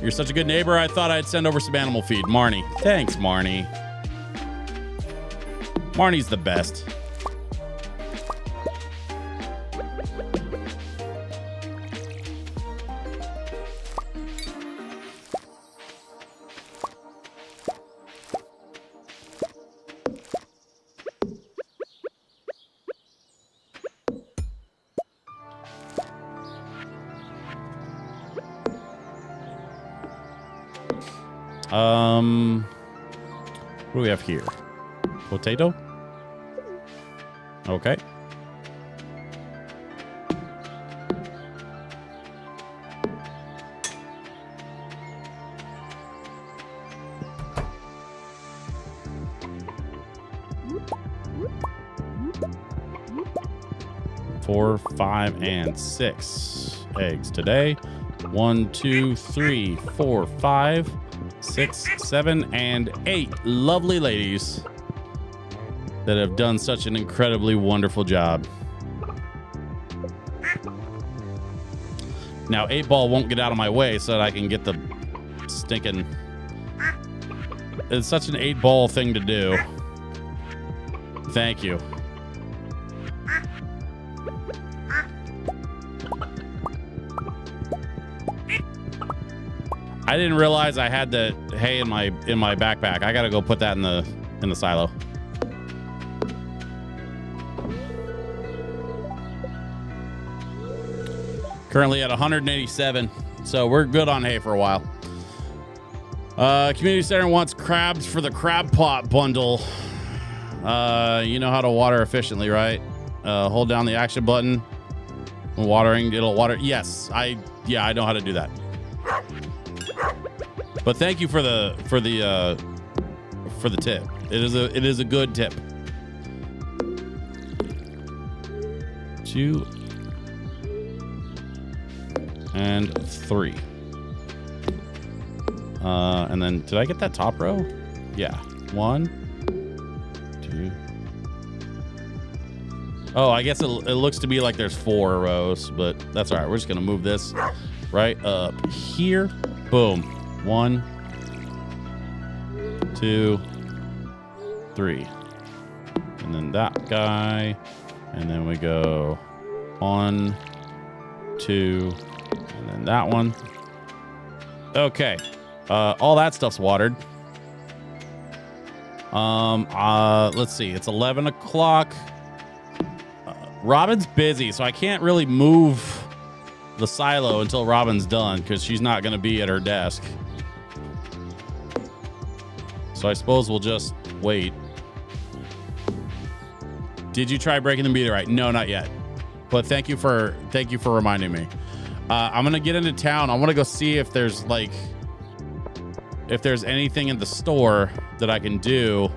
You're such a good neighbor. I thought I'd send over some animal feed. Marnie. Thanks, Marnie. Marnie's the best. What do we have here? Potato? Okay. Four, 5, and 6 eggs today. 1, 2, 3, 4, 5, 6, 7, and 8 lovely ladies that have done such an incredibly wonderful job. Now 8 Ball won't get out of my way so that I can get the stinking... It's such an 8 Ball thing to do. Thank you. I didn't realize I had the hay in my backpack. I gotta go put that in the silo. Currently at 187, so we're good on hay for a while. Community center wants crabs for the crab pot bundle. You know how to water efficiently, right? Hold down the action button when watering. It'll water. Yes, I know how to do that. But thank you for the tip. It is a good tip. 2 and 3. And then did I get that top row? Yeah. 1, 2. Oh, I guess it looks to be like there's 4 rows, but that's all right. We're just gonna move this right up here. Boom. 1, 2, 3. And then that guy. And then we go 1, 2, and then that one. Okay. All that stuff's watered. Let's see. It's 11 o'clock. Robin's busy, so I can't really move the silo until Robin's done because she's not going to be at her desk. So I suppose we'll just wait. Did you try breaking the meteorite? No, not yet. But thank you for reminding me. I'm gonna get into town. I want to go see if there's anything in the store that I can do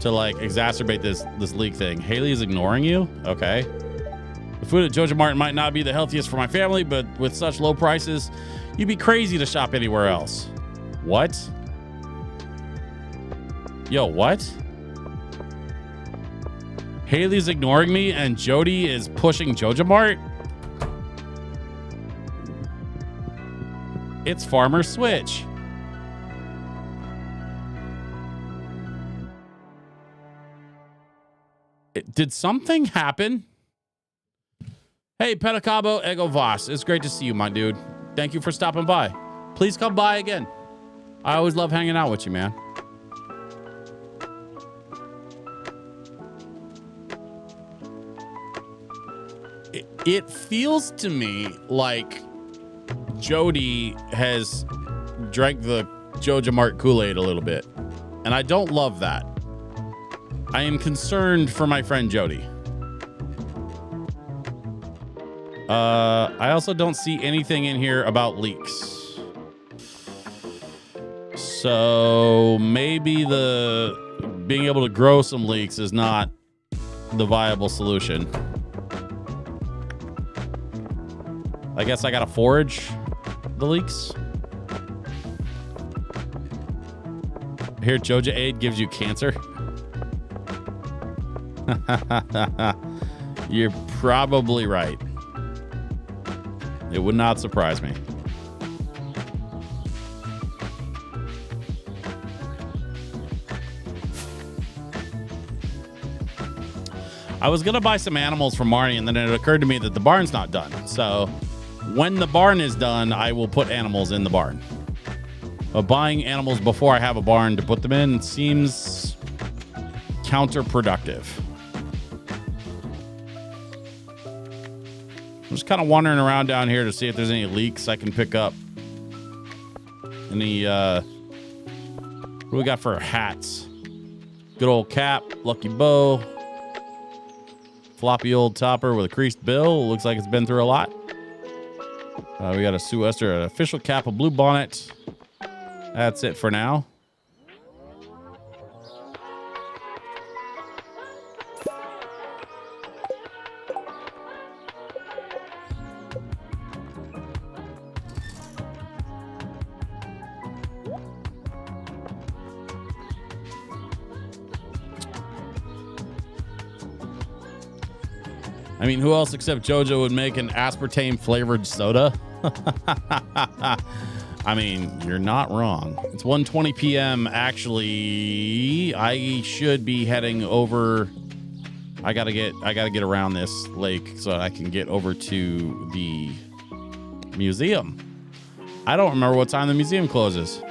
to like exacerbate this leak thing. Haley is ignoring you. Okay. The food at Joja Mart might not be the healthiest for my family, but with such low prices, you'd be crazy to shop anywhere else. What? Yo, what? Haley's ignoring me and Jody is pushing Joja Mart? It's Farmer Switch. Did something happen? Hey, Pedicabo Ego Voss. It's great to see you, my dude. Thank you for stopping by. Please come by again. I always love hanging out with you, man. It feels to me like Jody has drank the Joja Mart Kool-Aid a little bit, and I don't love that. I am concerned for my friend Jody. I also don't see anything in here about leaks. So maybe the being able to grow some leeks is not the viable solution. I guess I gotta forage the leeks. Here, Joja Aid gives you cancer. You're probably right. It would not surprise me. I was gonna buy some animals from Marnie, and then it occurred to me that the barn's not done. So when the barn is done, I will put animals in the barn. But buying animals before I have a barn to put them in seems counterproductive. I'm just kind of wandering around down here to see if there's any leaks I can pick up. Any, what do we got for hats? Good old cap, lucky bow, floppy old topper with a creased bill. Looks like it's been through a lot. We got a Sue Esther, an official cap, a blue bonnet. That's it for now. I mean, who else except JoJo would make an aspartame flavored soda? I mean, you're not wrong. It's 1:20 p.m. Actually, I should be heading over. I gotta get around this lake so I can get over to the museum. I don't remember what time the museum closes.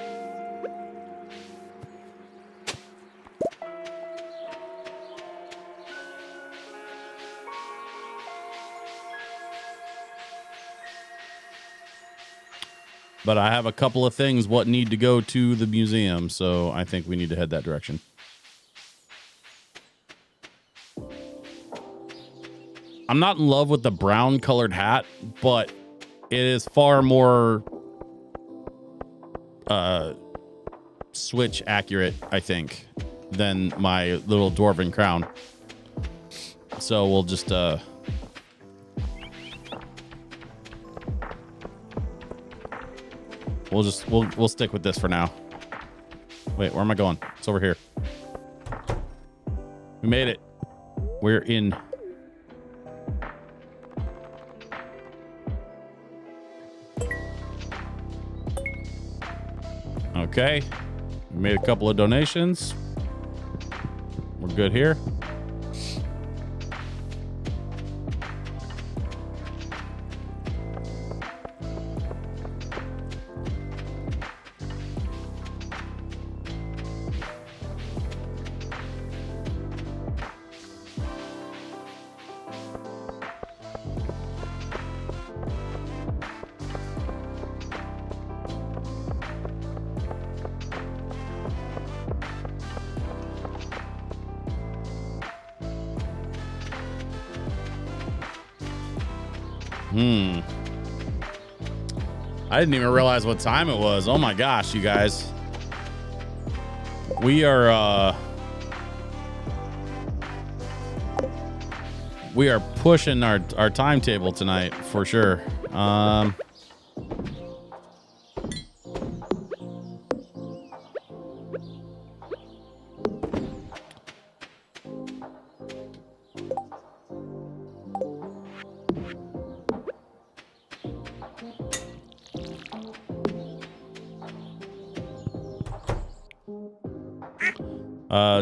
But I have a couple of things what need to go to the museum, so I think we need to head that direction. I'm not in love with the brown colored hat, but it is far more switch accurate, I think, than my little dwarven crown. So we'll just we'll stick with this for now. Wait, where am I going? It's over here. We made it. We're in. Okay. We made a couple of donations. We're good here. I didn't even realize what time it was. Oh my gosh, you guys. We are pushing our timetable tonight for sure.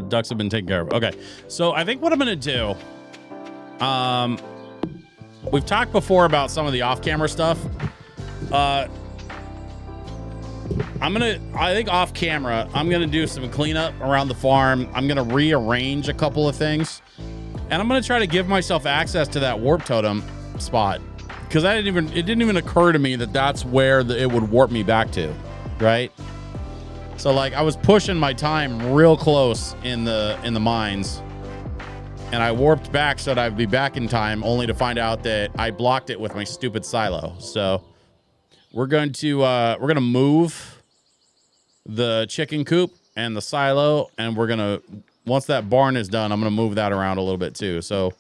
Ducks have been taken care of. Okay, so I think what I'm gonna do, we've talked before about some of the off-camera stuff. I think off camera, I'm gonna do some cleanup around the farm. I'm gonna rearrange a couple of things, and I'm gonna try to give myself access to that warp totem spot, because it didn't even occur to me that that's where it would warp me back to, right? So like I was pushing my time real close in the mines, and I warped back so that I'd be back in time, only to find out that I blocked it with my stupid silo. So we're going to move the chicken coop and the silo, and once that barn is done, I'm gonna move that around a little bit too. So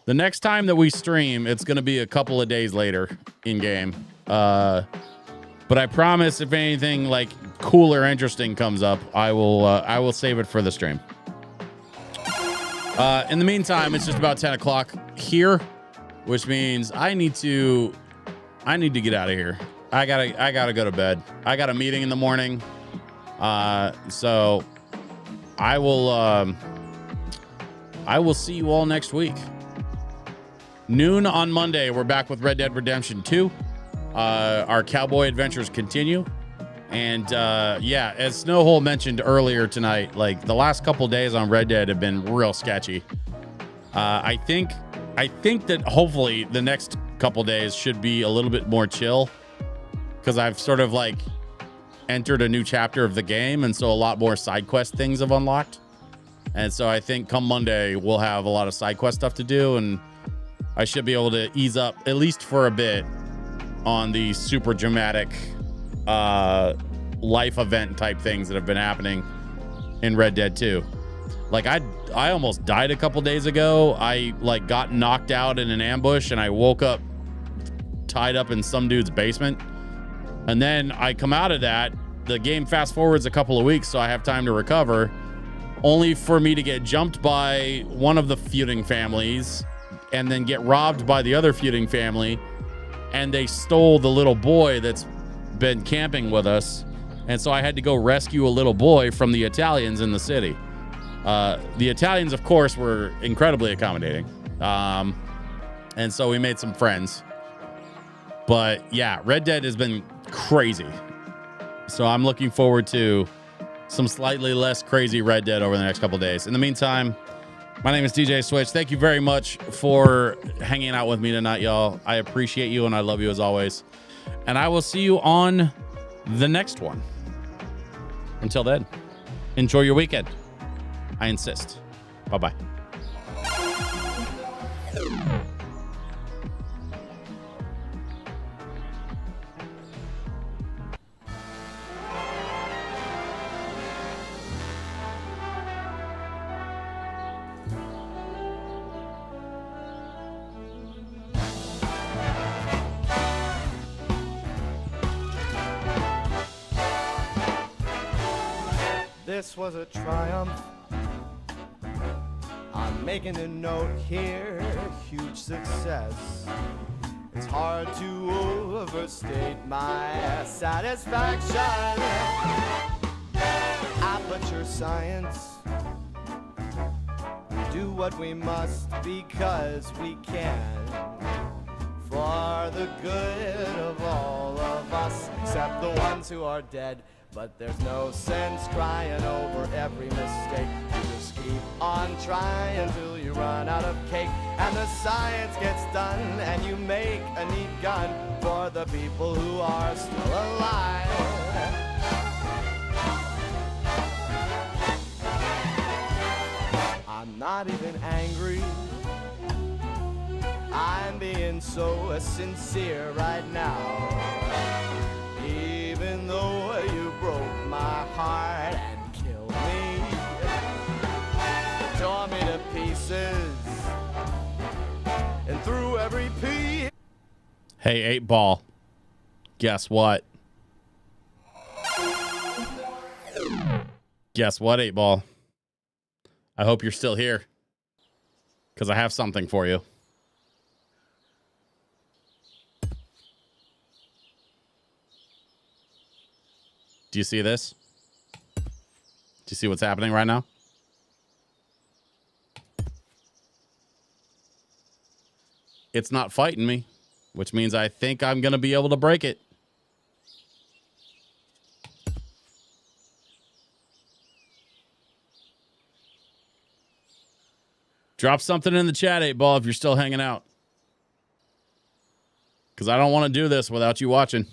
the next time that we stream, it's gonna be a couple of days later in game. But I promise, if anything like cool or interesting comes up, I will save it for the stream. In the meantime, it's just about 10 o'clock here, which means I need to get out of here. I gotta go to bed. I got a meeting in the morning. So I will see you all next week. Noon on Monday, we're back with Red Dead Redemption 2. Our cowboy adventures continue. And yeah, as Snowhole mentioned earlier tonight, like the last couple days on Red Dead have been real sketchy. I think that hopefully the next couple days should be a little bit more chill, because I've sort of like entered a new chapter of the game, and so a lot more side quest things have unlocked. And so I think come Monday we'll have a lot of side quest stuff to do, and I should be able to ease up at least for a bit on the super dramatic life event type things that have been happening in Red Dead 2. Like I almost died a couple days ago. I like got knocked out in an ambush, and I woke up tied up in some dude's basement. And then I come out of that, the game fast forwards a couple of weeks, so I have time to recover, only for me to get jumped by one of the feuding families and then get robbed by the other feuding family. And they stole the little boy that's been camping with us. And so I had to go rescue a little boy from the Italians in the city. The Italians, of course, were incredibly accommodating. And so we made some friends. But yeah, Red Dead has been crazy. So I'm looking forward to some slightly less crazy Red Dead over the next couple of days. In the meantime, my name is DJ Switch. Thank you very much for hanging out with me tonight, y'all. I appreciate you, and I love you as always. And I will see you on the next one. Until then, enjoy your weekend. I insist. Bye-bye.
This was a triumph. I'm making a note here, huge success. It's hard to overstate my satisfaction. Aperture science. Do what we must because we can. For the good of all of us, except the ones who are dead. But there's no sense crying over every mistake. You just keep on trying till you run out of cake. And the science gets done and you make a neat gun for the people who are still alive. I'm not even angry. I'm being so sincere right now. Even though you broke my heart and killed me, tore me to pieces, and threw every piece.
Hey, 8 Ball. Guess what? Guess what, 8 Ball? I hope you're still here, because I have something for you. Do you see this? Do you see what's happening right now? It's not fighting me, which means I think I'm going to be able to break it. Drop something in the chat, 8 Ball, if you're still hanging out. Because I don't want to do this without you watching.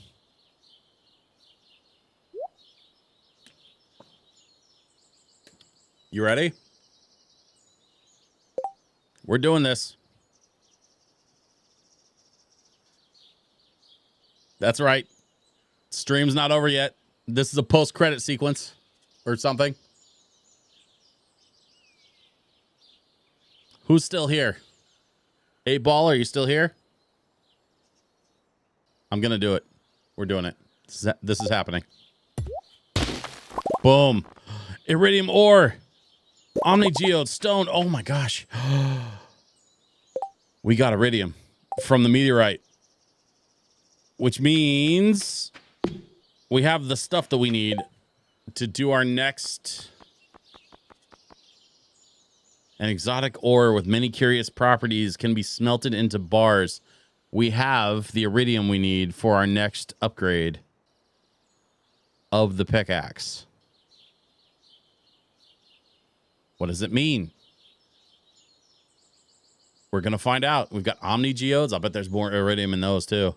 You ready? We're doing this. That's right. Stream's not over yet. This is a post-credit sequence or something. Who's still here? 8 Ball, are you still here? I'm going to do it. We're doing it. This is happening. Boom. Iridium ore. Omni Geode stone. Oh my gosh. We got iridium from the meteorite, which means we have the stuff that we need to do our next. An exotic ore with many curious properties can be smelted into bars. We have the iridium we need for our next upgrade of the pickaxe. What does it mean? We're going to find out. We've got Omni Geodes. I bet there's more iridium in those too.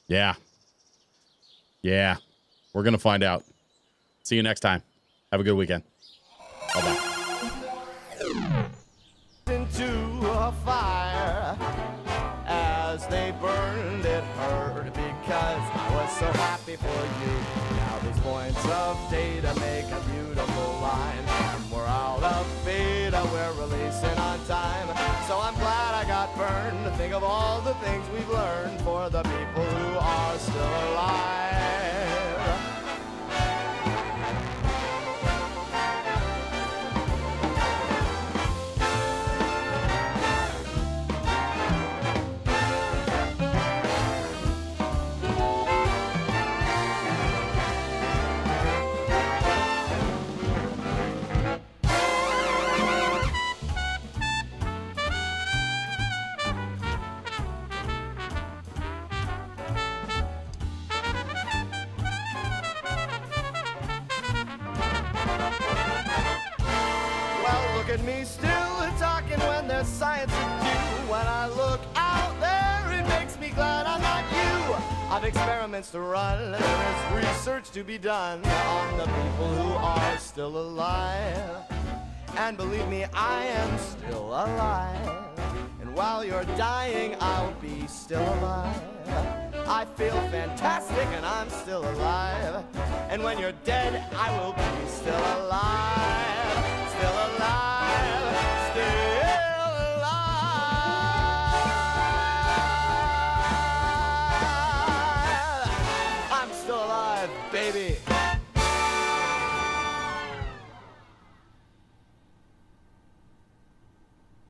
Yeah. Yeah. We're going to find out. See you next time. Have a good weekend. Bye-bye.
Into a fire as they burned, it hurt because I was so happy for you. Now these points of data make a beautiful line. And we're out of beta, we're releasing on time. So I'm glad I got burned to think of all the things we've learned for the people who are still alive. Look at me still talking when there's science to do. When I look out there, it makes me glad I'm not you. I've experiments to run, there is research to be done on the people who are still alive. And believe me, I am still alive. And while you're dying, I'll be still alive. I feel fantastic and I'm still alive. And when you're dead, I will be still alive.